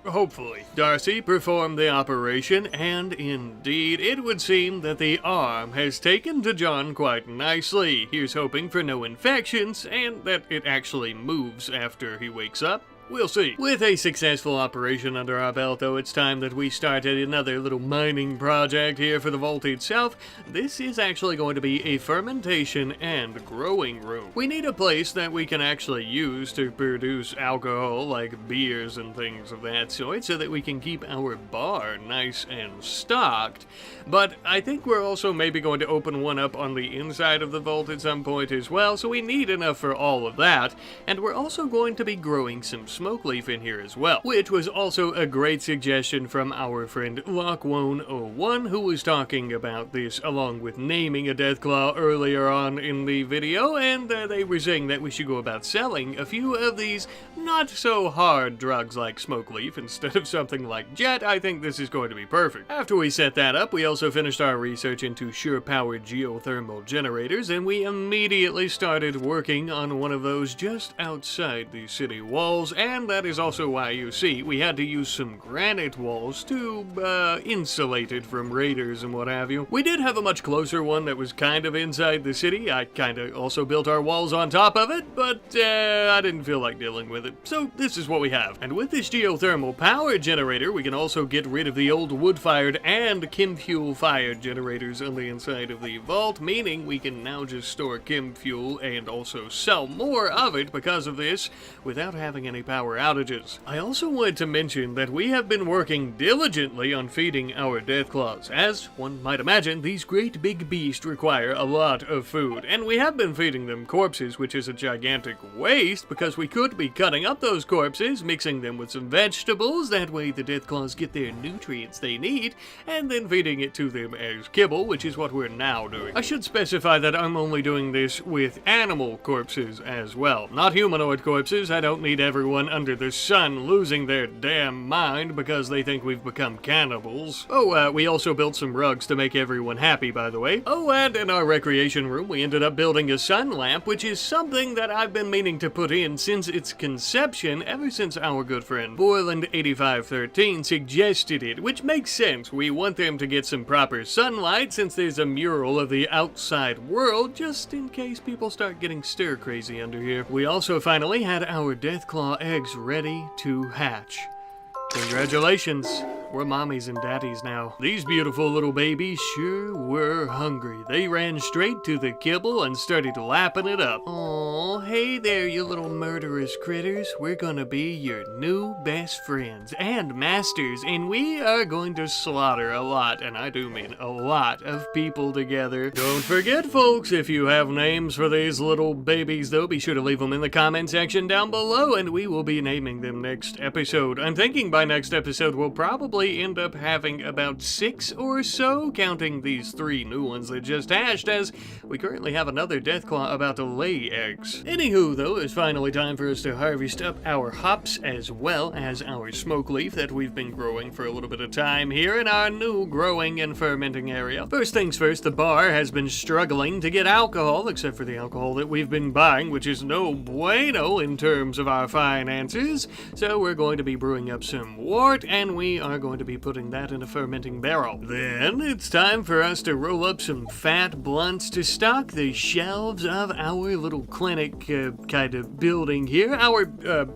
Hopefully. Darcy performed the operation, and indeed, it would seem that the arm has taken to John quite nicely. Here's hoping for no infections, and that it actually moves after he wakes up. We'll see. With a successful operation under our belt, though, it's time that we started another little mining project here for the vault itself. This is actually going to be a fermentation and growing room. We need a place that we can actually use to produce alcohol, like beers and things of that sort, so that we can keep our bar nice and stocked. But I think we're also maybe going to open one up on the inside of the vault at some point as well, so we need enough for all of that. And we're also going to be growing some smoke leaf in here as well, which was also a great suggestion from our friend Lockwone01, who was talking about this along with naming a Deathclaw earlier on in the video, and they were saying that we should go about selling a few of these not so hard drugs like smoke leaf instead of something like jet. I think this is going to be perfect. After we set that up, we also finished our research into Sure Power geothermal generators, and we immediately started working on one of those just outside the city walls. And that is also why, you see, we had to use some granite walls to insulate it from raiders and what have you. We did have a much closer one that was kind of inside the city. I kind of also built our walls on top of it, but I didn't feel like dealing with it. So this is what we have. And with this geothermal power generator, we can also get rid of the old wood-fired and chem fuel-fired generators on the inside of the vault, meaning we can now just store chem fuel and also sell more of it because of this without having any power outages. I also wanted to mention that we have been working diligently on feeding our Deathclaws. As one might imagine, these great big beasts require a lot of food, and we have been feeding them corpses, which is a gigantic waste because we could be cutting up those corpses, mixing them with some vegetables, that way the Deathclaws get their nutrients they need, and then feeding it to them as kibble, which is what we're now doing. I should specify that I'm only doing this with animal corpses as well, not humanoid corpses. I don't need everyone under the sun losing their damn mind because they think we've become cannibals. Oh, we also built some rugs to make everyone happy, by the way. Oh, and in our recreation room, we ended up building a sun lamp, which is something that I've been meaning to put in since its conception, ever since our good friend Borland8513 suggested it, which makes sense. We want them to get some proper sunlight since there's a mural of the outside world, just in case people start getting stir-crazy under here. We also finally had our Deathclaw eggs ready to hatch. Congratulations. We're mommies and daddies now. These beautiful little babies sure were hungry. They ran straight to the kibble and started lapping it up. Aw, hey there, you little murderous critters. We're gonna be your new best friends and masters, and we are going to slaughter a lot, and I do mean a lot, of people together. Don't forget, folks, if you have names for these little babies, though, be sure to leave them in the comment section down below, and we will be naming them next episode. I'm thinking by next episode we'll probably end up having about 6 or so, counting these 3 new ones that just hatched, as we currently have another deathclaw about to lay eggs. Anywho, though, it's finally time for us to harvest up our hops as well as our smoke leaf that we've been growing for a little bit of time here in our new growing and fermenting area. First things first, the bar has been struggling to get alcohol, except for the alcohol that we've been buying, which is no bueno in terms of our finances, so we're going to be brewing up some wort, and we are going to be putting that in a fermenting barrel. Then it's time for us to roll up some fat blunts to stock the shelves of our little clinic kind of building here, our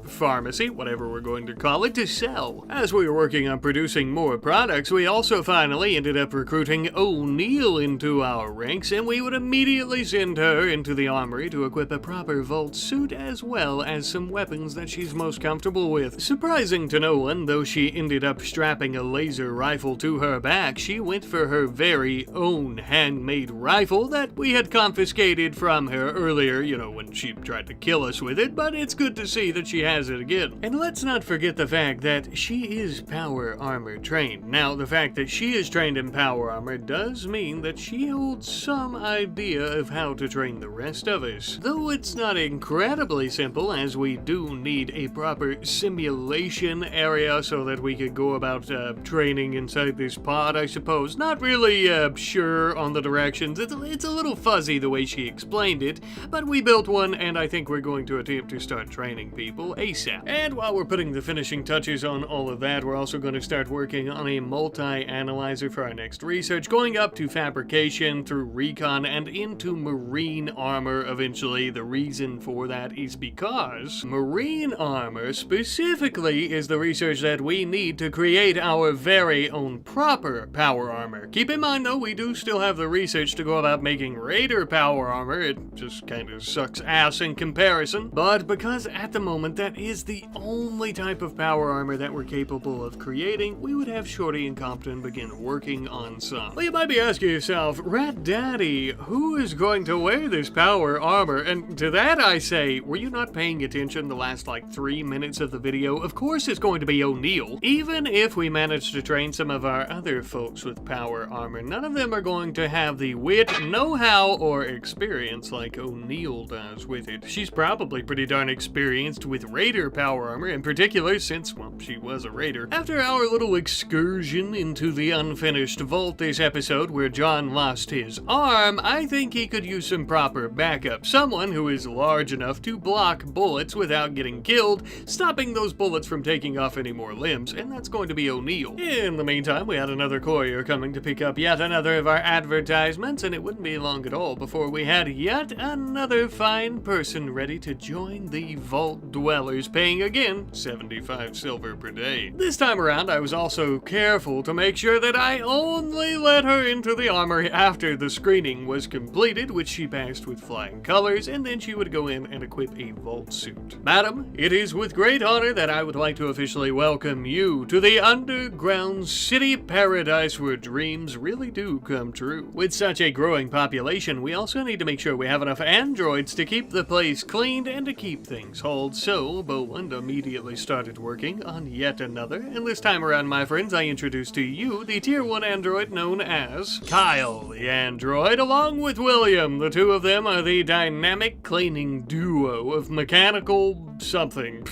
pharmacy, whatever we're going to call it, to sell. As we were working on producing more products, we also finally ended up recruiting O'Neill into our ranks, and we would immediately send her into the armory to equip a proper vault suit as well as some weapons that she's most comfortable with. Surprising to no one, though she ended up strapping a laser rifle to her back, she went for her very own handmade rifle that we had confiscated from her earlier, you know, when she tried to kill us with it, but it's good to see that she has it again. And let's not forget the fact that she is power armor trained. Now, the fact that she is trained in power armor does mean that she holds some idea of how to train the rest of us. Though it's not incredibly simple, as we do need a proper simulation area so that we could go about training inside this pod, I suppose. Not really sure on the directions. It's a little fuzzy the way she explained it, but we built one, and I think we're going to attempt to start training people ASAP. And while we're putting the finishing touches on all of that, we're also going to start working on a multi-analyzer for our next research, going up to fabrication, through recon, and into marine armor eventually. The reason for that is because marine armor specifically is the research that we need to create our very own proper power armor. Keep in mind, though, we do still have the research to go about making raider power armor. It just kind of sucks ass in comparison, but because at the moment that is the only type of power armor that we're capable of creating, we would have Shorty and Compton begin working on some. Well, you might be asking yourself, Rat Daddy, who is going to wear this power armor? And to that I say, were you not paying attention the last like 3 minutes of the video? Of course it's going to be O'Neill. Even if we manage to train some of our other folks with power armor, none of them are going to have the wit, know-how, or experience like O'Neill does with it. She's probably pretty darn experienced with raider power armor in particular, since, well, she was a raider. After our little excursion into the unfinished vault this episode where John lost his arm, I think he could use some proper backup. Someone who is large enough to block bullets without getting killed, stopping those bullets from taking off any more limbs, and that's going to be O'Neill. In the meantime, we had another courier coming to pick up yet another of our advertisements, and it wouldn't be long at all before we had yet another fine person ready to join the vault dwellers, paying again 75 silver per day. This time around, I was also careful to make sure that I only let her into the armory after the screening was completed, which she passed with flying colors, and then she would go in and equip a vault suit. Madam, it is with great honor that I would like to officially welcome you to the underground city paradise where dreams really do come true. With such a growing population, we also need to make sure we have enough androids to keep the place cleaned and to keep things hauled, so Boland immediately started working on yet another, and this time around, my friends, I introduce to you the tier 1 android known as Kyle the android, along with William. The two of them are the dynamic cleaning duo of mechanical something.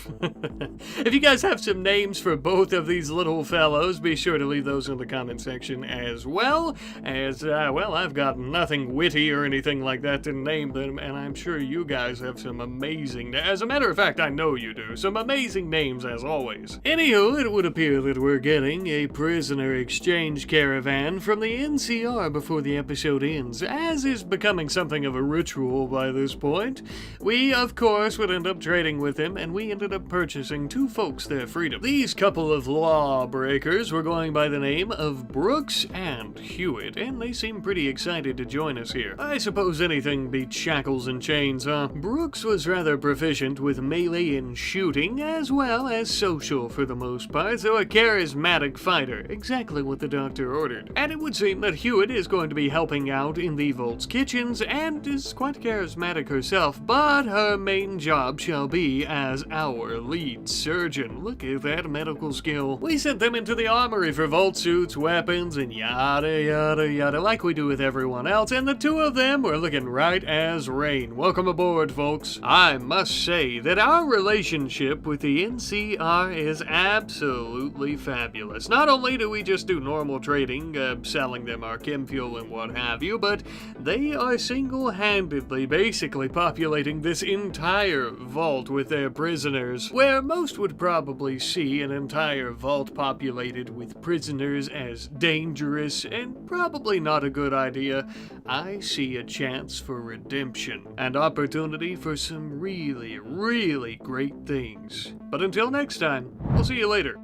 If you guys have some names for both of these little fellows, be sure to leave those in the comment section as well, as, well, I've got nothing witty or anything like that to name them, and I'm sure you guys guys have some amazing, as a matter of fact, I know you do, some amazing names as always. Anywho, it would appear that we're getting a prisoner exchange caravan from the NCR before the episode ends, as is becoming something of a ritual by this point. We, of course, would end up trading with him, and we ended up purchasing two folks their freedom. These couple of lawbreakers were going by the name of Brooks and Hewitt, and they seem pretty excited to join us here. I suppose anything beats shackles and chains, huh? Brooks was rather proficient with melee and shooting, as well as social for the most part, so a charismatic fighter, exactly what the doctor ordered. And it would seem that Hewitt is going to be helping out in the vault's kitchens, and is quite charismatic herself, but her main job shall be as our lead surgeon. Look at that medical skill. We sent them into the armory for vault suits, weapons, and yada yada yada, like we do with everyone else, and the two of them were looking right as rain. Welcome aboard, folks. I must say that our relationship with the NCR is absolutely fabulous. Not only do we just do normal trading, selling them our chem fuel and what have you, but they are single-handedly basically populating this entire vault with their prisoners, where most would probably see an entire vault populated with prisoners as dangerous and probably not a good idea. I see a chance for redemption and opportunity for some really, really great things. But until next time, we'll see you later.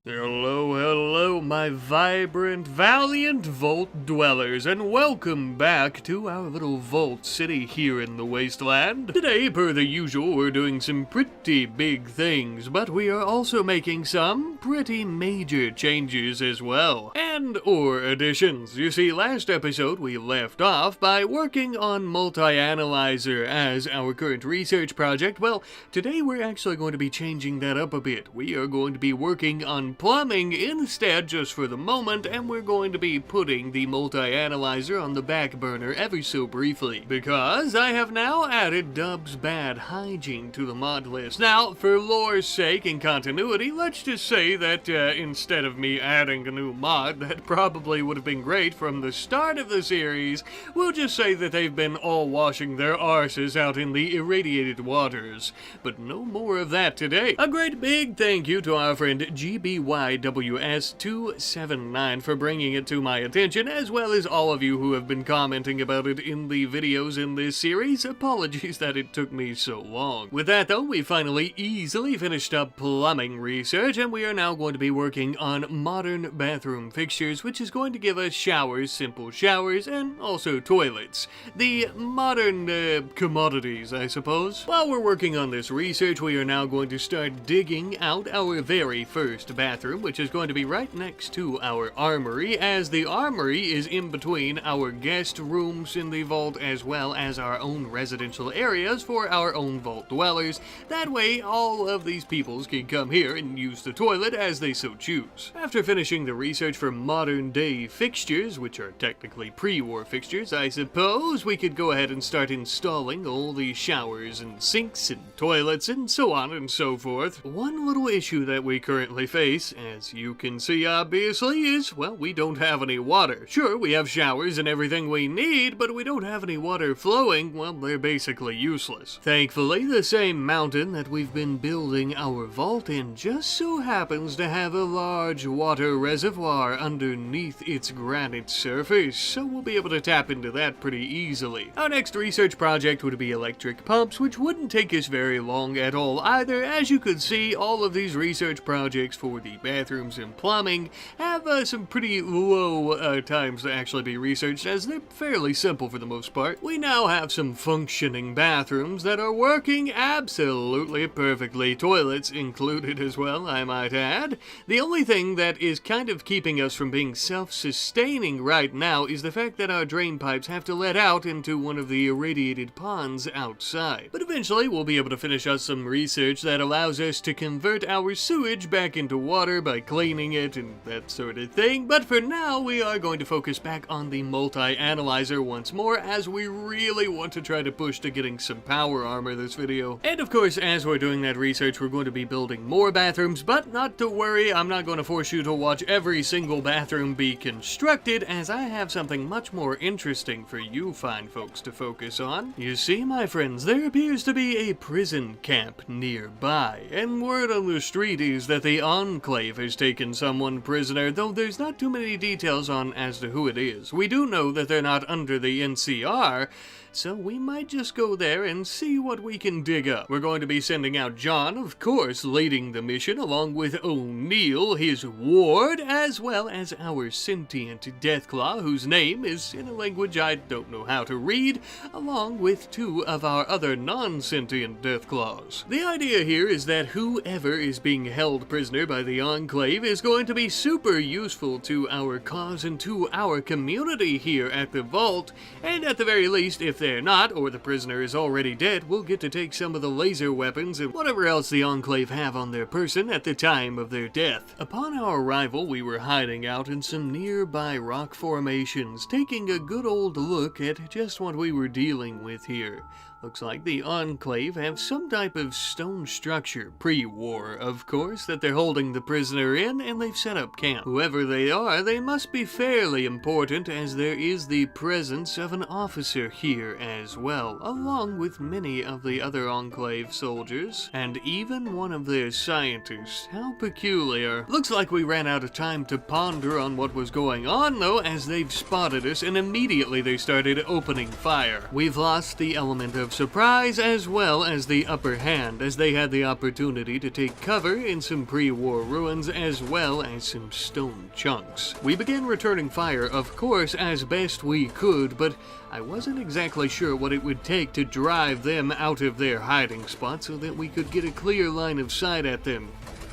Hello, hello, my vibrant, valiant vault dwellers, and welcome back to our little vault city here in the wasteland. Today, per the usual, we're doing some pretty big things, but we are also making some pretty major changes as well, and/or additions. You see, last episode we left off by working on multi-analyzer as our current research project. Well, today we're actually going to be changing that up a bit. We are going to be working on plumbing instead, just for the moment, and we're going to be putting the multi-analyzer on the back burner ever so briefly, because I have now added Dub's bad hygiene to the mod list. Now, for lore's sake and continuity, let's just say that instead of me adding a new mod that probably would have been great from the start of the series, we'll just say that they've been all washing their arses out in the irradiated waters. But no more of that today. A great big thank you to our friend GBYWS279 for bringing it to my attention, as well as all of you who have been commenting about it in the videos in this series. Apologies that it took me so long. With that though, we finally easily finished up plumbing research, and we are now going to be working on modern bathroom fixtures, which is going to give us showers, simple showers, and also toilets. The modern commodities, I suppose. While we're working on this research, we are now going to start digging out our very first bathroom, which is going to be right next to our armory, as the armory is in between our guest rooms in the vault as well as our own residential areas for our own vault dwellers. That way, all of these peoples can come here and use the toilet as they so choose. After finishing the research for modern day fixtures, which are technically pre-war fixtures, I suppose we could go ahead and start installing all the showers and sinks and toilets and so on and so forth. One little issue that we currently face, as you can see obviously, is, well, we don't have any water. Sure, we have showers and everything we need, but we don't have any water flowing. Well, they're basically useless. Thankfully, the same mountain that we've been building our vault in just so happens to have a large water reservoir underneath its granite surface, so we'll be able to tap into that pretty easily. Our next research project would be electric pumps, which wouldn't take us very long at all either. As you could see, all of these research projects for the bathrooms and plumbing have some pretty low times to actually be researched, as they're fairly simple for the most part. We now have some functioning bathrooms that are working absolutely perfectly, toilets included as well, I might add. The only thing that is kind of keeping us from being self-sustaining right now is the fact that our drain pipes have to let out into one of the irradiated ponds outside. But eventually we'll be able to finish us some research that allows us to convert our sewage back into water water by cleaning it and that sort of thing, but for now we are going to focus back on the multi-analyzer once more, as we really want to try to push to getting some power armor this video. And of course, as we're doing that research, we're going to be building more bathrooms, but not to worry, I'm not going to force you to watch every single bathroom be constructed, as I have something much more interesting for you fine folks to focus on. You see, my friends, there appears to be a prison camp nearby, and word on the street is that the Enclave has taken someone prisoner, though there's not too many details on as to who it is. We do know that they're not under the NCR, so we might just go there and see what we can dig up. We're going to be sending out John, of course, leading the mission, along with O'Neill, his ward, as well as our sentient deathclaw, whose name is in a language I don't know how to read, along with 2 of our other non-sentient deathclaws. The idea here is that whoever is being held prisoner by the Enclave is going to be super useful to our cause and to our community here at the vault, and at the very least, if they're not, or the prisoner is already dead, we'll get to take some of the laser weapons and whatever else the Enclave have on their person at the time of their death. Upon our arrival, we were hiding out in some nearby rock formations, taking a good old look at just what we were dealing with here. Looks like the Enclave have some type of stone structure, pre-war of course, that they're holding the prisoner in, and they've set up camp. Whoever they are, they must be fairly important, as there is the presence of an officer here as well, along with many of the other Enclave soldiers, and even one of their scientists. How peculiar. Looks like we ran out of time to ponder on what was going on though, as they've spotted us, and immediately they started opening fire. We've lost the element of surprise as well as the upper hand, as they had the opportunity to take cover in some pre-war ruins as well as some stone chunks. We began returning fire, of course, as best we could, but I wasn't exactly sure what it would take to drive them out of their hiding spot so that we could get a clear line of sight at them.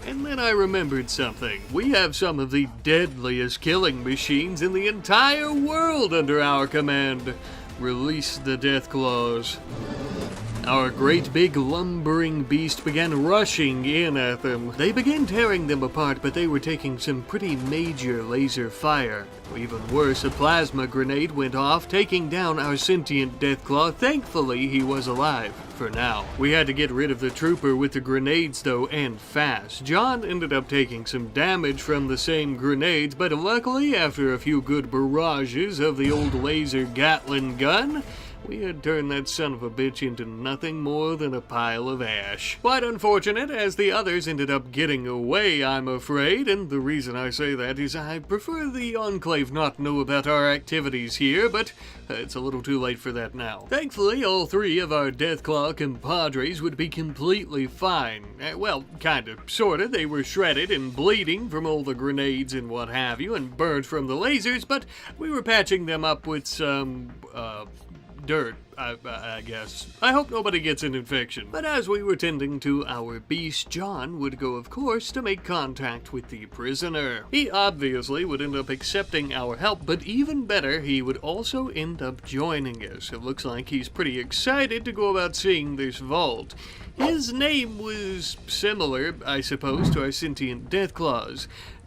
And then I remembered something. We have some of the deadliest killing machines in the entire world under our command. Release the deathclaws. Our great big lumbering beast began rushing in at them. They began tearing them apart, but they were taking some pretty major laser fire. Even worse, a plasma grenade went off, taking down our sentient deathclaw. Thankfully, he was alive. For now. We had to get rid of the trooper with the grenades though, and fast. John ended up taking some damage from the same grenades, but luckily, after a few good barrages of the old laser Gatling gun, we had turned that son of a bitch into nothing more than a pile of ash. Quite unfortunate, as the others ended up getting away, I'm afraid, and the reason I say that is I prefer the Enclave not know about our activities here, but it's a little too late for that now. Thankfully, all 3 of our deathclaw compadres would be completely fine. Well, kinda, sorta. They were shredded and bleeding from all the grenades and what have you, and burned from the lasers, but we were patching them up with some, dirt, I guess. I hope nobody gets an infection. But as we were tending to our beast, John would go, of course, to make contact with the prisoner. He obviously would end up accepting our help, but even better, he would also end up joining us. It looks like he's pretty excited to go about seeing this vault. His name was similar, I suppose, to our sentient deathclaws.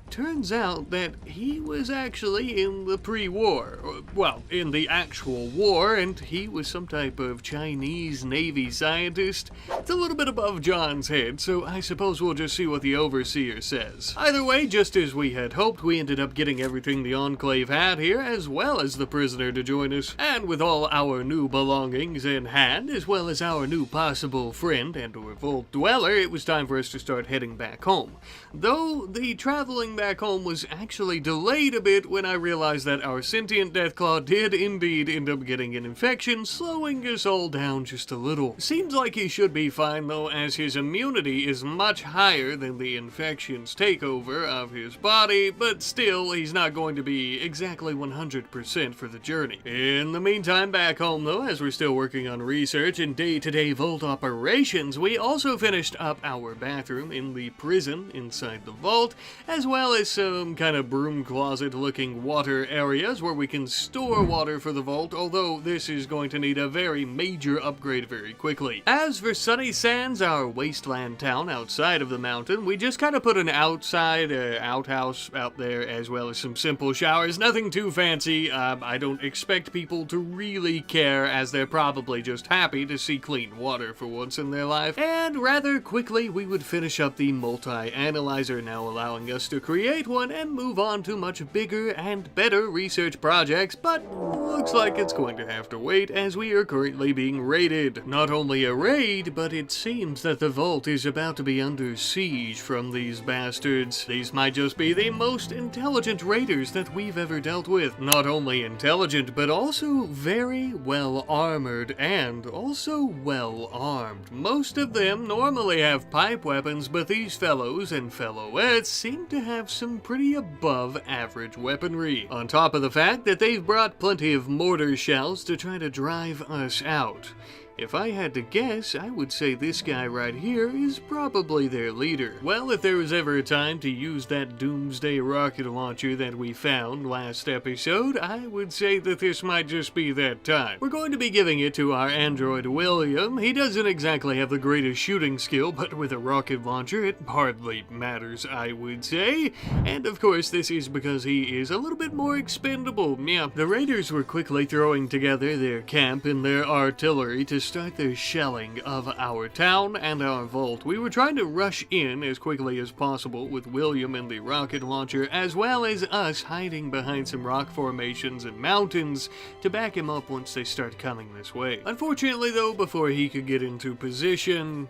Turns out that he was actually in the pre-war, well, in the actual war, and he was some type of Chinese Navy scientist. It's a little bit above John's head, so I suppose we'll just see what the overseer says. Either way, just as we had hoped, we ended up getting everything the Enclave had here, as well as the prisoner to join us. And with all our new belongings in hand, as well as our new possible friend and or vault dweller, it was time for us to start heading back home. Though the traveling back home was actually delayed a bit when I realized that our sentient deathclaw did indeed end up getting an infection, slowing us all down just a little. Seems like he should be fine though, as his immunity is much higher than the infection's takeover of his body, but still, he's not going to be exactly 100% for the journey. In the meantime, back home though, as we're still working on research and day-to-day vault operations, we also finished up our bathroom in the prison inside the vault, as well well as some kind of broom closet looking water areas where we can store water for the vault, although this is going to need a very major upgrade very quickly. As for Sunny Sands, our wasteland town outside of the mountain, we just kind of put an outside outhouse out there, as well as some simple showers. Nothing too fancy. I don't expect people to really care, as they're probably just happy to see clean water for once in their life. And rather quickly, we would finish up the multi-analyzer, now allowing us to create one and move on to much bigger and better research projects, but looks like it's going to have to wait as we are currently being raided. Not only a raid, but it seems that the vault is about to be under siege from these bastards. These might just be the most intelligent raiders that we've ever dealt with. Not only intelligent, but also very well armored and also well armed. Most of them normally have pipe weapons, but these fellows and fellowettes seem to have some pretty above average weaponry. On top of the fact that they've brought plenty of mortar shells to try to drive us out. If I had to guess, I would say this guy right here is probably their leader. Well, if there was ever a time to use that doomsday rocket launcher that we found last episode, I would say that this might just be that time. We're going to be giving it to our android William. He doesn't exactly have the greatest shooting skill, but with a rocket launcher, it hardly matters, I would say. And of course, this is because he is a little bit more expendable. Yeah, the raiders were quickly throwing together their camp and their artillery to start their shelling of our town and our vault. We were trying to rush in as quickly as possible with William and the rocket launcher, as well as us hiding behind some rock formations and mountains to back him up once they start coming this way. Unfortunately though, before he could get into position,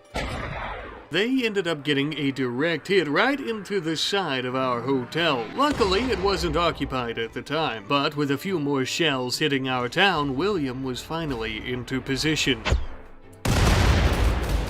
they ended up getting a direct hit right into the side of our hotel. Luckily, it wasn't occupied at the time, but with a few more shells hitting our town, William was finally into position.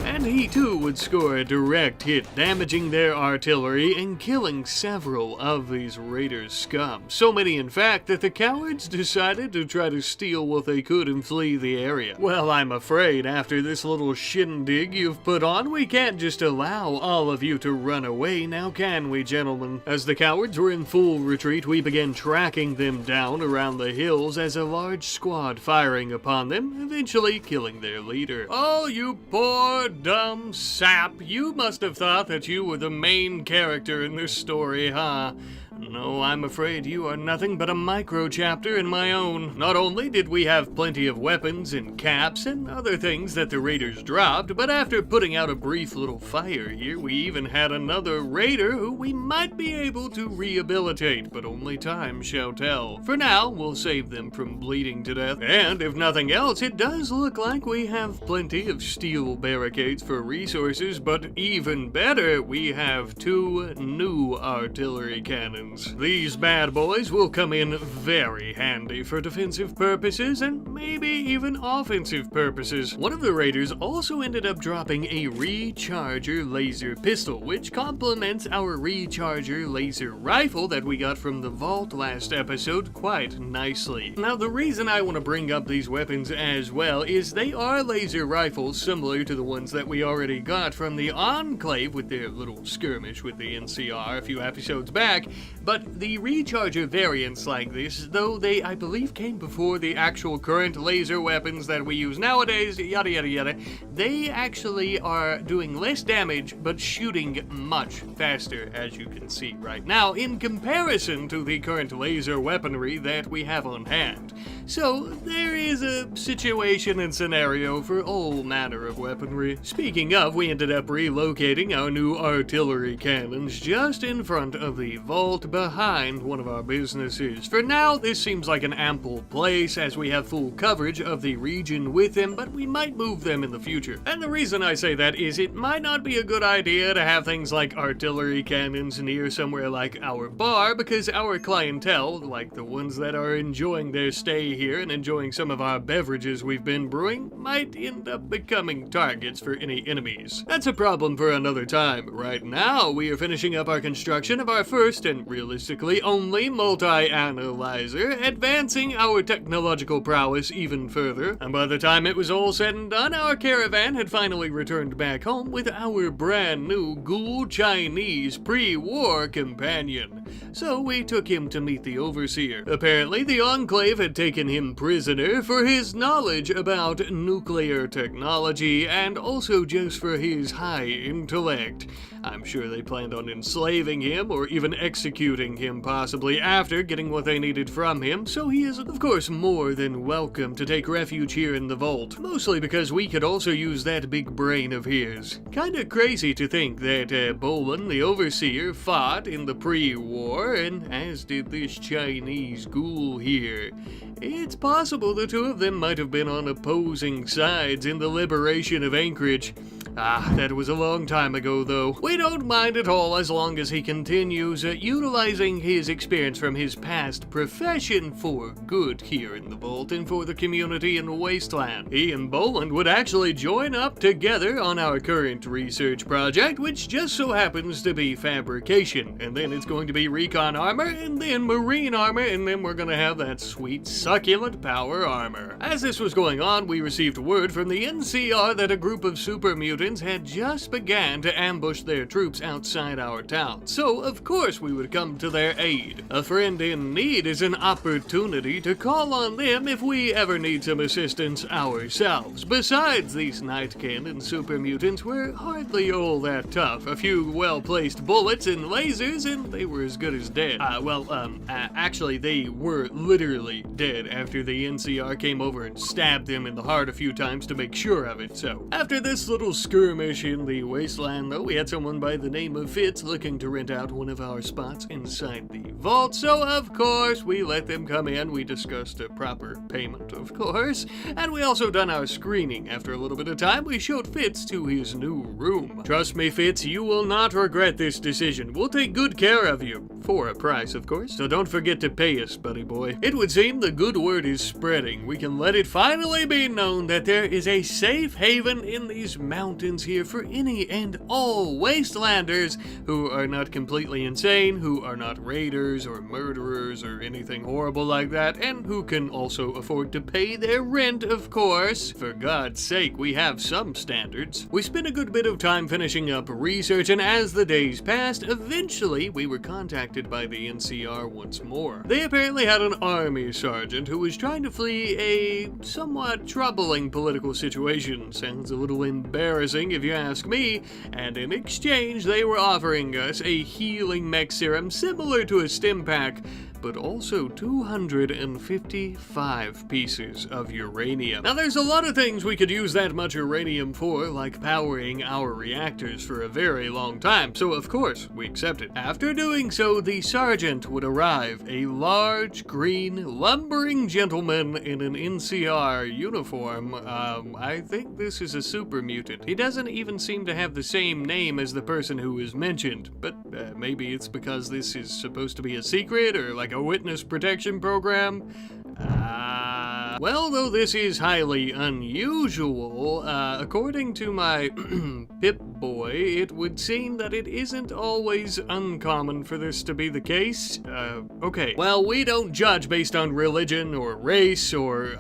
And he too would score a direct hit, damaging their artillery and killing several of these raiders' scum. So many, in fact, that the cowards decided to try to steal what they could and flee the area. Well, I'm afraid after this little shindig you've put on, we can't just allow all of you to run away, now can we, gentlemen? As the cowards were in full retreat, we began tracking them down around the hills as a large squad firing upon them, eventually killing their leader. Oh, you poor dumb sap, you must have thought that you were the main character in this story, huh? No, I'm afraid you are nothing but a micro-chapter in my own. Not only did we have plenty of weapons and caps and other things that the raiders dropped, but after putting out a brief little fire here, we even had another raider who we might be able to rehabilitate, but only time shall tell. For now, we'll save them from bleeding to death. And if nothing else, it does look like we have plenty of steel barricades for resources, but even better, we have 2 new artillery cannons. These bad boys will come in very handy for defensive purposes and maybe even offensive purposes. One of the raiders also ended up dropping a recharger laser pistol, which complements our recharger laser rifle that we got from the vault last episode quite nicely. Now, the reason I want to bring up these weapons as well is they are laser rifles similar to the ones that we already got from the Enclave with their little skirmish with the NCR a few episodes back. But the recharger variants like this, though they, I believe, came before the actual current laser weapons that we use nowadays, yada yada yada, they actually are doing less damage, but shooting much faster, as you can see right now, in comparison to the current laser weaponry that we have on hand. So, there is a situation and scenario for all manner of weaponry. Speaking of, we ended up relocating our new artillery cannons just in front of the vault behind one of our businesses. For now, this seems like an ample place as we have full coverage of the region with them, but we might move them in the future. And the reason I say that is it might not be a good idea to have things like artillery cannons near somewhere like our bar, because our clientele, like the ones that are enjoying their stay here and enjoying some of our beverages we've been brewing, might end up becoming targets for any enemies. That's a problem for another time. Right now, we are finishing up our construction of our first and really realistically only multi-analyzer, advancing our technological prowess even further, and by the time it was all said and done, our caravan had finally returned back home with our brand new ghoul Chinese pre-war companion. So we took him to meet the overseer. Apparently, the Enclave had taken him prisoner for his knowledge about nuclear technology and also just for his high intellect. I'm sure they planned on enslaving him or even executing him possibly after getting what they needed from him, so he is of course more than welcome to take refuge here in the vault, mostly because we could also use that big brain of his. Kinda crazy to think that Bolin, the overseer, fought in the pre-war, and as did this Chinese ghoul here. It's possible the two of them might have been on opposing sides in the liberation of Anchorage. That was a long time ago, though. We don't mind at all as long as he continues utilizing his experience from his past profession for good here in the vault and for the community in the wasteland. He and Boland would actually join up together on our current research project, which just so happens to be fabrication. And then it's going to be recon armor, and then marine armor, and then we're gonna have that sweet succulent power armor. As this was going on, we received word from the NCR that a group of super mutants had just began to ambush their troops outside our town, so of course we would come to their aid. A friend in need is an opportunity to call on them if we ever need some assistance ourselves. Besides, these night cannon super mutants were hardly all that tough. A few well-placed bullets and lasers and they were as good as dead. Actually they were literally dead after the NCR came over and stabbed them in the heart a few times to make sure of it. So after this little skirmish in the wasteland, though, we had someone by the name of Fitz looking to rent out one of our spots inside the vault, so of course we let them come in. We discussed a proper payment, of course, and we also done our screening. After a little bit of time, we showed Fitz to his new room. Trust me, Fitz, you will not regret this decision. We'll take good care of you. For a price, of course, so don't forget to pay us, buddy boy. It would seem the good word is spreading. We can let it finally be known that there is a safe haven in these mountains here for any and all wastelanders who are not completely insane, who are not raiders or murderers or anything horrible like that, and who can also afford to pay their rent, of course. For God's sake, we have some standards. We spent a good bit of time finishing up research, and as the days passed, eventually we were contacted by the NCR once more. They apparently had an army sergeant who was trying to flee a somewhat troubling political situation. Sounds a little embarrassing if you ask me, and in exchange they were offering us a healing mech serum similar to a stim pack, but also 255 pieces of uranium. Now there's a lot of things we could use that much uranium for, like powering our reactors for a very long time, so of course we accepted. After doing so, the sergeant would arrive, a large, green, lumbering gentleman in an NCR uniform. I think this is a super mutant. He doesn't even seem to have the same name as the person who was mentioned, but maybe it's because this is supposed to be a secret or like a witness protection program. Well, though this is highly unusual, according to my Pip-Boy, it would seem that it isn't always uncommon for this to be the case. Okay. Well, we don't judge based on religion or race or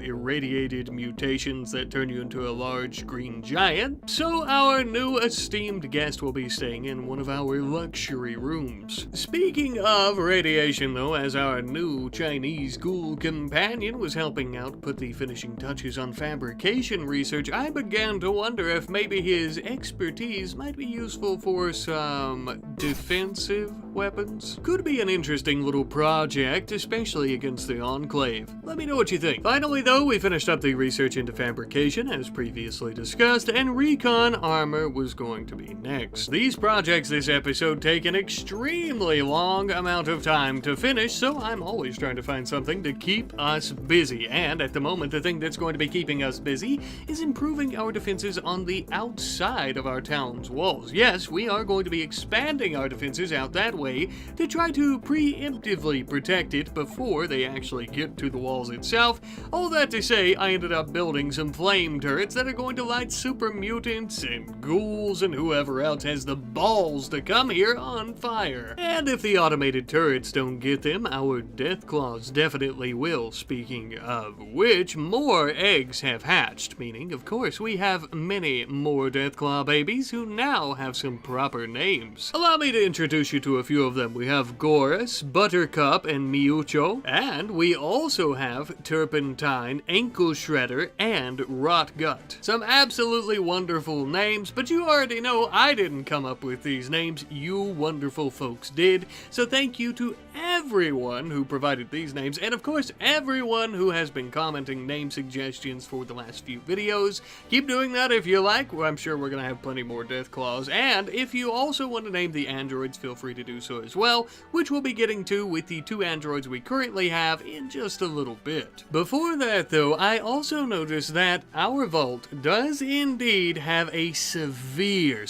irradiated mutations that turn you into a large green giant, so our new esteemed guest will be staying in one of our luxury rooms. Speaking of radiation, though, as our new Chinese ghoul companion was helping out put the finishing touches on fabrication research, I began to wonder if maybe his expertise might be useful for some defensive weapons. Could be an interesting little project, especially against the Enclave. Let me know what you think. Finally, though, we finished up the research into fabrication, as previously discussed, and recon armor was going to be next. These projects this episode take an extremely long amount of time to finish, so I'm always trying to find something to keep us busy. And at the moment, the thing that's going to be keeping us busy is improving our defenses on the outside of our town's walls. Yes, we are going to be expanding our defenses out that way to try to preemptively protect it before they actually get to the walls itself. All that to say, I ended up building some flame turrets that are going to light super mutants and ghouls and whoever else has the balls to come here on fire. And if the automated turrets don't get them, our deathclaws definitely will. Speaking of which, more eggs have hatched, meaning, of course, we have many more deathclaw babies who now have some proper names. Allow me to introduce you to a few of them. We have Gorus, Buttercup, and Miucho, and we also have Turpentine, Ankle Shredder, and Rot Gut. Some absolutely wonderful names, but you already know I didn't come up with these names, you wonderful folks did, so thank you to everyone who provided these names, and of course everyone who has been commenting name suggestions for the last few videos. Keep doing that if you like. I'm sure we're gonna have plenty more deathclaws, and if you also want to name the androids, feel free to do so as well, which we'll be getting to with the 2 androids we currently have in just a little bit. Before that though, I also noticed that our vault does indeed have a severe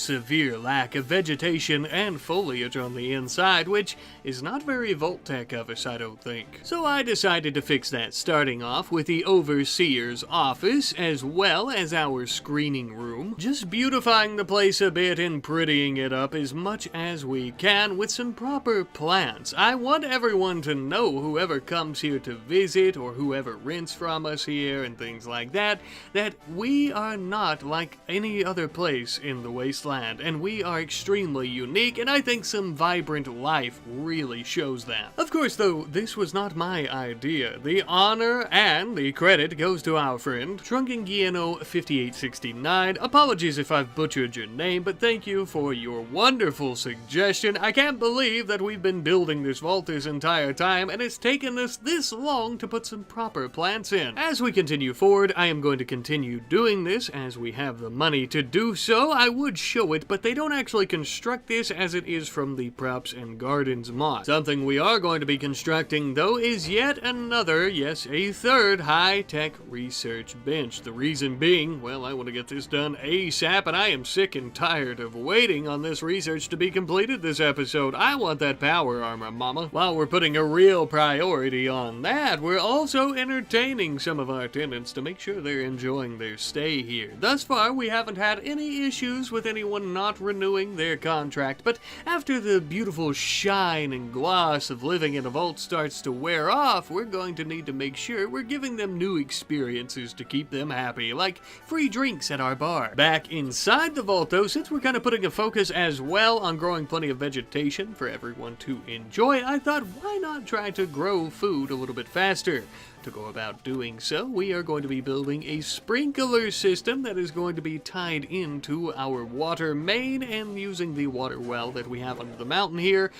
lack of vegetation and foliage on the inside, which is not very Vault-Tech of us, I don't think. So I decided to fix that, starting off with the Overseer's office, as well as our screening room, just beautifying the place a bit and prettying it up as much as we can with some proper plants. I want everyone to know, whoever comes here to visit or whoever rents from us here and things like that, that we are not like any other place in the wasteland, and we are extremely unique, and I think some vibrant life really shows that. Of course though, this was not my idea. The honor and the credit goes to our friend Trunkengiano5869. Apologies if I've butchered your name, but thank you for your wonderful suggestion. I can't believe that we've been building this vault this entire time, and it's taken us this long to put some proper plants in. As we continue forward, I am going to continue doing this as we have the money to do so. I would show it, but they don't actually construct this as it is from the Props and Gardens mod. Something we are going to be constructing though is yet another, yes, a third high-tech research bench. The reason being, well, I want to get this done ASAP, and I am sick and tired of waiting on this research to be completed this episode. I want that power armor, mama. While we're putting a real priority on that, we're also entertaining some of our tenants to make sure they're enjoying their stay here. Thus far, we haven't had any issues with anyone not renewing their contract, but after the beautiful shine and gloss of living in a vault starts to wear off, we're going to need to make sure we're giving them new experiences to keep them happy, like free drinks at our bar. Back inside the vault though, since we're kind of putting a focus as well on growing plenty of vegetation for everyone to enjoy, I thought why not try to grow food a little bit faster. To go about doing so, we are going to be building a sprinkler system that is going to be tied into our water main and using the water well that we have under the mountain here.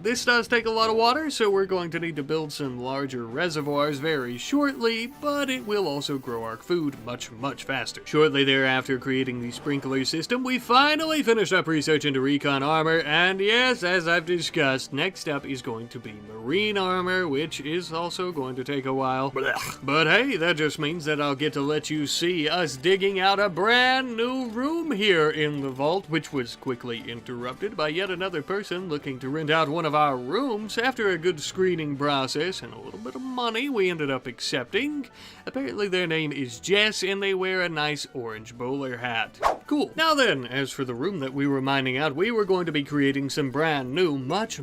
This does take a lot of water, so we're going to need to build some larger reservoirs very shortly, but it will also grow our food much faster. Shortly thereafter creating the sprinkler system, we finally finished up research into recon armor, and yes, as I've discussed, next up is going to be marine armor, which is also going to take a while. But hey, that just means that I'll get to let you see us digging out a brand new room here in the vault, which was quickly interrupted by yet another person looking to rent out one of our rooms. After a good screening process and a little bit of money, we ended up accepting. Apparently their name is Jess, and they wear a nice orange bowler hat. Cool. Now then, as for the room that we were mining out, we were going to be creating some brand new, much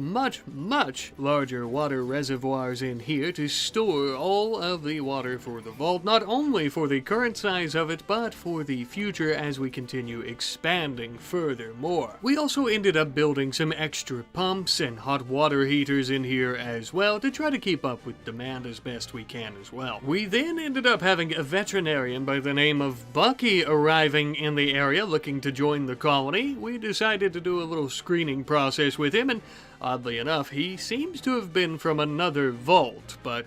larger water reservoirs in here to store all of the water for the vault, not only for the current size of it, but for the future as we continue expanding furthermore. We also ended up building some extra pumps and hot water heaters in here as well to try to keep up with demand as best we can as well. We then ended up having a veterinarian by the name of Bucky arriving in the area looking to join the colony. We decided to do a little screening process with him, and oddly enough, he seems to have been from another vault, but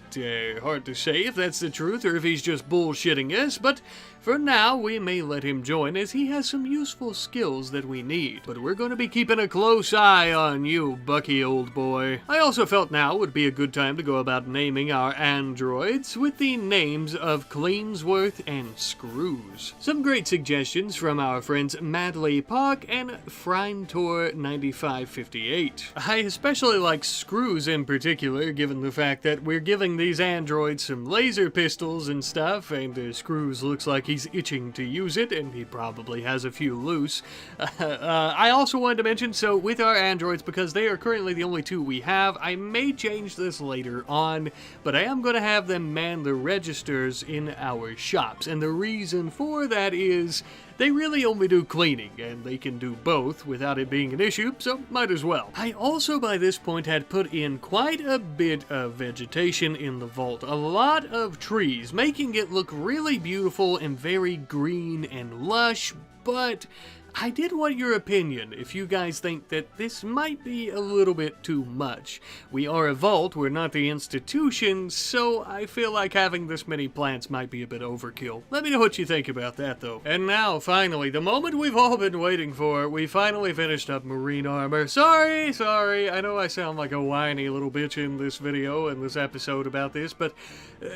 hard to say if that's the truth or if he's just bullshitting us, but For now, we may let him join as he has some useful skills that we need, but we're going to be keeping a close eye on you, Bucky, old boy. I also felt now would be a good time to go about naming our androids with the names of Cleansworth and Screws. Some great suggestions from our friends Madley Park and Freintor9558. I especially like Screws in particular, given the fact that we're giving these androids some laser pistols and stuff, and Screws looks like he's itching to use it, and he probably has a few loose. I also wanted to mention, so with our androids, because they are currently the only two we have, I may change this later on, but I am going to have them man the registers in our shops, and the reason for that is they really only do cleaning, and they can do both without it being an issue, so might as well. I also by this point had put in quite a bit of vegetation in the vault, a lot of trees, making it look really beautiful and very green and lush, but I did want your opinion if you guys think that this might be a little bit too much. We are a vault, we're not the institution, so I feel like having this many plants might be a bit overkill. Let me know what you think about that though. And now, finally, the moment we've all been waiting for, we finally finished up marine armor. Sorry, I know I sound like a whiny little bitch in this video and this episode about this, but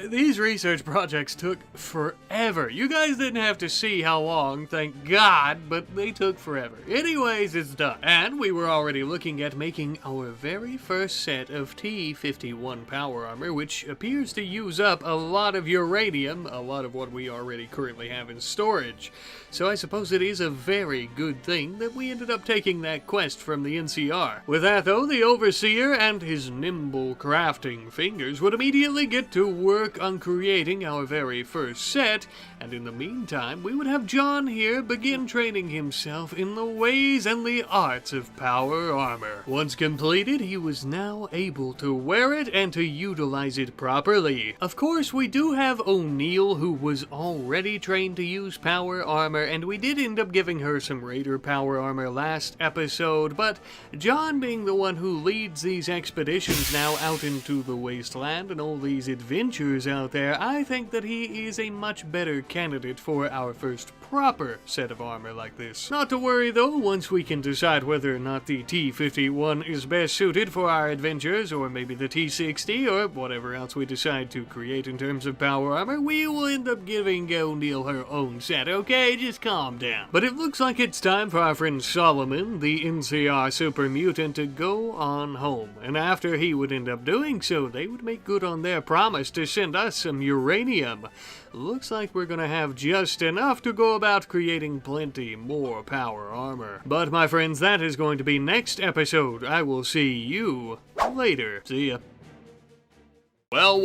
these research projects took forever. You guys didn't have to see how long, thank God, but they took forever. Anyways, it's done. And we were already looking at making our very first set of T-51 power armor, which appears to use up a lot of uranium, a lot of what we already currently have in storage. So I suppose it is a very good thing that we ended up taking that quest from the NCR. With that though, the Overseer and his nimble crafting fingers would immediately get to work on creating our very first set, and in the meantime, we would have John here begin training himself in the ways and the arts of power armor. Once completed, he was now able to wear it and to utilize it properly. Of course, we do have O'Neill, who was already trained to use power armor, and we did end up giving her some Raider power armor last episode, but John being the one who leads these expeditions now out into the wasteland and all these adventures out there, I think that he is a much better candidate for our first proper set of armor like this. Not to worry though, once we can decide whether or not the T-51 is best suited for our adventures, or maybe the T-60, or whatever else we decide to create in terms of power armor, we will end up giving O'Neill her own set, okay? Just calm down. But it looks like it's time for our friend Solomon, the NCR super mutant, to go on home. And after he would end up doing so, they would make good on their promise to send us some uranium. Looks like we're gonna have just enough to go about creating plenty more power armor. But my friends, that is going to be next episode. I will see you later. See ya. Well,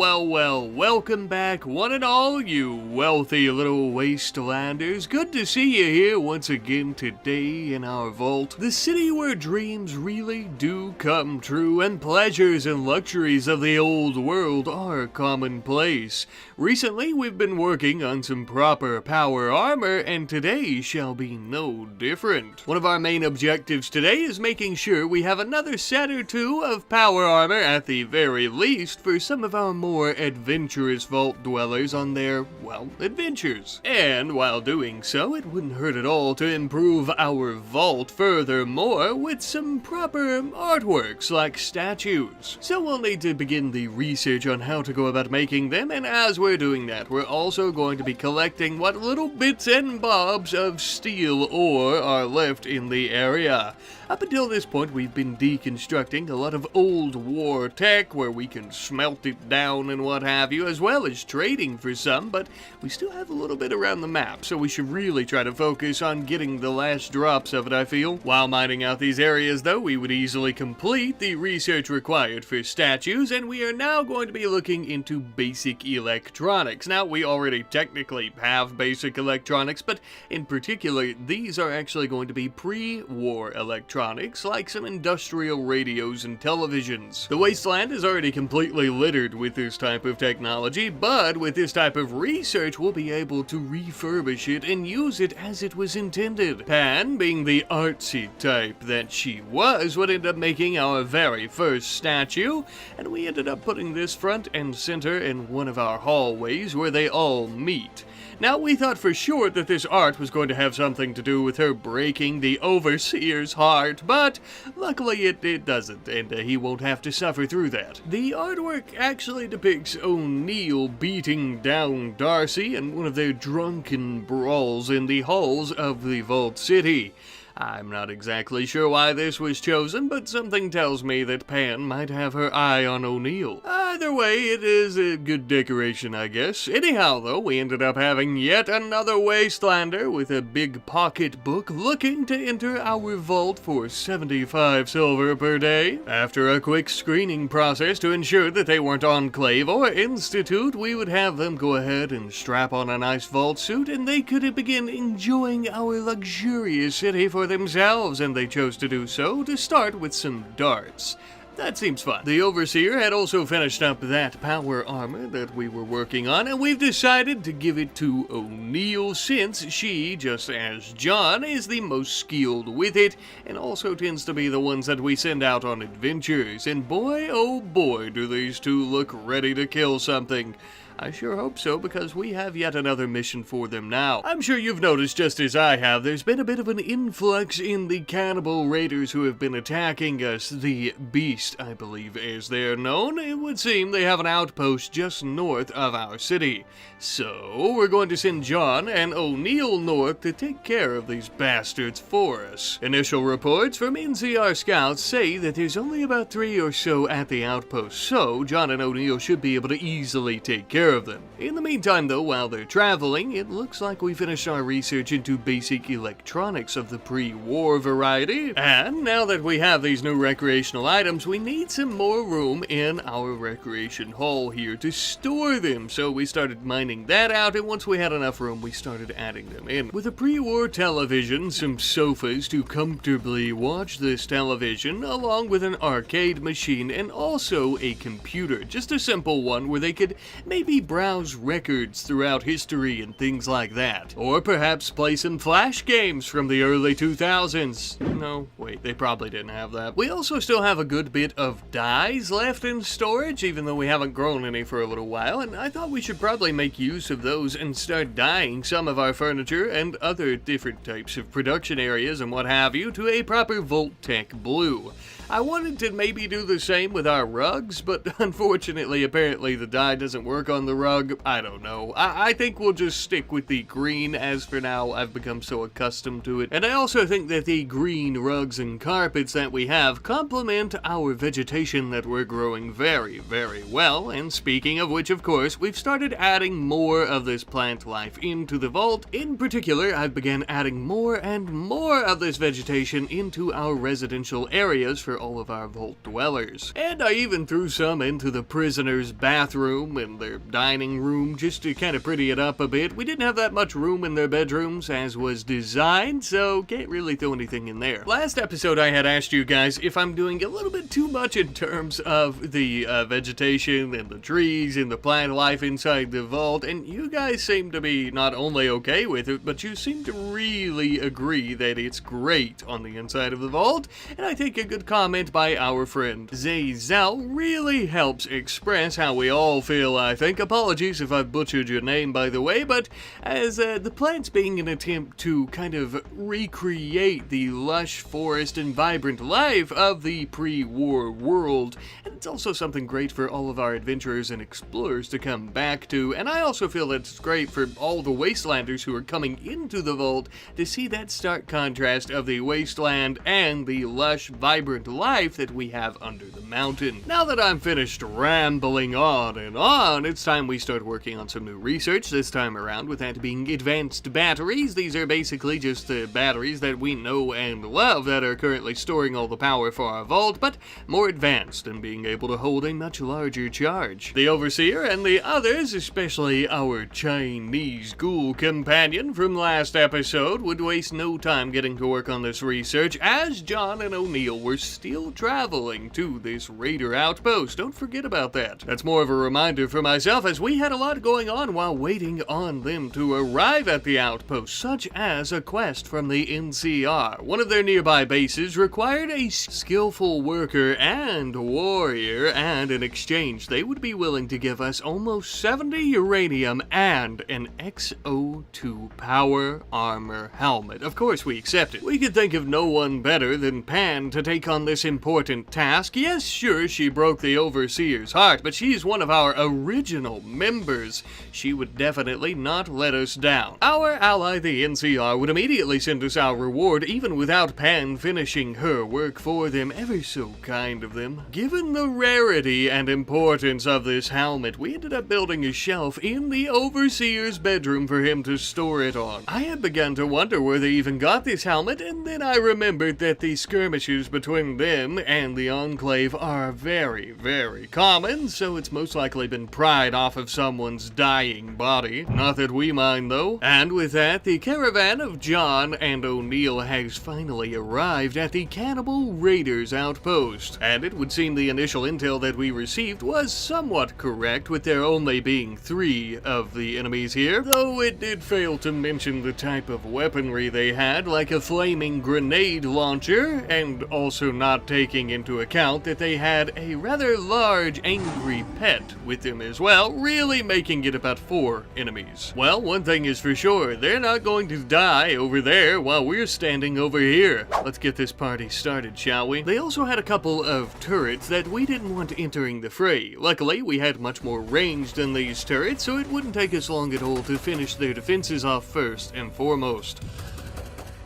welcome back, one and all, you wealthy little wastelanders. Good to see you here once again today in our vault. The city where dreams really do come true, and pleasures and luxuries of the old world are commonplace. Recently, we've been working on some proper power armor, and today shall be no different. One of our main objectives today is making sure we have another set or two of power armor, at the very least, for some of our more adventurous vault dwellers on their, well, adventures. And while doing so, it wouldn't hurt at all to improve our vault furthermore with some proper artworks like statues. So we'll need to begin the research on how to go about making them, and as we're doing that, we're also going to be collecting what little bits and bobs of steel ore are left in the area. Up until this point, we've been deconstructing a lot of old war tech where we can smelt it down and what have you, as well as trading for some, but we still have a little bit around the map, so we should really try to focus on getting the last drops of it, I feel. While mining out these areas, though, we would easily complete the research required for statues, and we are now going to be looking into basic electronics. Now, we already technically have basic electronics, but in particular, these are actually going to be pre-war electronics, like some industrial radios and televisions. The wasteland is already completely littered with this type of technology, but with this type of research, we'll be able to refurbish it and use it as it was intended. Pan, being the artsy type that she was, would end up making our very first statue, and we ended up putting this front and center in one of our hallways where they all meet. Now, we thought for sure that this art was going to have something to do with her breaking the Overseer's heart, but luckily it doesn't, and he won't have to suffer through that. The artwork actually depicts O'Neill beating down Darcy in one of their drunken brawls in the halls of the Vault City. I'm not exactly sure why this was chosen, but something tells me that Pan might have her eye on O'Neill. Either way, it is a good decoration, I guess. Anyhow, though, we ended up having yet another Wastelander with a big pocketbook looking to enter our vault for 75 silver per day. After a quick screening process to ensure that they weren't Enclave or Institute, we would have them go ahead and strap on a nice vault suit, and they could begin enjoying our luxurious city for themselves, and they chose to do so to start with some darts. That seems fun. The Overseer had also finished up that power armor that we were working on, and we've decided to give it to O'Neill since she, just as John, is the most skilled with it, and also tends to be the ones that we send out on adventures. And boy, oh boy, do these two look ready to kill something. I sure hope so, because we have yet another mission for them now. I'm sure you've noticed, just as I have, there's been a bit of an influx in the cannibal raiders who have been attacking us. The Beast, I believe, as they're known. It would seem they have an outpost just north of our city. So, we're going to send John and O'Neill north to take care of these bastards for us. Initial reports from NCR scouts say that there's only about 3 or so at the outpost, so John and O'Neill should be able to easily take care of them. In the meantime, though, while they're traveling, it looks like we finished our research into basic electronics of the pre-war variety, and now that we have these new recreational items, we need some more room in our recreation hall here to store them, so we started mining that out, and once we had enough room, we started adding them in. With a pre-war television, some sofas to comfortably watch this television, along with an arcade machine, and also a computer, just a simple one where they could maybe browse records throughout history and things like that. Or perhaps play some flash games from the early 2000s. No, wait, they probably didn't have that. We also still have a good bit of dyes left in storage, even though we haven't grown any for a little while, and I thought we should probably make use of those and start dyeing some of our furniture and other different types of production areas and what have you to a proper Vault-Tec blue. I wanted to maybe do the same with our rugs, but unfortunately, apparently the dye doesn't work on the rug. I don't know. I think we'll just stick with the green as for now. I've become so accustomed to it. And I also think that the green rugs and carpets that we have complement our vegetation that we're growing very, very well. And speaking of which, of course, we've started adding more of this plant life into the vault. In particular, I've began adding more and more of this vegetation into our residential areas for all of our vault dwellers. And I even threw some into the prisoners' bathroom and their dining room just to kind of pretty it up a bit. We didn't have that much room in their bedrooms as was designed, so can't really throw anything in there. Last episode I had asked you guys if I'm doing a little bit too much in terms of the vegetation and the trees and the plant life inside the vault, and you guys seem to be not only okay with it, but you seem to really agree that it's great on the inside of the vault, and I think a good comment by our friend Zayzel really helps express how we all feel, I think. Apologies if I've butchered your name, by the way, but as the plants being an attempt to kind of recreate the lush forest and vibrant life of the pre-war world, and it's also something great for all of our adventurers and explorers to come back to, and I also feel that it's great for all the Wastelanders who are coming into the vault to see that stark contrast of the wasteland and the lush, vibrant life that we have under the mountain. Now that I'm finished rambling on and on, it's time we start working on some new research, this time around with that being advanced batteries. These are basically just the batteries that we know and love that are currently storing all the power for our vault, but more advanced and being able to hold a much larger charge. The Overseer and the others, especially our Chinese ghoul companion from last episode, would waste no time getting to work on this research, as John and O'Neill were still traveling to this raider outpost. Don't forget about that. That's more of a reminder for myself enough, as we had a lot going on while waiting on them to arrive at the outpost, such as a quest from the NCR. One of their nearby bases required a skillful worker and warrior, and in exchange they would be willing to give us almost 70 uranium and an XO2 power armor helmet. Of course we accepted. We could think of no one better than Pan to take on this important task. Yes, sure, she broke the Overseer's heart, but she's one of our original members. She would definitely not let us down. Our ally, the NCR, would immediately send us our reward, even without Pan finishing her work for them. Ever so kind of them. Given the rarity and importance of this helmet, we ended up building a shelf in the Overseer's bedroom for him to store it on. I had begun to wonder where they even got this helmet, and then I remembered that the skirmishes between them and the Enclave are very, very common, so it's most likely been pried off of someone's dying body. Not that we mind, though. And with that, the caravan of John and O'Neill has finally arrived at the Cannibal Raiders outpost, and it would seem the initial intel that we received was somewhat correct, with there only being 3 of the enemies here, though it did fail to mention the type of weaponry they had, like a flaming grenade launcher, and also not taking into account that they had a rather large angry pet with them as well, really making it about 4 enemies. Well, one thing is for sure, they're not going to die over there while we're standing over here. Let's get this party started, shall we? They also had a couple of turrets that we didn't want entering the fray. Luckily, we had much more range than these turrets, so it wouldn't take us long at all to finish their defenses off first and foremost.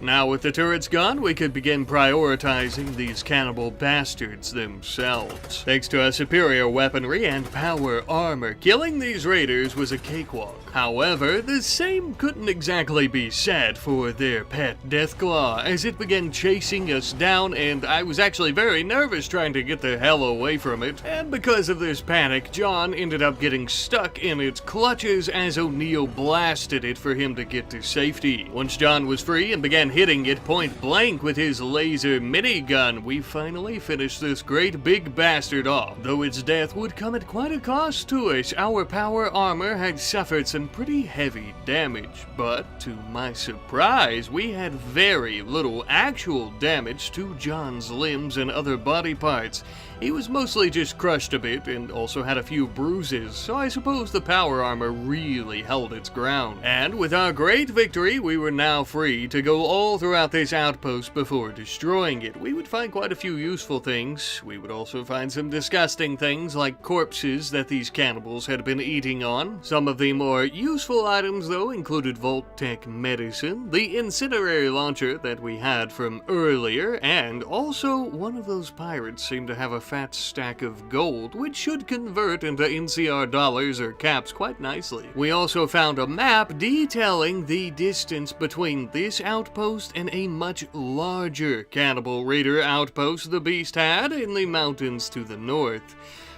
Now with the turrets gone, we could begin prioritizing these cannibal bastards themselves. Thanks to our superior weaponry and power armor, killing these raiders was a cakewalk. However, the same couldn't exactly be said for their pet deathclaw, as it began chasing us down, and I was actually very nervous trying to get the hell away from it. And because of this panic, John ended up getting stuck in its clutches as O'Neill blasted it for him to get to safety. Once John was free and began hitting it point blank with his laser minigun, we finally finished this great big bastard off. Though its death would come at quite a cost to us, our power armor had suffered some pretty heavy damage, but to my surprise, we had very little actual damage to John's limbs and other body parts. He was mostly just crushed a bit and also had a few bruises, so I suppose the power armor really held its ground. And with our great victory, we were now free to go all throughout this outpost before destroying it. We would find quite a few useful things. We would also find some disgusting things like corpses that these cannibals had been eating on. Some of the more useful items, though, included Vault-Tec medicine, the incendiary launcher that we had from earlier, and also one of those pirates seemed to have a fat stack of gold, which should convert into NCR dollars or caps quite nicely. We also found a map detailing the distance between this outpost and a much larger Cannibal Raider outpost the beast had in the mountains to the north.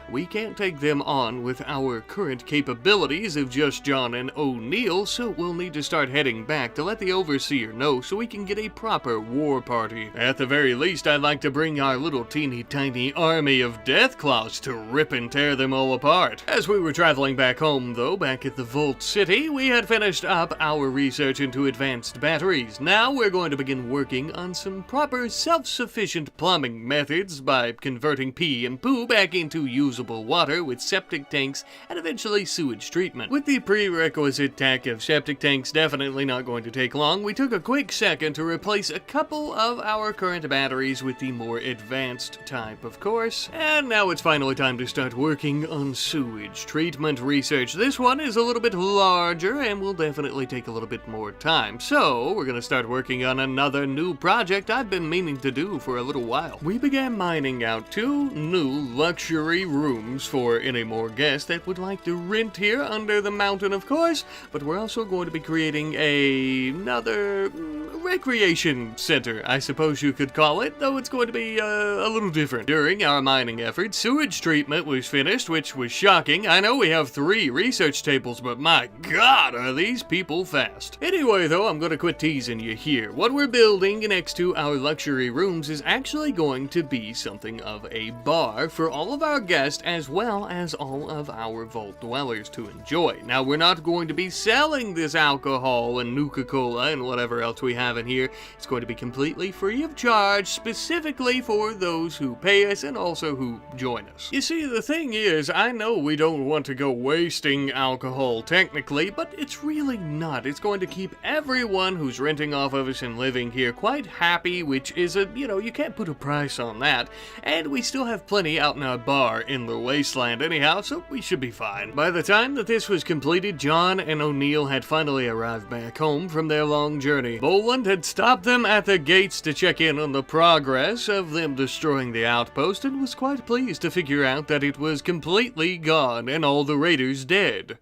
We can't take them on with our current capabilities of just John and O'Neill, so we'll need to start heading back to let the Overseer know so we can get a proper war party. At the very least, I'd like to bring our little teeny tiny army of deathclaws to rip and tear them all apart. As we were traveling back home, though, back at the Vault City, we had finished up our research into advanced batteries. Now we're going to begin working on some proper self-sufficient plumbing methods by converting pee and poo back into usable water with septic tanks and eventually sewage treatment. With the prerequisite tech of septic tanks definitely not going to take long, we took a quick second to replace a couple of our current batteries with the more advanced type, of course. And now it's finally time to start working on sewage treatment research. This one is a little bit larger and will definitely take a little bit more time. So we're gonna start working on another new project I've been meaning to do for a little while. We began mining out 2 new luxury rooms for any more guests that would like to rent here under the mountain, of course, but we're also going to be creating another recreation center, I suppose you could call it, though it's going to be a little different. During our mining efforts, sewage treatment was finished, which was shocking. I know we have 3 research tables, but my god, are these people fast. Anyway, though, I'm going to quit teasing you here. What we're building next to our luxury rooms is actually going to be something of a bar for all of our guests as well as all of our vault dwellers to enjoy. Now, we're not going to be selling this alcohol and Nuka-Cola and whatever else we have in here. It's going to be completely free of charge, specifically for those who pay us and also who join us. You see, the thing is, I know we don't want to go wasting alcohol technically, but it's really not. It's going to keep everyone who's renting off of us and living here quite happy, which is you can't put a price on that. And we still have plenty out in our bar in the wasteland anyhow, so we should be fine. By the time that this was completed, John and O'Neill had finally arrived back home from their long journey. Boland had stopped them at the gates to check in on the progress of them destroying the outpost and was quite pleased to figure out that it was completely gone and all the raiders dead,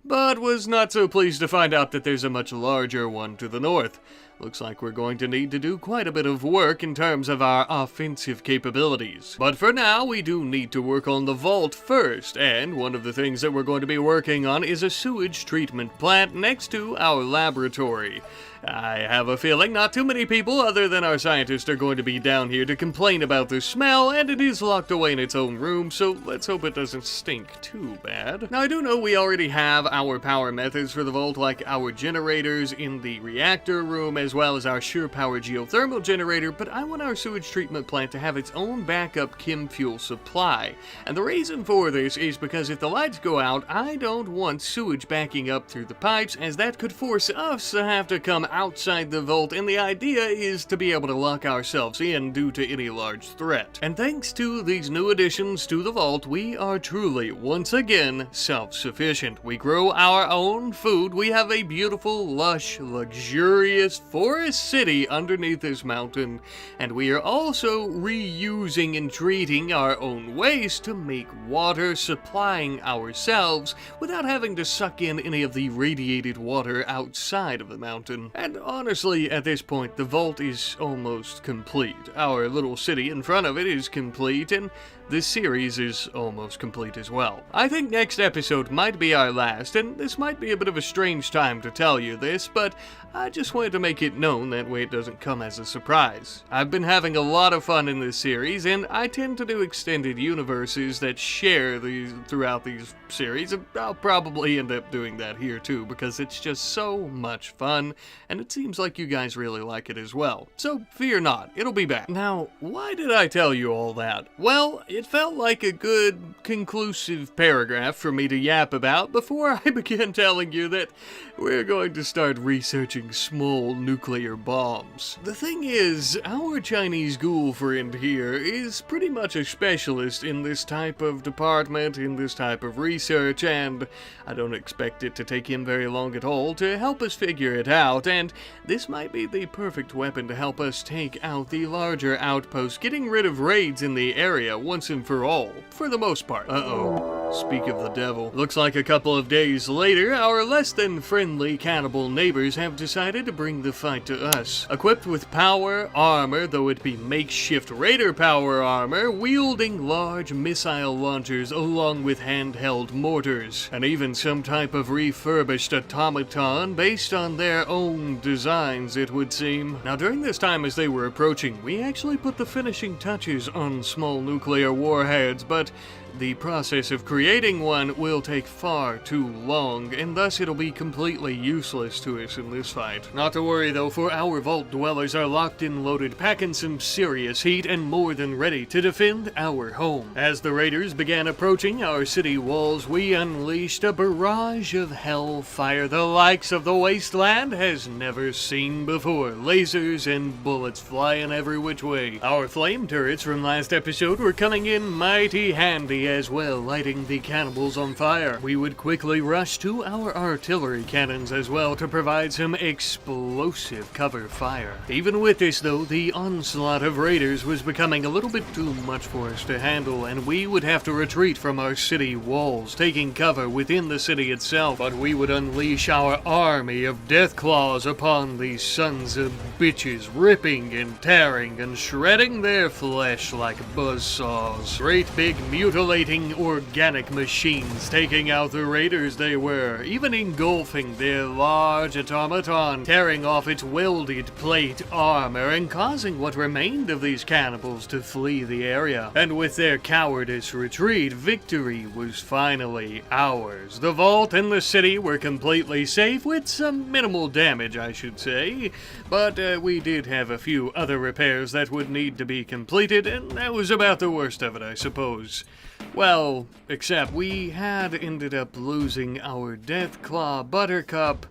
but was not so pleased to find out that there's a much larger one to the north. Looks like we're going to need to do quite a bit of work in terms of our offensive capabilities. But for now, we do need to work on the vault first, and one of the things that we're going to be working on is a sewage treatment plant next to our laboratory. I have a feeling not too many people other than our scientists are going to be down here to complain about the smell, and it is locked away in its own room, so let's hope it doesn't stink too bad. Now, I do know we already have our power methods for the vault, like our generators in the reactor room, as well as our sure power geothermal generator, but I want our sewage treatment plant to have its own backup chem fuel supply. And the reason for this is because if the lights go out, I don't want sewage backing up through the pipes, as that could force us to have to come outside the vault, and the idea is to be able to lock ourselves in due to any large threat. And thanks to these new additions to the vault, we are truly, once again, self-sufficient. We grow our own food, we have a beautiful, lush, luxurious forest city underneath this mountain, and we are also reusing and treating our own waste to make water, supplying ourselves without having to suck in any of the radiated water outside of the mountain. And honestly, at this point, the vault is almost complete. Our little city in front of it is complete, and this series is almost complete as well. I think next episode might be our last, and this might be a bit of a strange time to tell you this, but I just wanted to make it known, that way it doesn't come as a surprise. I've been having a lot of fun in this series, and I tend to do extended universes that share these throughout these series, and I'll probably end up doing that here too, because it's just so much fun, and it seems like you guys really like it as well. So fear not, it'll be back. Now, why did I tell you all that? Well, it felt like a good, conclusive paragraph for me to yap about before I began telling you that we're going to start researching small nuclear bombs. The thing is, our Chinese ghoul friend here is pretty much a specialist in this type of department, in this type of research, and I don't expect it to take him very long at all to help us figure it out, and this might be the perfect weapon to help us take out the larger outpost, getting rid of raids in the area once and for all, for the most part. Uh-oh, speak of the devil. Looks like a couple of days later, our less than friendly cannibal neighbors have decided to bring the fight to us. Equipped with power armor, though it be makeshift raider power armor, wielding large missile launchers along with handheld mortars, and even some type of refurbished automaton based on their own designs, it would seem. Now, during this time as they were approaching, we actually put the finishing touches on small nuclear warheads, but the process of creating one will take far too long, and thus it'll be completely useless to us in this fight. Not to worry though, for our vault dwellers are locked and loaded, packing some serious heat, and more than ready to defend our home. As the raiders began approaching our city walls, we unleashed a barrage of hellfire the likes of the wasteland has never seen before. Lasers and bullets flying every which way. Our flame turrets from last episode were coming in mighty handy, city as well, lighting the cannibals on fire. We would quickly rush to our artillery cannons as well to provide some explosive cover fire. Even with this though, the onslaught of raiders was becoming a little bit too much for us to handle, and we would have to retreat from our city walls, taking cover within the city itself. But we would unleash our army of deathclaws upon these sons of bitches, ripping and tearing and shredding their flesh like buzzsaws. Great big mutilating organic machines taking out the raiders they were, even engulfing their large automaton, tearing off its welded plate armor and causing what remained of these cannibals to flee the area. And with their cowardice retreat, victory was finally ours. The vault and the city were completely safe, with some minimal damage, I should say, but we did have a few other repairs that would need to be completed, and that was about the worst of it, I suppose. Well, except we had ended up losing our Deathclaw Buttercup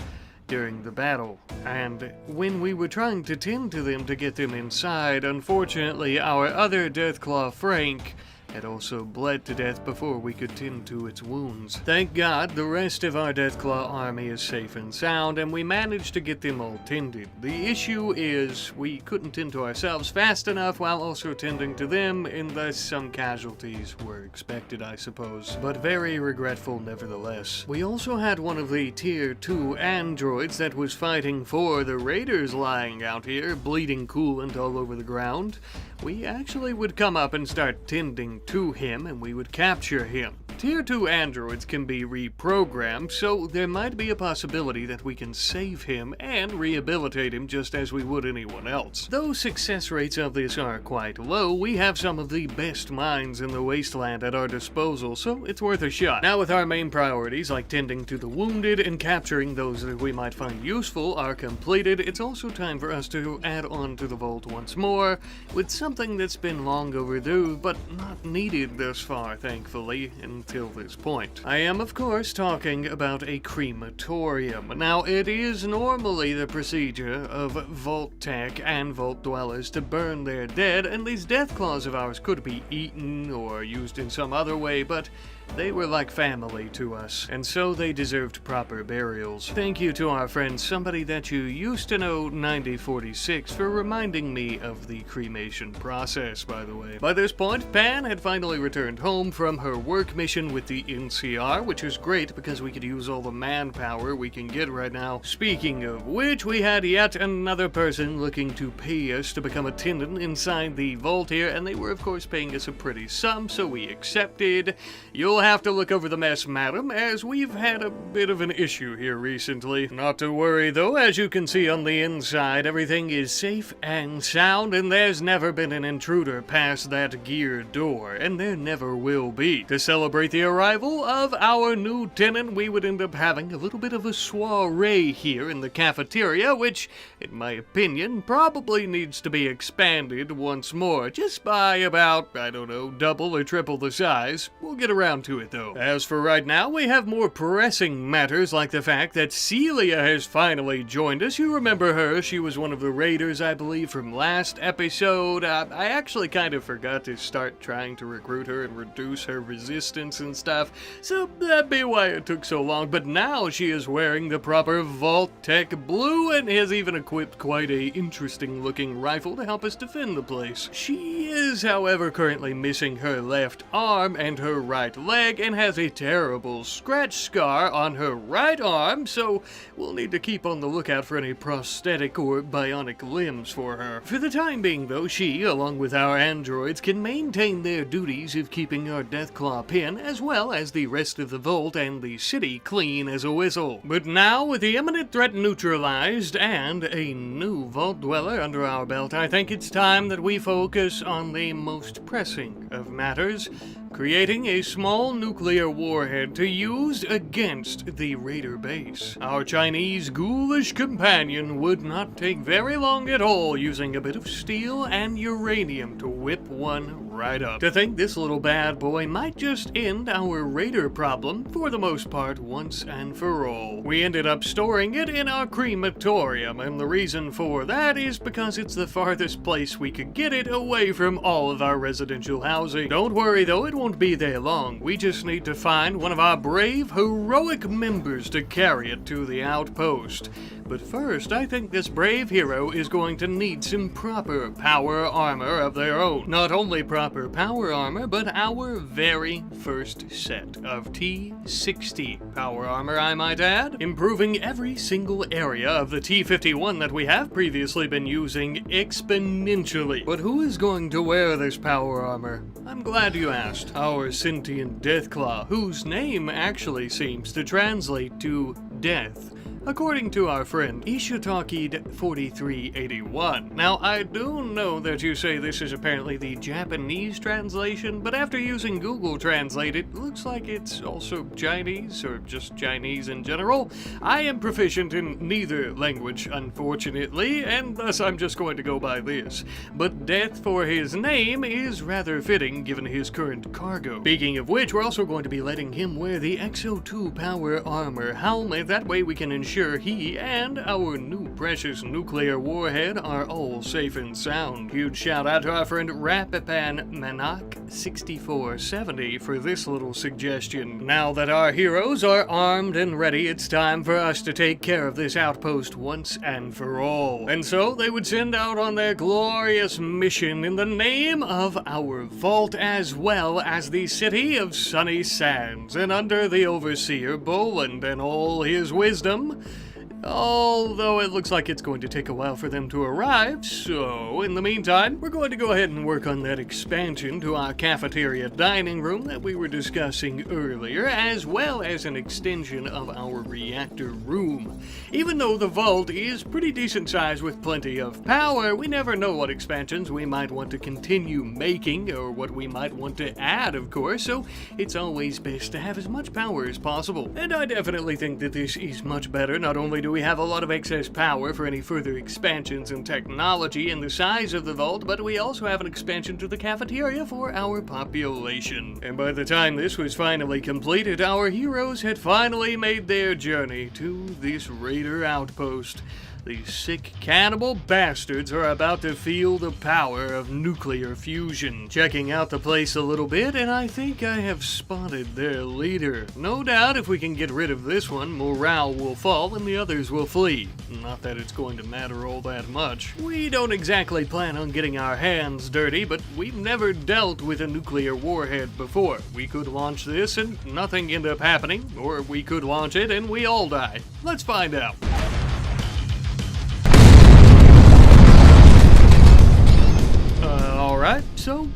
during the battle, and when we were trying to tend to them to get them inside, unfortunately our other Deathclaw Frank had also bled to death before we could tend to its wounds. Thank God the rest of our Deathclaw army is safe and sound, and we managed to get them all tended. The issue is we couldn't tend to ourselves fast enough while also tending to them, and thus some casualties were expected, I suppose, but very regretful nevertheless. We also had one of the Tier 2 androids that was fighting for the raiders lying out here, bleeding coolant all over the ground. We actually would come up and start tending to him, and we would capture him. Tier 2 androids can be reprogrammed, so there might be a possibility that we can save him and rehabilitate him just as we would anyone else. Though success rates of this are quite low, we have some of the best minds in the wasteland at our disposal, so it's worth a shot. Now with our main priorities like tending to the wounded and capturing those that we might find useful are completed, it's also time for us to add on to the vault once more with something that's been long overdue but not needed thus far, thankfully, until this point. I am, of course, talking about a crematorium. Now, it is normally the procedure of vault tech and vault dwellers to burn their dead, and these deathclaws of ours could be eaten or used in some other way, but they were like family to us, and so they deserved proper burials. Thank you to our friend, somebody that you used to know, 9046, for reminding me of the cremation process, by the way. By this point, Pan had finally returned home from her work mission with the NCR, which was great because we could use all the manpower we can get right now. Speaking of which, we had yet another person looking to pay us to become attendant inside the vault here, and they were of course paying us a pretty sum, so we accepted. You'll have to look over the mess, madam, as we've had a bit of an issue here recently. Not to worry though, as you can see on the inside, everything is safe and sound, and there's never been an intruder past that gear door, and there never will be. To celebrate the arrival of our new tenant, we would end up having a little bit of a soiree here in the cafeteria, which, in my opinion, probably needs to be expanded once more, just by about, I don't know, double or triple the size. We'll get around to it though. As for right now, we have more pressing matters like the fact that Celia has finally joined us. You remember her, she was one of the raiders, I believe, from last episode. I actually kind of forgot to start trying to recruit her and reduce her resistance and stuff, so that'd be why it took so long, but now she is wearing the proper Vault Tech blue and has even equipped quite a interesting looking rifle to help us defend the place. She is, however, currently missing her left arm and her right leg and has a terrible scratch scar on her right arm, so we'll need to keep on the lookout for any prosthetic or bionic limbs for her. For the time being though, she, along with our androids, can maintain their duties of keeping our Deathclaw pen as well as the rest of the vault and the city clean as a whistle. But now, with the imminent threat neutralized and a new vault dweller under our belt, I think it's time that we focus on the most pressing of matters: creating a small nuclear warhead to use against the raider base. Our Chinese ghoulish companion would not take very long at all, using a bit of steel and uranium to whip one right up. To think this little bad boy might just end our raider problem for the most part once and for all. We ended up storing it in our crematorium, and the reason for that is because it's the farthest place we could get it away from all of our residential housing. Don't worry though, it won't be there long. We just need to find one of our brave, heroic members to carry it to the outpost. But first, I think this brave hero is going to need some proper power armor of their own. Not only proper power armor, but our very first set of T60 power armor, I might add, improving every single area of the T51 that we have previously been using exponentially. But who is going to wear this power armor? I'm glad you asked. Our sentient deathclaw, whose name actually seems to translate to death, according to our friend Ishitaki'd4381. Now, I do know that you say this is apparently the Japanese translation, but after using Google Translate, it looks like it's also Chinese, or just Chinese in general. I am proficient in neither language, unfortunately, and thus I'm just going to go by this. But death for his name is rather fitting given his current cargo. Speaking of which, we're also going to be letting him wear the XO2 power armor helmet. That way we can ensure he and our new precious nuclear warhead are all safe and sound. Huge shout out to our friend Rapipan Manak 6470 for this little suggestion. Now that our heroes are armed and ready, it's time for us to take care of this outpost once and for all. And so they would send out on their glorious mission in the name of our vault as well as the city of Sunny Sands, and under the overseer Boland and all his wisdom. Although it looks like it's going to take a while for them to arrive, so in the meantime, we're going to go ahead and work on that expansion to our cafeteria dining room that we were discussing earlier, as well as an extension of our reactor room. Even though the vault is pretty decent size with plenty of power, we never know what expansions we might want to continue making, or what we might want to add, of course, so it's always best to have as much power as possible. And I definitely think that this is much better. Not only do we have a lot of excess power for any further expansions in technology and the size of the vault, but we also have an expansion to the cafeteria for our population. And by the time this was finally completed, our heroes had finally made their journey to this raider outpost. These sick cannibal bastards are about to feel the power of nuclear fusion. Checking out the place a little bit, and I think I have spotted their leader. No doubt if we can get rid of this one, morale will fall and the others will flee. Not that it's going to matter all that much. We don't exactly plan on getting our hands dirty, but we've never dealt with a nuclear warhead before. We could launch this and nothing end up happening, or we could launch it and we all die. Let's find out. Alright, so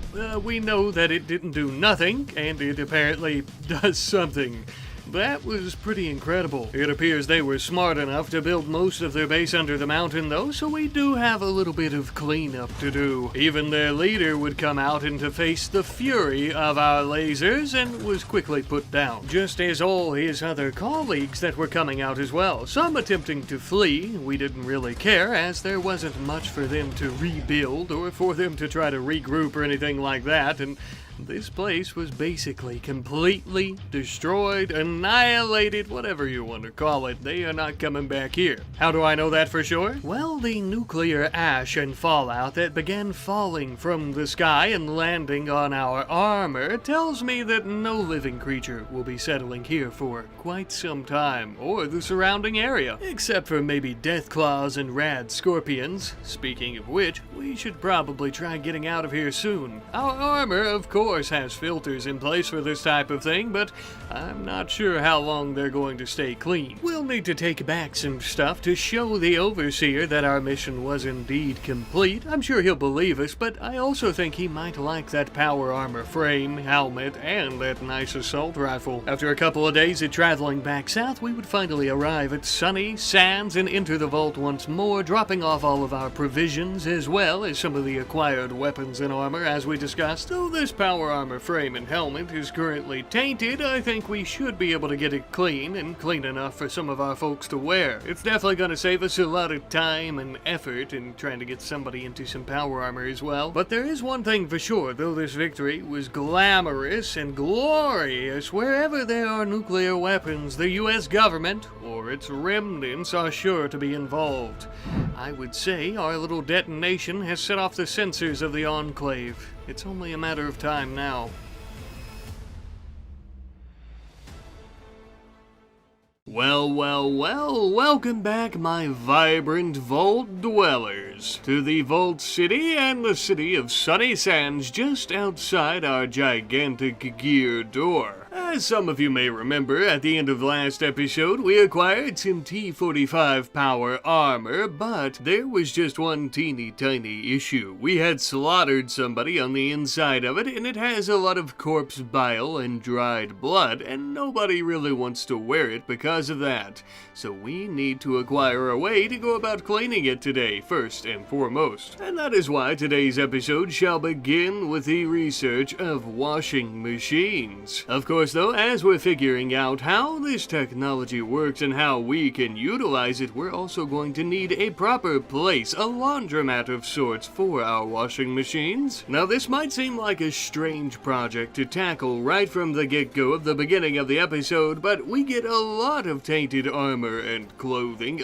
we know that it didn't do nothing, and it apparently does something. That was pretty incredible. It appears they were smart enough to build most of their base under the mountain though, so we do have a little bit of cleanup to do. Even their leader would come out and to face the fury of our lasers and was quickly put down, just as all his other colleagues that were coming out as well. Some attempting to flee. We didn't really care, as there wasn't much for them to rebuild or for them to try to regroup or anything like that, and this place was basically completely destroyed, annihilated, whatever you want to call it. They are not coming back here. How do I know that for sure? Well, the nuclear ash and fallout that began falling from the sky and landing on our armor tells me that no living creature will be settling here for quite some time, or the surrounding area, except for maybe deathclaws and rad scorpions. Speaking of which, we should probably try getting out of here soon. Our armor, of course, has filters in place for this type of thing, but I'm not sure how long they're going to stay clean. We'll need to take back some stuff to show the overseer that our mission was indeed complete. I'm sure he'll believe us, but I also think he might like that power armor frame, helmet, and that nice assault rifle. After a couple of days of traveling back south, we would finally arrive at Sunny Sands and enter the vault once more, dropping off all of our provisions as well as some of the acquired weapons and armor as we discussed. So this power power armor frame and helmet is currently tainted, I think we should be able to get it clean, and clean enough for some of our folks to wear. It's definitely going to save us a lot of time and effort in trying to get somebody into some power armor as well. But there is one thing for sure, though this victory was glamorous and glorious, wherever there are nuclear weapons, the US government, or its remnants, are sure to be involved. I would say our little detonation has set off the sensors of the Enclave. It's only a matter of time now. Well, welcome back, my vibrant vault dwellers, to the Vault City and the city of Sunny Sands just outside our gigantic gear door. As some of you may remember, at the end of last episode, we acquired some T-45 power armor, but there was just one teeny tiny issue. We had slaughtered somebody on the inside of it, and it has a lot of corpse bile and dried blood, and nobody really wants to wear it because of that. So we need to acquire a way to go about cleaning it today, first and foremost. And that is why today's episode shall begin with the research of washing machines. Of course, though, as we're figuring out how this technology works and how we can utilize it, we're also going to need a proper place, a laundromat of sorts, for our washing machines. Now, this might seem like a strange project to tackle right from the get-go of the beginning of the episode, but we get a lot of tainted armor and clothing,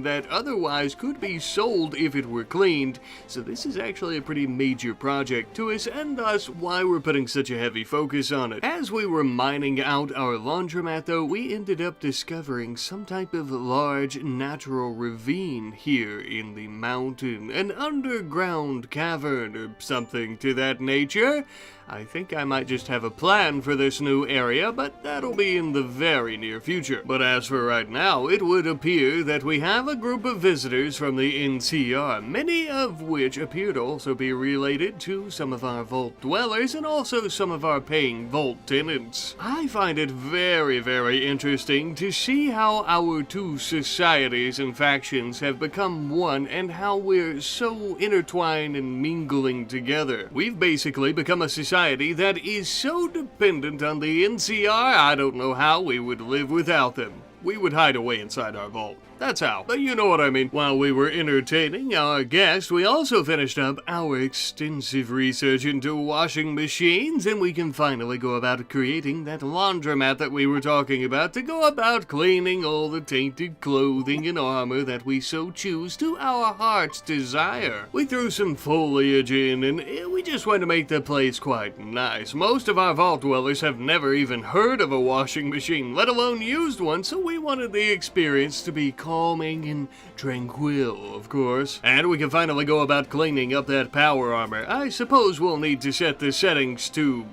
that otherwise could be sold if it were cleaned, so this is actually a pretty major project to us, and thus why we're putting such a heavy focus on it. As we were mining out our laundromat, though, we ended up discovering some type of large natural ravine here in the mountain, an underground cavern or something to that nature. I think I might just have a plan for this new area, but that'll be in the very near future. But as for right now, it would appear that we have a group of visitors from the NCR, many of which appear to also be related to some of our vault dwellers and also some of our paying vault tenants. I find it very, very interesting to see how our two societies and factions have become one and how we're so intertwined and mingling together. We've basically become a society that is so dependent on the NCR, I don't know how we would live without them. We would hide away inside our vault. That's how. But you know what I mean. While we were entertaining our guest, we also finished up our extensive research into washing machines, and we can finally go about creating that laundromat that we were talking about to go about cleaning all the tainted clothing and armor that we so choose to our heart's desire. We threw some foliage in, and we just wanted to make the place quite nice. Most of our vault dwellers have never even heard of a washing machine, let alone used one, so we wanted the experience to be calming and tranquil, of course. And we can finally go about cleaning up that power armor. I suppose we'll need to set the settings to,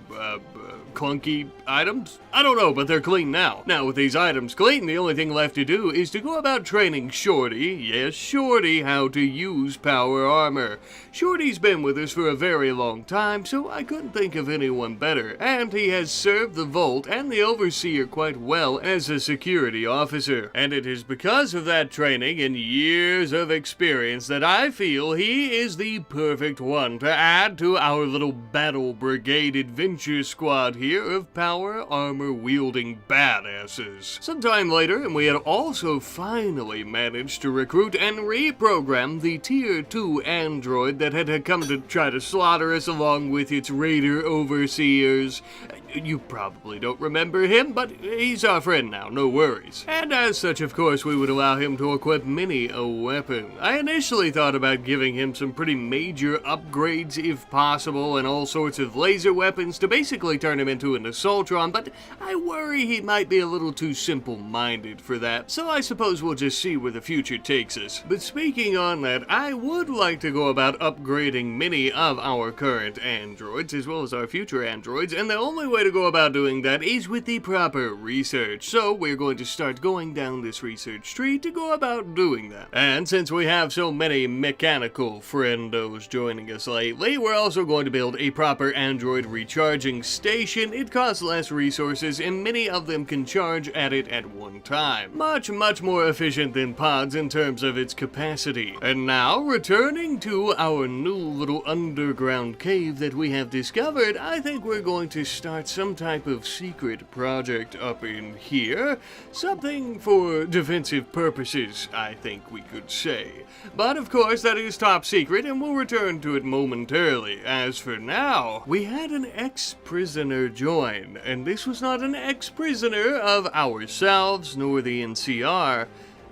clunky items? I don't know, but they're clean now. Now, with these items clean, the only thing left to do is to go about training Shorty, yes, Shorty, how to use power armor. Shorty's been with us for a very long time, so I couldn't think of anyone better, and he has served the Vault and the Overseer quite well as a security officer. And it is because of that training and years of experience that I feel he is the perfect one to add to our little battle brigade adventure squad here of power armor wielding badasses. Sometime later, and we had also finally managed to recruit and reprogram the Tier 2 android that had come to try to slaughter us along with its raider overseers. You probably don't remember him, but he's our friend now, no worries. And as such, of course, we would allow him to equip many a weapon. I initially thought about giving him some pretty major upgrades if possible and all sorts of laser weapons to basically turn him into an Assaultron, but I worry he might be a little too simple-minded for that, so I suppose we'll just see where the future takes us. But speaking on that, I would like to go about upgrading many of our current androids as well as our future androids, and the only way way to go about doing that is with the proper research. So we're going to start going down this research tree to go about doing that. And since we have so many mechanical friendos joining us lately, we're also going to build a proper Android recharging station. It costs less resources and many of them can charge at it at one time. Much more efficient than pods in terms of its capacity. And now, returning to our new little underground cave that we have discovered, I think we're going to start some type of secret project up in here. Something for defensive purposes, I think we could say. But of course, that is top secret and we'll return to it momentarily. As for now, we had an ex-prisoner join, and this was not an ex-prisoner of ourselves nor the NCR,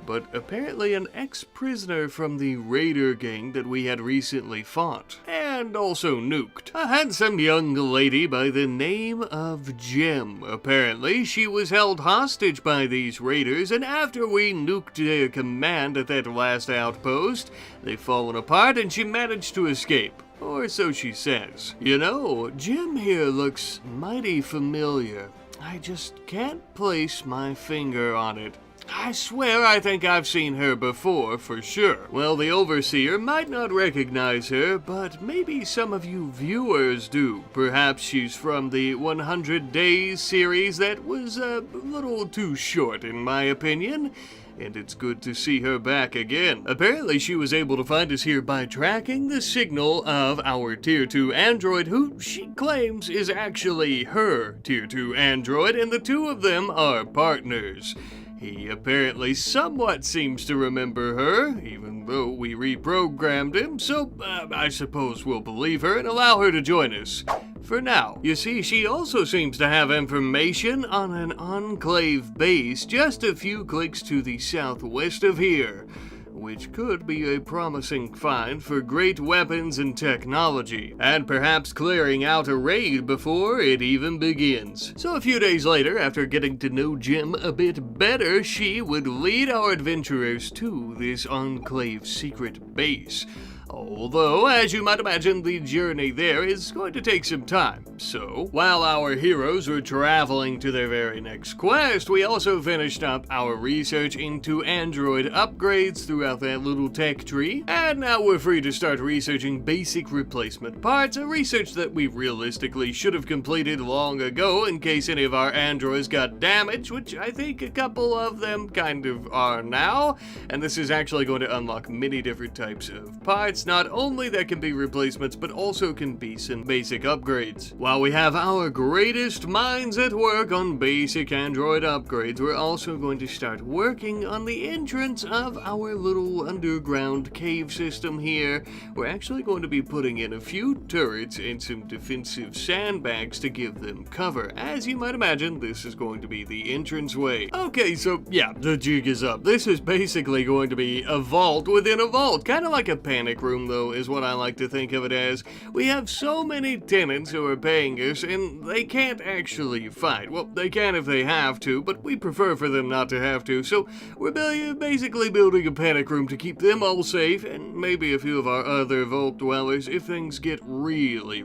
but apparently an ex-prisoner from the raider gang that we had recently fought, and also nuked. A handsome young lady by the name of Jem. Apparently, she was held hostage by these raiders, and after we nuked their command at that last outpost, they've fallen apart and she managed to escape. Or so she says. You know, Jem here looks mighty familiar. I just can't place my finger on it. I swear I think I've seen her before, for sure. Well, the Overseer might not recognize her, but maybe some of you viewers do. Perhaps she's from the 100 Days series that was a little too short in my opinion. And it's good to see her back again. Apparently she was able to find us here by tracking the signal of our Tier 2 android, who she claims is actually her Tier 2 android, and the two of them are partners. He apparently somewhat seems to remember her, even though we reprogrammed him, so I suppose we'll believe her and allow her to join us. For now. You see, she also seems to have information on an Enclave base just a few clicks to the southwest of here, which could be a promising find for great weapons and technology, and perhaps clearing out a raid before it even begins. So a few days later, after getting to know Jem a bit better, she would lead our adventurers to this Enclave secret base. Although, as you might imagine, the journey there is going to take some time. So, while our heroes were traveling to their very next quest, we also finished up our research into Android upgrades throughout that little tech tree, and now we're free to start researching basic replacement parts, a research that we realistically should have completed long ago in case any of our androids got damaged, which I think a couple of them kind of are now, and this is actually going to unlock many different types of parts. Not only that can be replacements, but also can be some basic upgrades. While we have our greatest minds at work on basic Android upgrades, we're also going to start working on the entrance of our little underground cave system here. We're actually going to be putting in a few turrets and some defensive sandbags to give them cover. As you might imagine, this is going to be the entranceway. Okay, so yeah, the jig is up. This is basically going to be a vault within a vault, kind of like a panic room though, is what I like to think of it as. We have so many tenants who are paying us, and they can't actually fight. Well, they can if they have to, but we prefer for them not to have to, so we're basically building a panic room to keep them all safe, and maybe a few of our other vault dwellers if things get really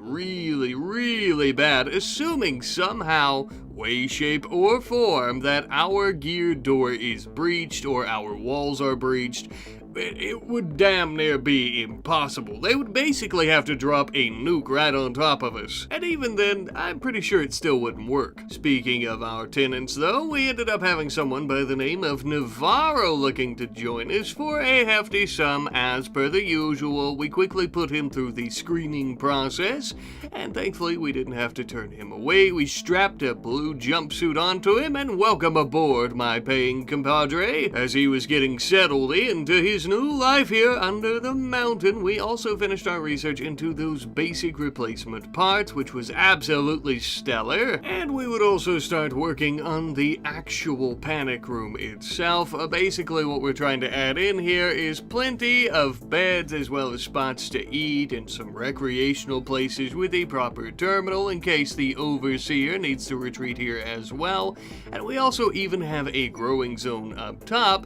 bad, assuming somehow, way, shape, or form that our gear door is breached or our walls are breached. It would damn near be impossible. They would basically have to drop a nuke right on top of us. And even then, I'm pretty sure it still wouldn't work. Speaking of our tenants though, we ended up having someone by the name of Navarro looking to join us for a hefty sum. As per the usual, we quickly put him through the screening process, and thankfully we didn't have to turn him away. We strapped a blue jumpsuit onto him and welcome aboard my paying compadre. As he was getting settled into his new life here under the mountain, we also finished our research into those basic replacement parts, which was absolutely stellar, and we would also start working on the actual panic room itself. Basically what we're trying to add in here is plenty of beds as well as spots to eat and some recreational places with a proper terminal in case the Overseer needs to retreat here as well, and we also even have a growing zone up top.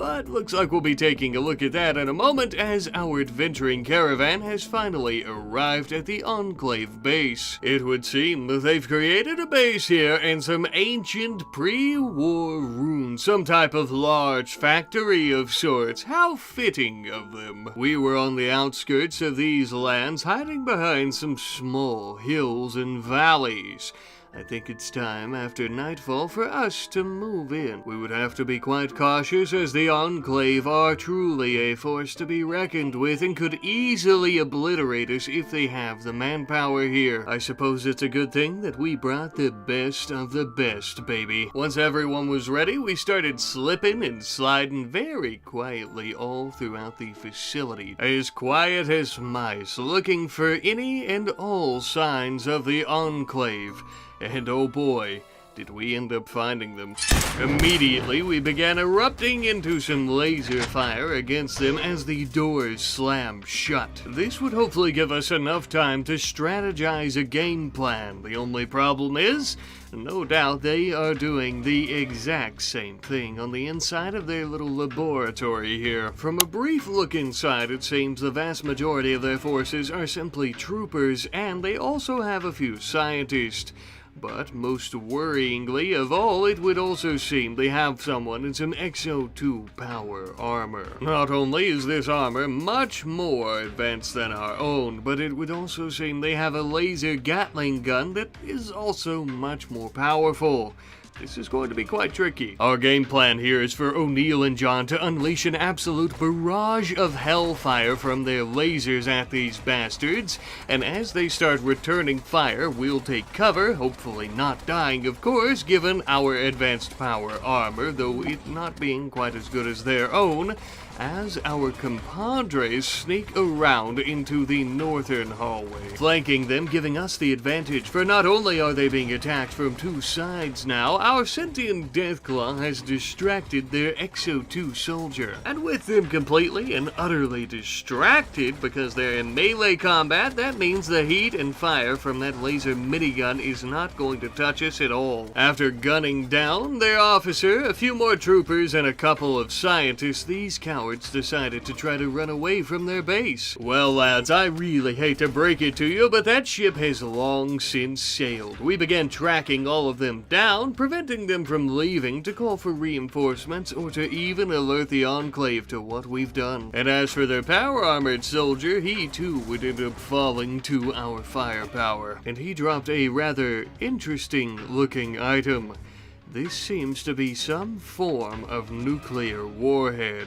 But looks like we'll be taking a look at that in a moment, as our adventuring caravan has finally arrived at the Enclave base. It would seem that they've created a base here and some ancient pre-war ruins, some type of large factory of sorts. How fitting of them. We were on the outskirts of these lands, hiding behind some small hills and valleys. I think it's time after nightfall for us to move in. We would have to be quite cautious, as the Enclave are truly a force to be reckoned with and could easily obliterate us if they have the manpower here. I suppose it's a good thing that we brought the best of the best, baby. Once everyone was ready, we started slipping and sliding very quietly all throughout the facility, as quiet as mice, looking for any and all signs of the Enclave. And oh boy, did we end up finding them. Immediately, we began erupting into some laser fire against them as the doors slammed shut. This would hopefully give us enough time to strategize a game plan. The only problem is, no doubt they are doing the exact same thing on the inside of their little laboratory here. From a brief look inside, it seems the vast majority of their forces are simply troopers, and they also have a few scientists. But most worryingly of all, it would also seem they have someone in some Exo-2 power armor. Not only is this armor much more advanced than our own, but it would also seem they have a laser Gatling gun that is also much more powerful. This is going to be quite tricky. Our game plan here is for O'Neill and John to unleash an absolute barrage of hellfire from their lasers at these bastards, and as they start returning fire, we'll take cover, hopefully not dying, of course, given our advanced power armor, though it not being quite as good as their own, as our compadres sneak around into the northern hallway, flanking them, giving us the advantage, for not only are they being attacked from two sides now, our sentient deathclaw has distracted their Exo-2 soldier. And with them completely and utterly distracted because they're in melee combat, that means the heat and fire from that laser minigun is not going to touch us at all. After gunning down their officer, a few more troopers, and a couple of scientists, these cowards decided to try to run away from their base. Well, lads, I really hate to break it to you, but that ship has long since sailed. We began tracking all of them down, preventing them from leaving to call for reinforcements or to even alert the Enclave to what we've done. And as for their power-armored soldier, he too would end up falling to our firepower. And he dropped a rather interesting-looking item. This seems to be some form of nuclear warhead.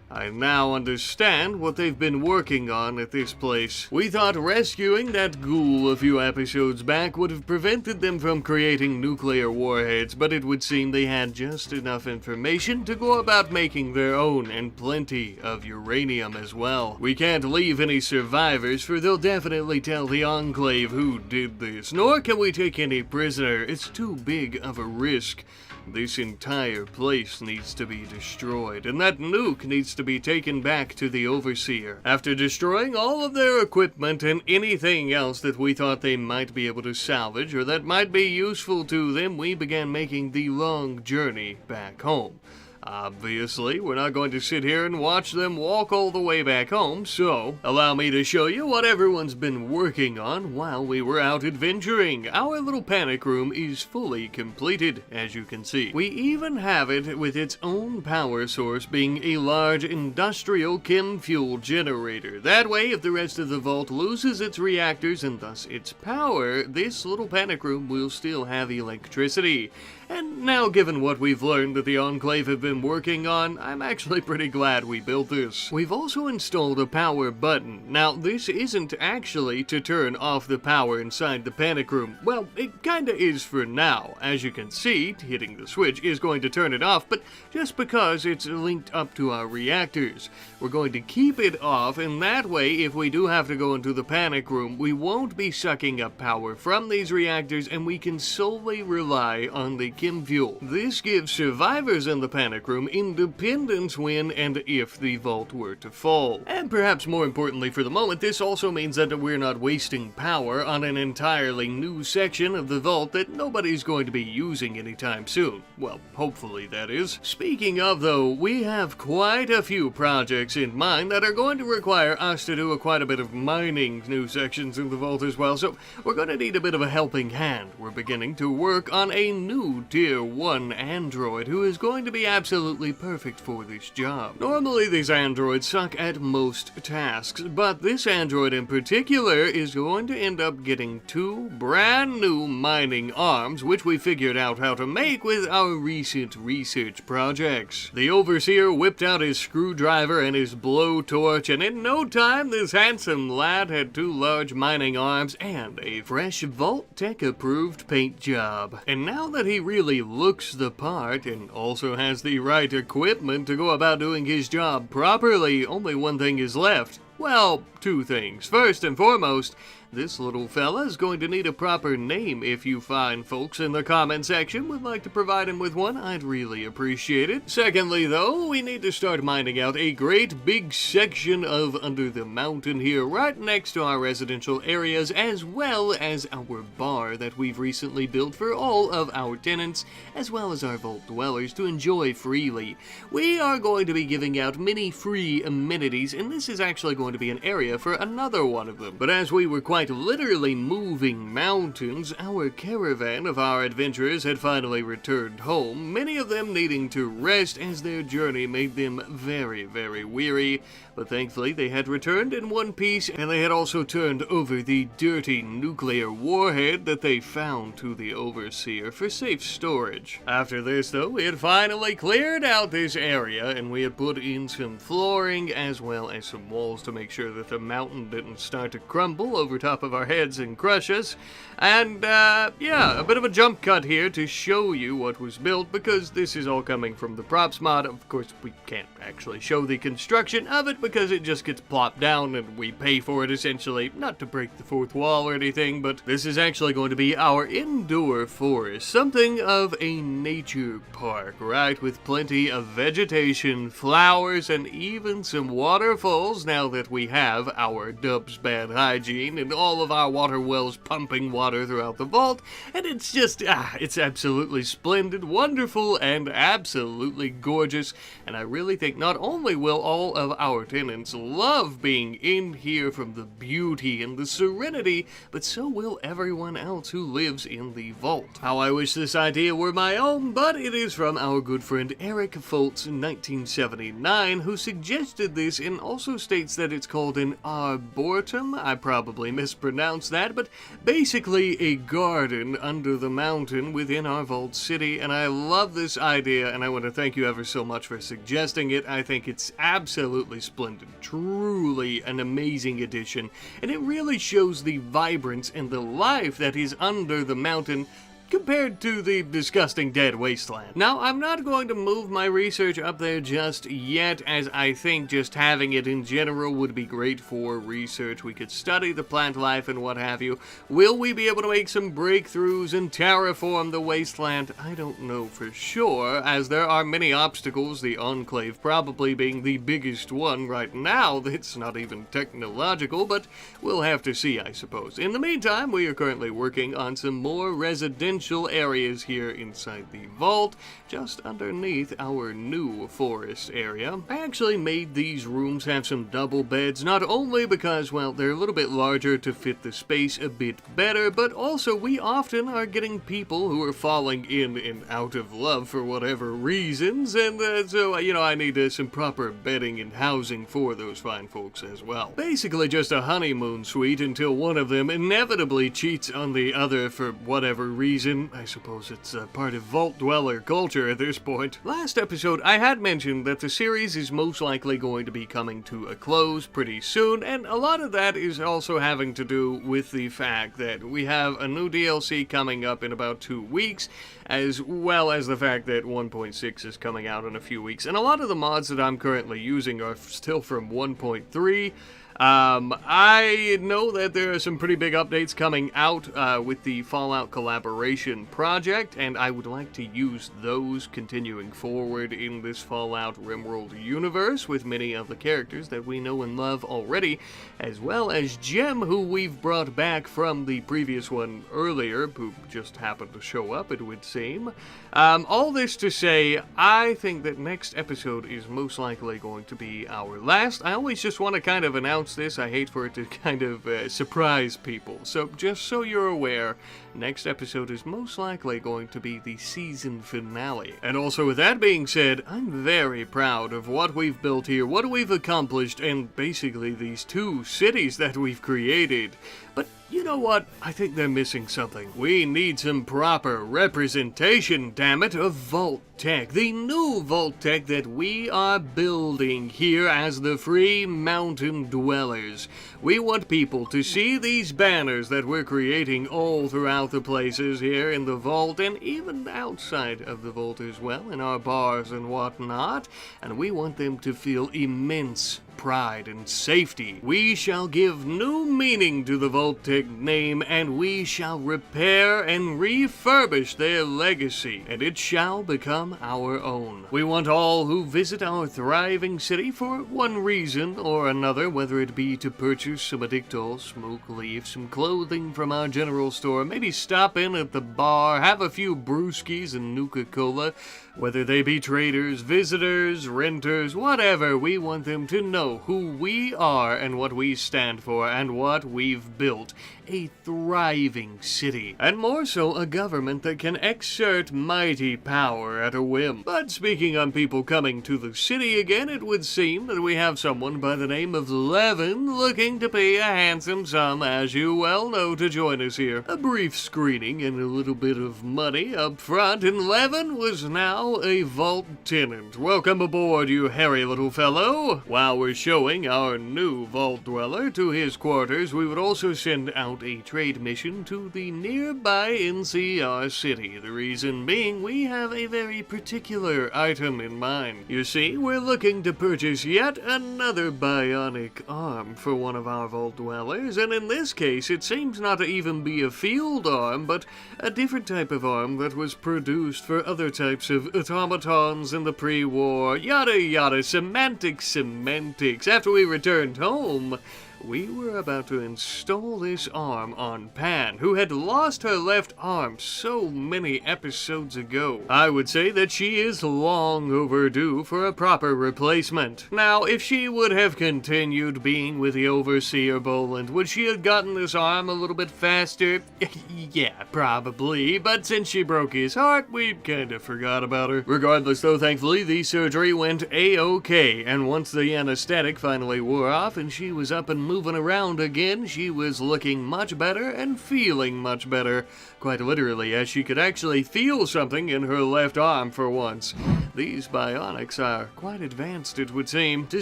I now understand what they've been working on at this place. We thought rescuing that ghoul a few episodes back would have prevented them from creating nuclear warheads, but it would seem they had just enough information to go about making their own, and plenty of uranium as well. We can't leave any survivors, for they'll definitely tell the Enclave who did this, nor can we take any prisoner. It's too big of a risk. This entire place needs to be destroyed, and that nuke needs to be taken back to the Overseer. After destroying all of their equipment and anything else that we thought they might be able to salvage or that might be useful to them, we began making the long journey back home. Obviously, we're not going to sit here and watch them walk all the way back home, so allow me to show you what everyone's been working on while we were out adventuring. Our little panic room is fully completed, as you can see. We even have it with its own power source being a large industrial chem fuel generator. That way, if the rest of the vault loses its reactors and thus its power, this little panic room will still have electricity. And now, given what we've learned that the Enclave have been working on, I'm actually pretty glad we built this. We've also installed a power button. Now, this isn't actually to turn off the power inside the panic room. Well, it kinda is for now. As you can see, hitting the switch is going to turn it off, but just because it's linked up to our reactors. We're going to keep it off, and that way, if we do have to go into the panic room, we won't be sucking up power from these reactors, and we can solely rely on the chem fuel. This gives survivors in the panic room independence when and if the vault were to fall. And perhaps more importantly for the moment, this also means that we're not wasting power on an entirely new section of the vault that nobody's going to be using anytime soon. Well, hopefully that is. Speaking of though, we have quite a few projects in mind that are going to require us to do quite a bit of mining new sections in the vault as well, so we're going to need a bit of a helping hand. We're beginning to work on a new Tier 1 android who is going to be absolutely perfect for this job. Normally these androids suck at most tasks, but this android in particular is going to end up getting 2 brand new mining arms, which we figured out how to make with our recent research projects. The Overseer whipped out his screwdriver and his blowtorch, and in no time this handsome lad had 2 large mining arms and a fresh Vault Tech approved paint job. And now that he really looks the part and also has the right equipment to go about doing his job properly, only one thing is left. Well, 2 things. First and foremost, this little fella is going to need a proper name. If you fine folks in the comment section would like to provide him with one, I'd really appreciate it. Secondly, though, we need to start mining out a great big section of under the mountain here, right next to our residential areas, as well as our bar that we've recently built for all of our tenants, as well as our vault dwellers to enjoy freely. We are going to be giving out many free amenities, and this is actually going to be an area for another one of them. But as we were quite literally moving mountains, our caravan of our adventurers had finally returned home, many of them needing to rest as their journey made them very, very weary. But thankfully they had returned in one piece, and they had also turned over the dirty nuclear warhead that they found to the Overseer for safe storage. After this though, we had finally cleared out this area, and we had put in some flooring as well as some walls to make sure that the mountain didn't start to crumble over top of our heads and crush us. And yeah, a bit of a jump cut here to show you what was built, because this is all coming from the props mod. Of course, we can't actually show the construction of it because it just gets plopped down and we pay for it essentially, not to break the 4th wall or anything, but this is actually going to be our indoor forest, something of a nature park, right, with plenty of vegetation, flowers, and even some waterfalls now that we have our Dubs bad hygiene and all of our water wells pumping water throughout the vault, and it's just, it's absolutely splendid, wonderful, and absolutely gorgeous, and I really think not only will all of our tenants love being in here from the beauty and the serenity, but so will everyone else who lives in the vault. How I wish this idea were my own, but it is from our good friend Eric Foltz in 1979, who suggested this and also states that it's called an arboretum. I probably mispronounced that, but basically a garden under the mountain within our vault city, and I love this idea, and I want to thank you ever so much for suggesting it. I think it's absolutely splendid, truly an amazing addition, and it really shows the vibrance and the life that is under the mountain compared to the disgusting dead wasteland. Now, I'm not going to move my research up there just yet, as I think just having it in general would be great for research. We could study the plant life and what have you. Will we be able to make some breakthroughs and terraform the wasteland? I don't know for sure, as there are many obstacles, the Enclave probably being the biggest one right now that's not even technological, but we'll have to see, I suppose. In the meantime, we are currently working on some more residential areas here inside the vault, just underneath our new forest area. I actually made these rooms have some double beds, not only because, well, they're a little bit larger to fit the space a bit better, but also we often are getting people who are falling in and out of love for whatever reasons, and so, you know, I need some proper bedding and housing for those fine folks as well. Basically just a honeymoon suite until one of them inevitably cheats on the other for whatever reason. I suppose it's a part of Vault Dweller culture at this point. Last episode, I had mentioned that the series is most likely going to be coming to a close pretty soon, and a lot of that is also having to do with the fact that we have a new DLC coming up in about 2 weeks, as well as the fact that 1.6 is coming out in a few weeks, and a lot of the mods that I'm currently using are still from 1.3, I know that there are some pretty big updates coming out with the Fallout collaboration project, and I would like to use those continuing forward in this Fallout RimWorld universe with many of the characters that we know and love already, as well as Jem, who we've brought back from the previous one earlier, who just happened to show up, it would seem. All this to say, I think that next episode is most likely going to be our last. I always just want to kind of announce this. I hate for it to kind of surprise people. So just so you're aware, next episode is most likely going to be the season finale. And also with that being said, I'm very proud of what we've built here, what we've accomplished, and basically these two cities that we've created. But you know what? I think they're missing something. We need some proper representation, damn it, of Vault Tech. The new Vault Tech that we are building here as the Free Mountain Dwellers. We want people to see these banners that we're creating all throughout the places here in the Vault and even outside of the Vault as well, in our bars and whatnot. And we want them to feel immense pride and safety. We shall give new meaning to the Vault Tech name, and we shall repair and refurbish their legacy, and it shall become our own. We want all who visit our thriving city for one reason or another, whether it be to purchase some addictol, smoke leaf, some clothing from our general store, maybe stop in at the bar, have a few brewskis and Nuka-Cola, whether they be traders, visitors, renters, whatever. We want them to know who we are and what we stand for and what we've built. A thriving city, and more so a government that can exert mighty power at a whim. But speaking on people coming to the city again, it would seem that we have someone by the name of Levin looking to pay a handsome sum, as you well know, to join us here. A brief screening and a little bit of money up front, and Levin was now a vault tenant. Welcome aboard, you hairy little fellow. While we're showing our new vault dweller to his quarters, we would also send out a trade mission to the nearby NCR city. The reason being, we have a very particular item in mind. You see, we're looking to purchase yet another bionic arm for one of our vault dwellers, and in this case, it seems not to even be a field arm, but a different type of arm that was produced for other types of automatons in the pre-war, yada yada, semantics. After we returned home, we were about to install this arm on Pan, who had lost her left arm so many episodes ago. I would say that she is long overdue for a proper replacement. Now, if she would have continued being with the Overseer Boland, would she have gotten this arm a little bit faster? Yeah, probably, but since she broke his heart, we kinda forgot about her. Regardless though, thankfully, the surgery went A-OK, and once the anesthetic finally wore off and she was up and moving around again, she was looking much better and feeling much better. Quite literally, as she could actually feel something in her left arm for once. These bionics are quite advanced, it would seem. To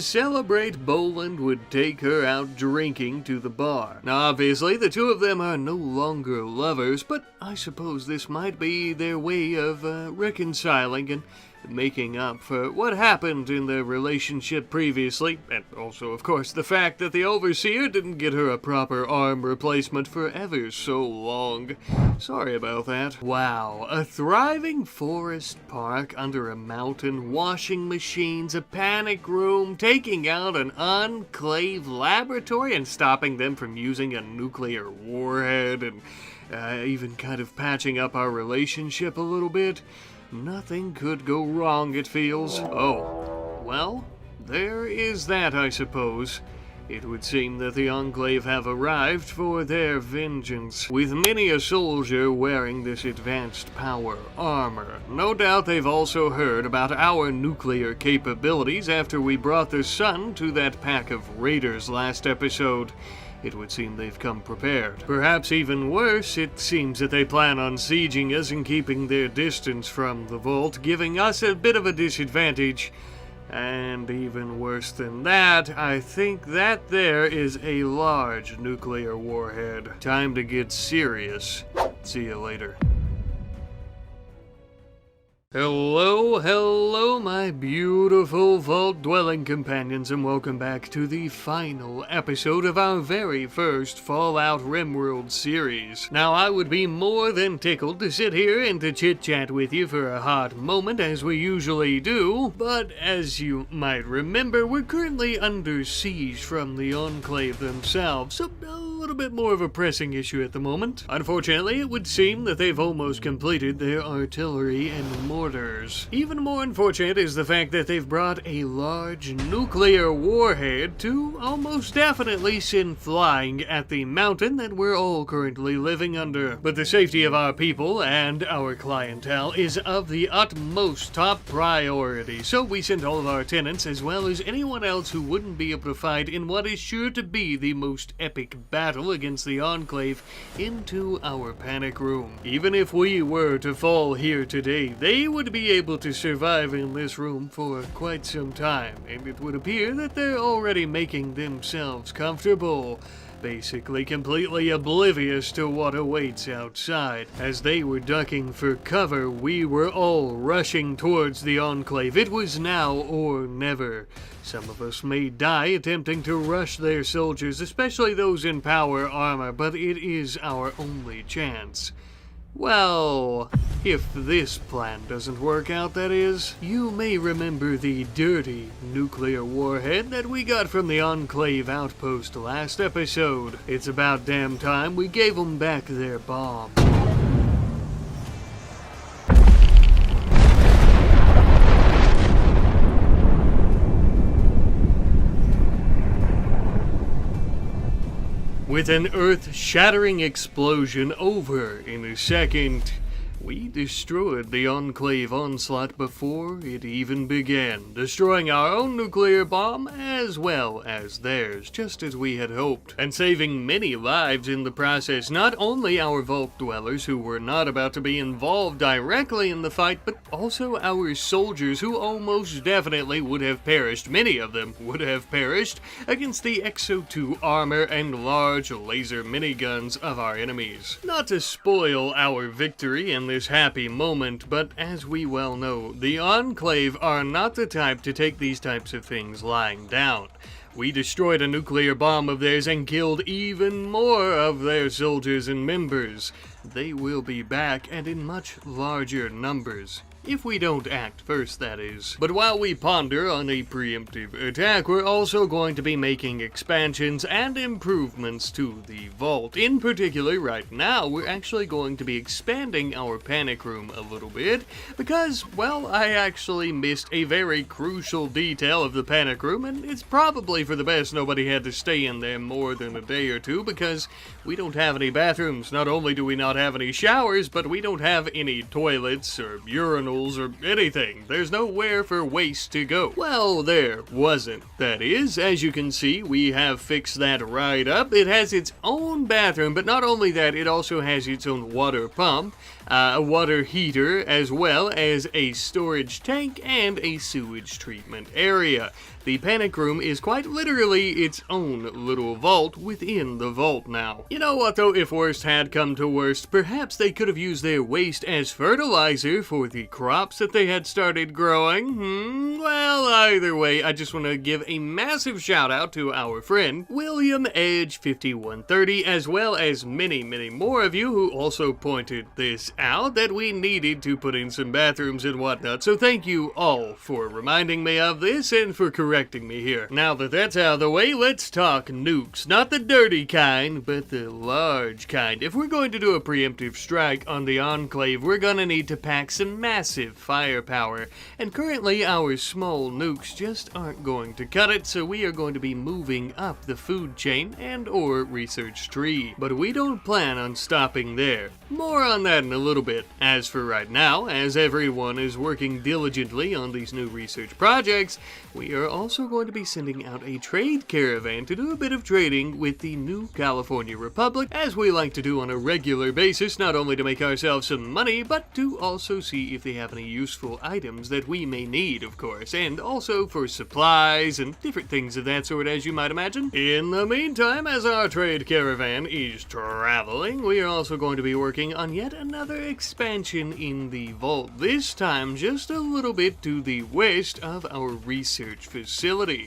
celebrate, Boland would take her out drinking to the bar. Now, obviously, the two of them are no longer lovers, but I suppose this might be their way of reconciling and making up for what happened in their relationship previously, and also, of course, the fact that the Overseer didn't get her a proper arm replacement for ever so long. Sorry about that. Wow, a thriving forest park under a mountain, washing machines, a panic room, taking out an Enclave laboratory and stopping them from using a nuclear warhead, and even kind of patching up our relationship a little bit. Nothing could go wrong, it feels. Oh, well, there is that, I suppose. It would seem that the Enclave have arrived for their vengeance, with many a soldier wearing this advanced power armor. No doubt they've also heard about our nuclear capabilities after we brought the sun to that pack of raiders last episode. It would seem they've come prepared. Perhaps even worse, it seems that they plan on sieging us and keeping their distance from the vault, giving us a bit of a disadvantage. And even worse than that, I think that there is a large nuclear warhead. Time to get serious. See you later. Hello, my beautiful vault-dwelling companions, and welcome back to the final episode of our very first Fallout RimWorld series. Now, I would be more than tickled to sit here and to chit-chat with you for a hot moment, as we usually do, but as you might remember, we're currently under siege from the Enclave themselves, so a little bit more of a pressing issue at the moment. Unfortunately, it would seem that they've almost completed their artillery and mortars. Even more unfortunate is the fact that they've brought a large nuclear warhead to almost definitely send flying at the mountain that we're all currently living under. But the safety of our people and our clientele is of the utmost top priority, so we sent all of our tenants as well as anyone else who wouldn't be able to fight in what is sure to be the most epic battle against the Enclave into our panic room. Even if we were to fall here today, they would be able to survive in this room for quite some time, and it would appear that they're already making themselves comfortable, basically completely oblivious to what awaits outside. As they were ducking for cover, we were all rushing towards the Enclave. It was now or never. Some of us may die attempting to rush their soldiers, especially those in power armor, but it is our only chance. Well, if this plan doesn't work out, that is. You may remember the dirty nuclear warhead that we got from the Enclave outpost last episode. It's about damn time we gave them back their bomb. With an earth-shattering explosion over in a second, we destroyed the Enclave onslaught before it even began, destroying our own nuclear bomb as well as theirs, just as we had hoped, and saving many lives in the process. Not only our vault dwellers who were not about to be involved directly in the fight, but also our soldiers who almost definitely would have perished. Many of them would have perished against the Exo-2 armor and large laser miniguns of our enemies. Not to spoil our victory in this happy moment, but as we well know, the Enclave are not the type to take these types of things lying down. We destroyed a nuclear bomb of theirs and killed even more of their soldiers and members. They will be back, and in much larger numbers. If we don't act first, that is. But while we ponder on a preemptive attack, we're also going to be making expansions and improvements to the vault. In particular, right now, we're actually going to be expanding our panic room a little bit, because, well, I actually missed a very crucial detail of the panic room, and it's probably for the best nobody had to stay in there more than a day or two, because we don't have any bathrooms. Not only do we not have any showers, but we don't have any toilets or urinals or anything. There's nowhere for waste to go. Well, there wasn't. That is, as you can see, we have fixed that right up. It has its own bathroom, but not only that, it also has its own water pump, a water heater, as well as a storage tank and a sewage treatment area. The panic room is quite literally its own little vault within the vault now. You know what though, if worst had come to worst, perhaps they could have used their waste as fertilizer for the crops that they had started growing. Well, either way, I just want to give a massive shout out to our friend William Edge 5130, as well as many more of you who also pointed this out, that we needed to put in some bathrooms and whatnot. So thank you all for reminding me of this and for correcting me here. Now that that's out of the way, let's talk nukes. Not the dirty kind, but the large kind. If we're going to do a preemptive strike on the Enclave, we're gonna need to pack some massive firepower, and currently our small nukes just aren't going to cut it, so we are going to be moving up the food chain and or research tree. But we don't plan on stopping there. More on that in a little bit. As for right now, as everyone is working diligently on these new research projects, we are all also going to be sending out a trade caravan to do a bit of trading with the new California Republic, as we like to do on a regular basis, not only to make ourselves some money, but to also see if they have any useful items that we may need, of course, and also for supplies and different things of that sort, as you might imagine. In the meantime, as our trade caravan is traveling, we are also going to be working on yet another expansion in the vault, this time just a little bit to the west of our research facility.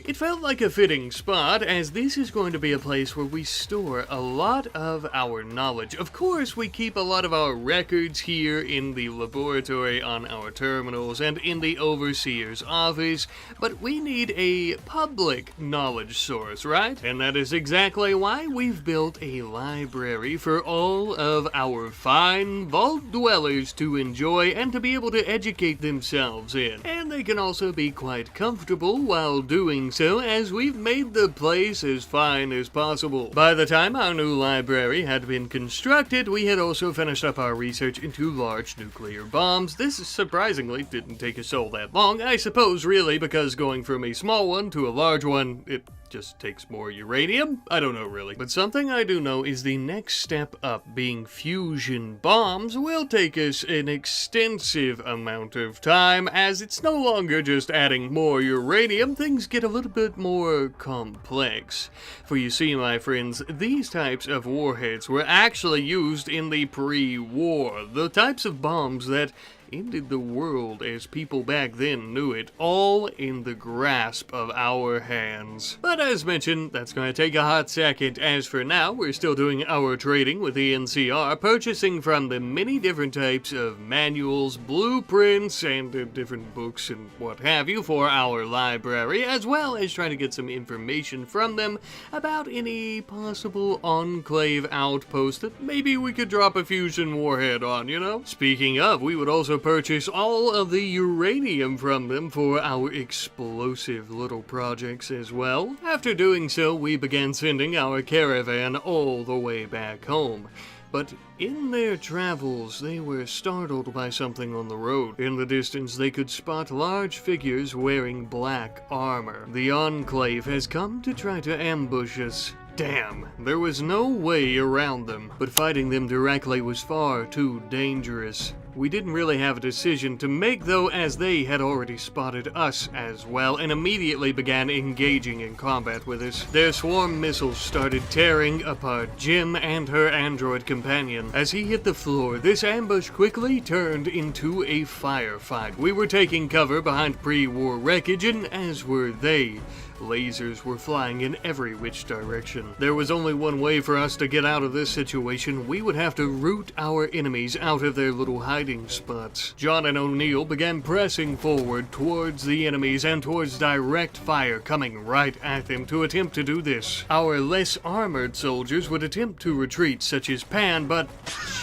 It felt like a fitting spot, as this is going to be a place where we store a lot of our knowledge. Of course, we keep a lot of our records here in the laboratory on our terminals and in the overseer's office, but we need a public knowledge source, right? And that is exactly why we've built a library for all of our fine vault dwellers to enjoy and to be able to educate themselves in. And they can also be quite comfortable while doing so, as we've made the place as fine as possible. By the time our new library had been constructed, we had also finished up our research into large nuclear bombs. This surprisingly didn't take us all that long, I suppose really because going from a small one to a large one, it just takes more uranium? I don't know really. But something I do know is the next step up, being fusion bombs, will take us an extensive amount of time, as it's no longer just adding more uranium. Things get a little bit more complex. For you see, my friends, these types of warheads were actually used in the pre-war. The types of bombs that ended the world as people back then knew it, all in the grasp of our hands. But as mentioned, that's going to take a hot second. As for now, we're still doing our trading with the NCR, purchasing from them many different types of manuals, blueprints, and different books and what have you for our library, as well as trying to get some information from them about any possible Enclave outpost that maybe we could drop a fusion warhead on, you know? Speaking of, we would also purchase all of the uranium from them for our explosive little projects as well. After doing so, we began sending our caravan all the way back home. But in their travels, they were startled by something on the road. In the distance, they could spot large figures wearing black armor. The Enclave has come to try to ambush us. Damn, there was no way around them, but fighting them directly was far too dangerous. We didn't really have a decision to make though, as they had already spotted us as well and immediately began engaging in combat with us. Their swarm missiles started tearing apart Jim and her android companion. As he hit the floor, this ambush quickly turned into a firefight. We were taking cover behind pre-war wreckage, and as were they. Lasers were flying in every which direction. There was only one way for us to get out of this situation. We would have to root our enemies out of their little hiding spots. John and O'Neill began pressing forward towards the enemies and towards direct fire coming right at them to attempt to do this. Our less armored soldiers would attempt to retreat, such as Pan, but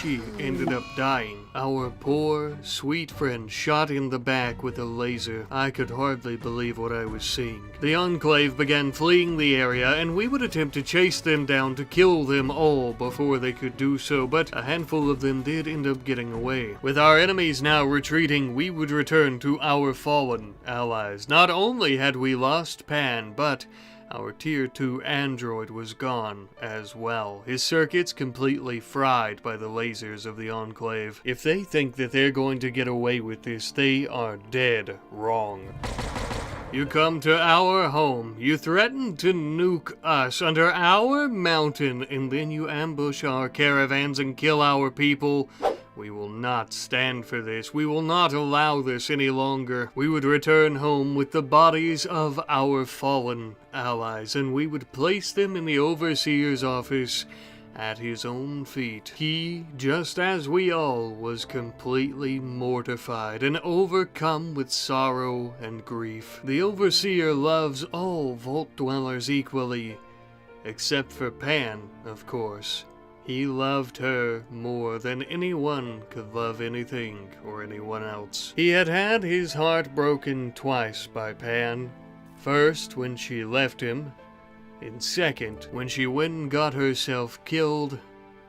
she ended up dying. Our poor, sweet friend shot in the back with a laser. I could hardly believe what I was seeing. The Enclave began fleeing the area, and we would attempt to chase them down to kill them all before they could do so, but a handful of them did end up getting away. With our enemies now retreating, we would return to our fallen allies. Not only had we lost Pan, but our Tier 2 android was gone as well, his circuits completely fried by the lasers of the Enclave. If they think that they're going to get away with this, they are dead wrong. You come to our home, you threaten to nuke us under our mountain, and then you ambush our caravans and kill our people. We will not stand for this. We will not allow this any longer. We would return home with the bodies of our fallen allies, and we would place them in the Overseer's office at his own feet. He, just as we all, was completely mortified and overcome with sorrow and grief. The Overseer loves all Vault Dwellers equally, except for Pan, of course. He loved her more than anyone could love anything or anyone else. He had had his heart broken twice by Pan. First, when she left him, and second, when she went and got herself killed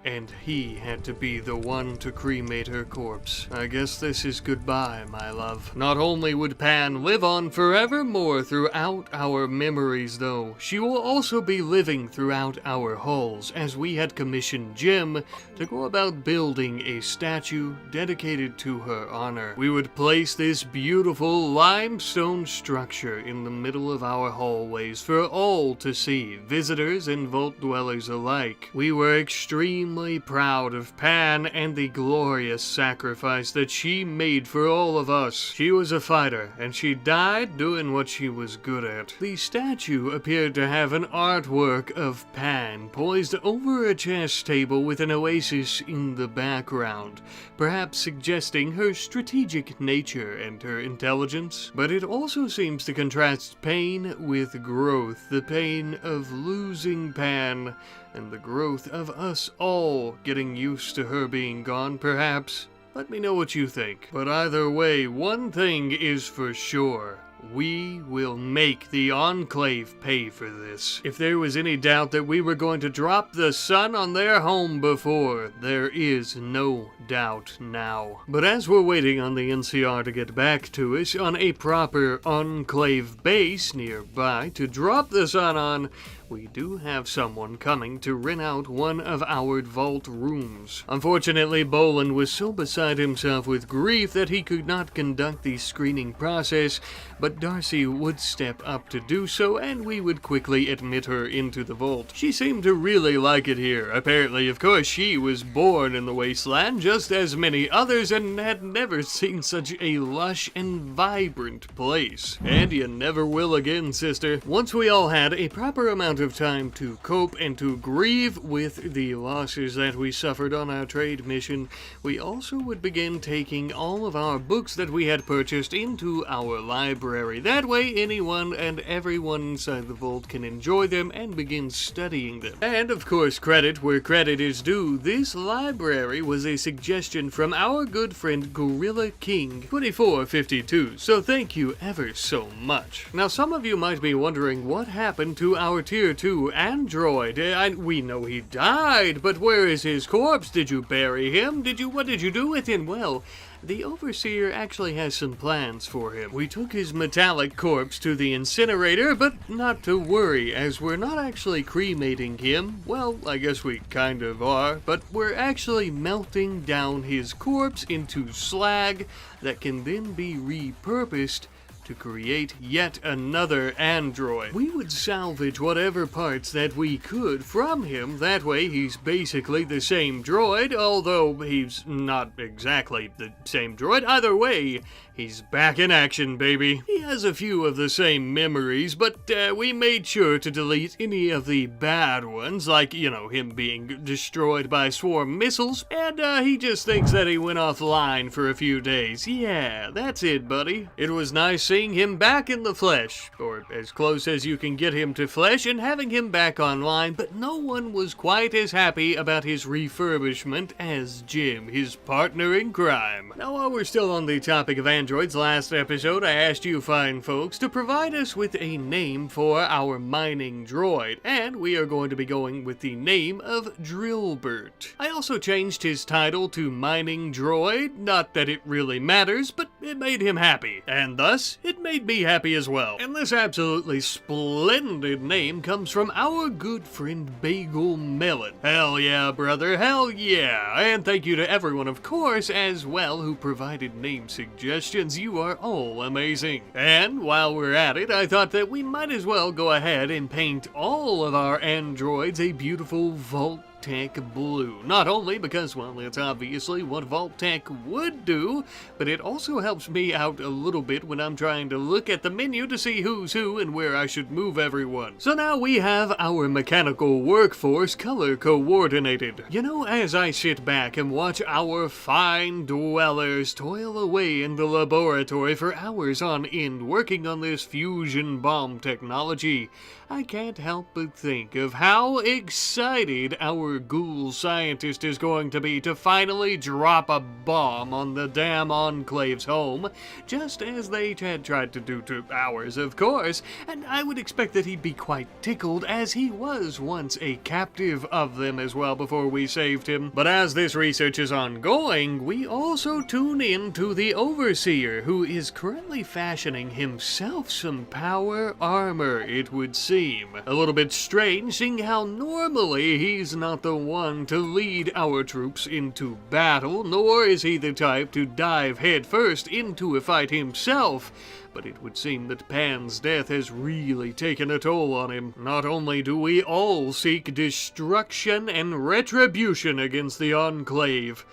and he had to be the one to cremate her corpse. I guess this is goodbye, my love. Not only would Pan live on forevermore throughout our memories, though, she will also be living throughout our halls, as we had commissioned Jim to go about building a statue dedicated to her honor. We would place this beautiful limestone structure in the middle of our hallways for all to see, visitors and vault dwellers alike. We were extremely proud of Pan and the glorious sacrifice that she made for all of us. She was a fighter, and she died doing what she was good at. The statue appeared to have an artwork of Pan poised over a chess table with an oasis in the background, perhaps suggesting her strategic nature and her intelligence. But it also seems to contrast pain with growth, the pain of losing Pan and the growth of us all getting used to her being gone, perhaps. Let me know what you think. But either way, one thing is for sure. We will make the Enclave pay for this. If there was any doubt that we were going to drop the sun on their home before, there is no doubt now. But as we're waiting on the NCR to get back to us on a proper Enclave base nearby to drop the sun on, we do have someone coming to rent out one of our vault rooms. Unfortunately, Boland was so beside himself with grief that he could not conduct the screening process, but Darcy would step up to do so, and we would quickly admit her into the vault. She seemed to really like it here. Apparently, of course, she was born in the wasteland, just as many others, and had never seen such a lush and vibrant place. And you never will again, sister. Once we all had a proper amount of time to cope and to grieve with the losses that we suffered on our trade mission, we also would begin taking all of our books that we had purchased into our library. That way, anyone and everyone inside the vault can enjoy them and begin studying them. And of course, credit where credit is due, this library was a suggestion from our good friend Gorilla King 2452, so thank you ever so much. Now, some of you might be wondering what happened to our Tier 2 android. We know he died, but where is his corpse? Did you bury him? What did you do with him? Well, the Overseer actually has some plans for him. We took his metallic corpse to the incinerator, but not to worry, as we're not actually cremating him. Well, I guess we kind of are, but we're actually melting down his corpse into slag that can then be repurposed to create yet another android. We would salvage whatever parts that we could from him. That way he's basically the same droid, although he's not exactly the same droid. Either way, he's back in action, baby. He has a few of the same memories, but we made sure to delete any of the bad ones, like, him being destroyed by swarm missiles, and he just thinks that he went offline for a few days. Yeah, that's it, buddy. It was nice seeing him back in the flesh, or as close as you can get him to flesh, and having him back online, but no one was quite as happy about his refurbishment as Jim, his partner in crime. Now, while we're still on the topic of androids, last episode I asked you fine folks to provide us with a name for our mining droid, and we are going to be going with the name of Drillbert. I also changed his title to Mining Droid, not that it really matters, but it made him happy, and thus it made me happy as well. And this absolutely splendid name comes from our good friend Bagel Melon. Hell yeah, brother, hell yeah! And thank you to everyone, of course, as well, who provided name suggestions. You are all amazing. And while we're at it, I thought that we might as well go ahead and paint all of our androids a beautiful Vault-Tec blue. Not only because, well, it's obviously what Vault-Tec would do, but it also helps me out a little bit when I'm trying to look at the menu to see who's who and where I should move everyone. So now we have our mechanical workforce color coordinated. As I sit back and watch our fine dwellers toil away in the laboratory for hours on end working on this fusion bomb technology, I can't help but think of how excited our clever ghoul scientist is going to be to finally drop a bomb on the damn Enclave's home, just as they had tried to do to ours, of course, and I would expect that he'd be quite tickled, as he was once a captive of them as well before we saved him. But as this research is ongoing, we also tune in to the Overseer, who is currently fashioning himself some power armor, it would seem. A little bit strange, seeing how normally he's not the one to lead our troops into battle, nor is he the type to dive headfirst into a fight himself. But it would seem that Pan's death has really taken a toll on him. Not only do we all seek destruction and retribution against the Enclave,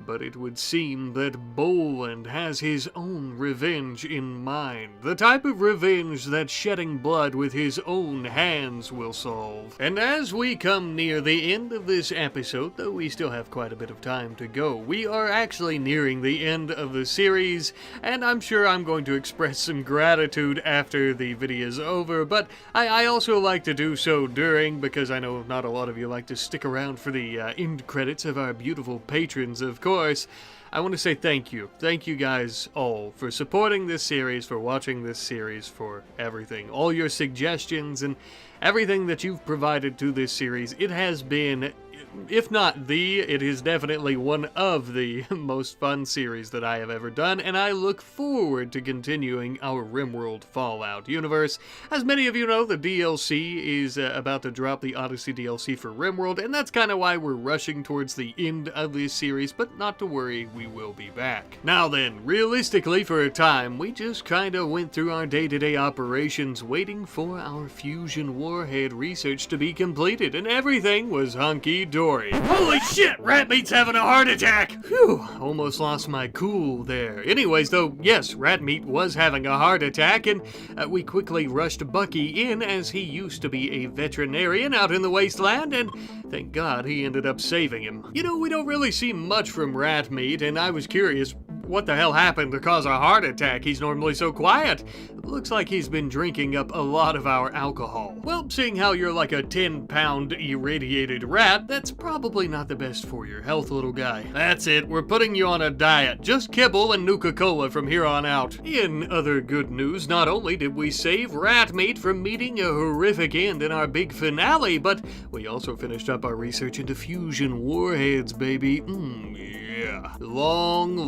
but it would seem that Boland has his own revenge in mind. The type of revenge that shedding blood with his own hands will solve. And as we come near the end of this episode, though we still have quite a bit of time to go, we are actually nearing the end of the series, and I'm sure I'm going to express some gratitude after the video is over, but I also like to do so during, because I know not a lot of you like to stick around for the end credits of our beautiful patrons, of course. I want to say thank you. Thank you guys all for supporting this series, for watching this series, for everything. All your suggestions and everything that you've provided to this series. It has been, if not it is definitely one of the most fun series that I have ever done, and I look forward to continuing our RimWorld Fallout universe. As many of you know, the DLC is about to drop, the Odyssey DLC for RimWorld, and that's kind of why we're rushing towards the end of this series, but not to worry, we will be back. Now then, realistically, for a time, we just kind of went through our day-to-day operations waiting for our fusion warhead research to be completed, and everything was hunky-dory. Holy shit, Ratmeat's having a heart attack! Phew, almost lost my cool there. Anyways, though, yes, Ratmeat was having a heart attack, and we quickly rushed Bucky in, as he used to be a veterinarian out in the wasteland, and thank God he ended up saving him. You know, we don't really see much from Ratmeat, and I was curious, what the hell happened to cause a heart attack? He's normally so quiet. Looks like he's been drinking up a lot of our alcohol. Well, seeing how you're like a 10-pound irradiated rat, that's probably not the best for your health, little guy. That's it, we're putting you on a diet. Just kibble and Nuka-Cola from here on out. In other good news, not only did we save Ratmeat from meeting a horrific end in our big finale, but we also finished up our research into fusion warheads, baby. Yeah. Long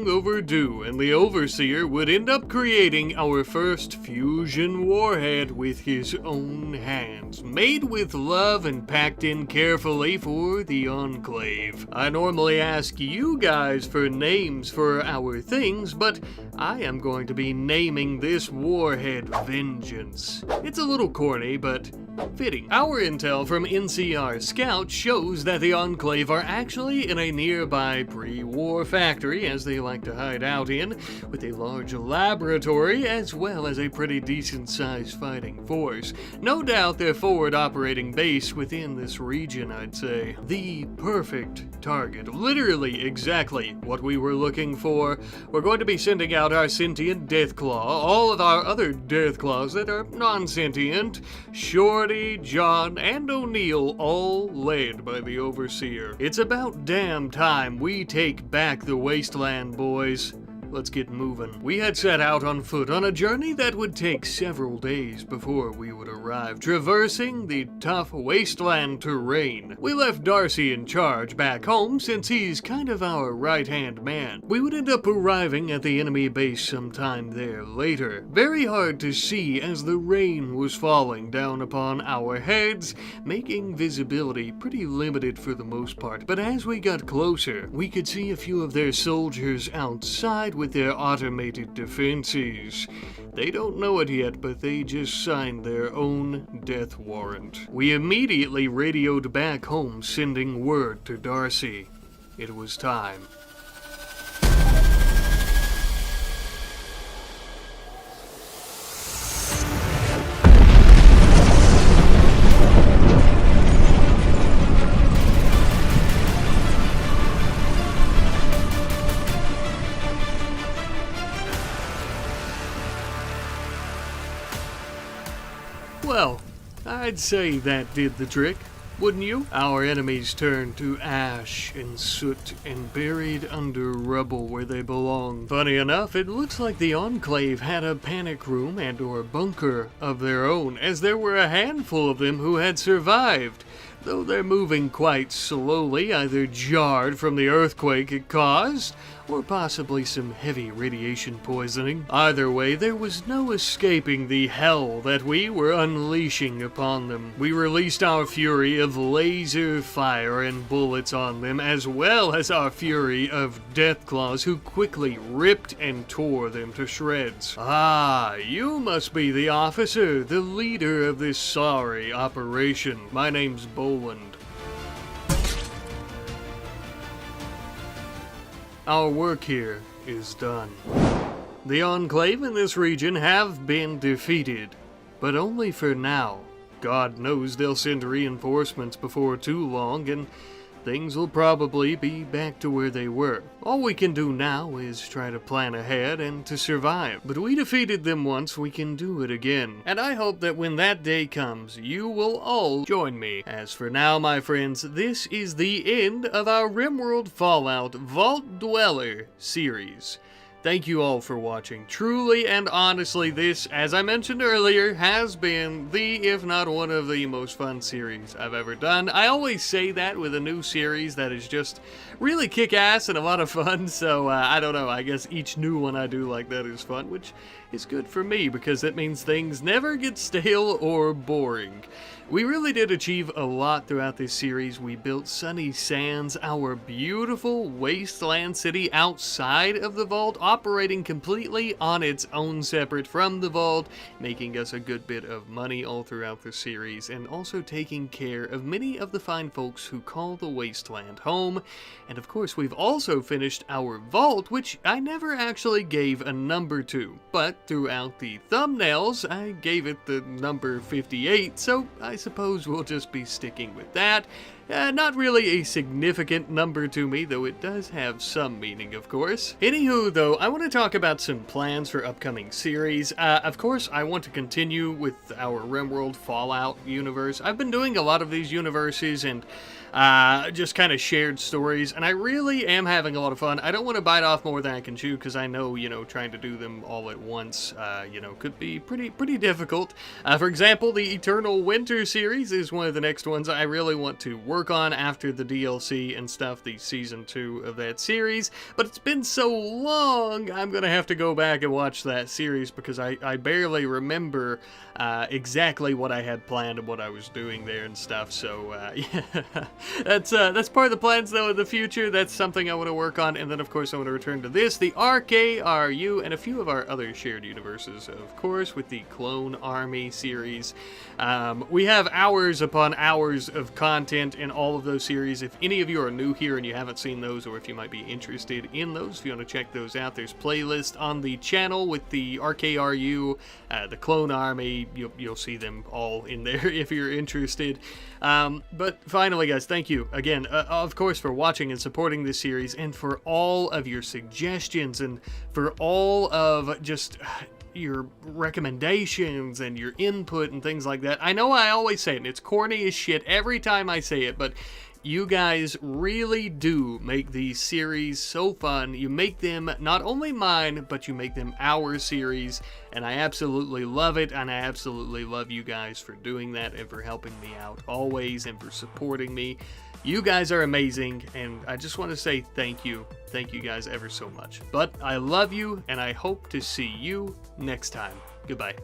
overdue, and the Overseer would end up creating our first fusion warhead with his own hands, made with love and packed in carefully for the Enclave. I normally ask you guys for names for our things, but I am going to be naming this warhead Vengeance. It's a little corny, but fitting. Our intel from NCR Scout shows that the Enclave are actually in a nearby pre-war factory, as they like to hide out in, with a large laboratory as well as a pretty decent-sized fighting force. No doubt their forward operating base within this region, I'd say. The perfect target. Literally exactly what we were looking for. We're going to be sending out our sentient deathclaw, all of our other deathclaws that are non-sentient, Shorty, John, and O'Neill, all led by the Overseer. It's about damn time we take back the wasteland, boys. Let's get moving. We had set out on foot on a journey that would take several days before we would arrive, traversing the tough wasteland terrain. We left Darcy in charge back home, since he's kind of our right-hand man. We would end up arriving at the enemy base sometime there later. Very hard to see as the rain was falling down upon our heads, making visibility pretty limited for the most part. But as we got closer, we could see a few of their soldiers outside with their automated defenses. They don't know it yet, but they just signed their own death warrant. We immediately radioed back home, sending word to Darcy. It was time. Well, I'd say that did the trick. wouldn't you? Our enemies turned to ash and soot and buried under rubble where they belong. Funny enough, it looks like the Enclave had a panic room and or bunker of their own, as there were a handful of them who had survived. Though they're moving quite slowly, either jarred from the earthquake it caused, or possibly some heavy radiation poisoning. Either way, there was no escaping the hell that we were unleashing upon them. We released our fury of laser fire and bullets on them, as well as our fury of deathclaws, who quickly ripped and tore them to shreds. Ah, you must be the officer, the leader of this sorry operation. My name's Boland. Our work here is done. The Enclave in this region have been defeated, but only for now. God knows they'll send reinforcements before too long, and things will probably be back to where they were. All we can do now is try to plan ahead and to survive. But we defeated them once, we can do it again. And I hope that when that day comes, you will all join me. As for now, my friends, this is the end of our RimWorld Fallout Vault Dweller series. Thank you all for watching. Truly and honestly, this, as I mentioned earlier, has been the, if not one of the most fun series I've ever done. I always say that with a new series that is just really kick-ass and a lot of fun, so I don't know, I guess each new one I do like that is fun, which is good for me because it means things never get stale or boring. We really did achieve a lot throughout this series. We built Sunny Sands, our beautiful wasteland city outside of the vault, operating completely on its own separate from the vault, making us a good bit of money all throughout the series, and also taking care of many of the fine folks who call the wasteland home. And of course, we've also finished our vault, which I never actually gave a number to, but throughout the thumbnails, I gave it the number 58, so I suppose we'll just be sticking with that. Not really a significant number to me, though it does have some meaning, of course. Anywho, though, I want to talk about some plans for upcoming series. Of course, I want to continue with our RimWorld Fallout universe. I've been doing a lot of these universes and just kind of shared stories, and I really am having a lot of fun. I don't want to bite off more than I can chew, because I know, trying to do them all at once, could be pretty difficult. For example, the Eternal Winter series is one of the next ones I really want to work on after the DLC and stuff, the season 2 of that series, but it's been so long, I'm gonna have to go back and watch that series because I barely remember exactly what I had planned and what I was doing there and stuff, so yeah, that's part of the plans though in the future. That's something I want to work on, and then of course I want to return to this, the RKRU, and a few of our other shared universes, of course, with the Clone Army series. We have hours upon hours of content in all of those series. If any of you are new here and you haven't seen those, or if you might be interested in those, if you want to check those out, there's playlists on the channel with the RKRU, the Clone Army. You'll see them all in there if you're interested. But finally, guys, thank you again, of course, for watching and supporting this series, and for all of your suggestions, and for all of just your recommendations and your input and things like that. I know I always say it, and it's corny as shit every time I say it, but you guys really do make these series so fun. You make them not only mine, but you make them our series, and I absolutely love it, and I absolutely love you guys for doing that and for helping me out always and for supporting me. You guys are amazing, and I just want to say thank you. Thank you guys ever so much. But I love you, and I hope to see you next time. Goodbye.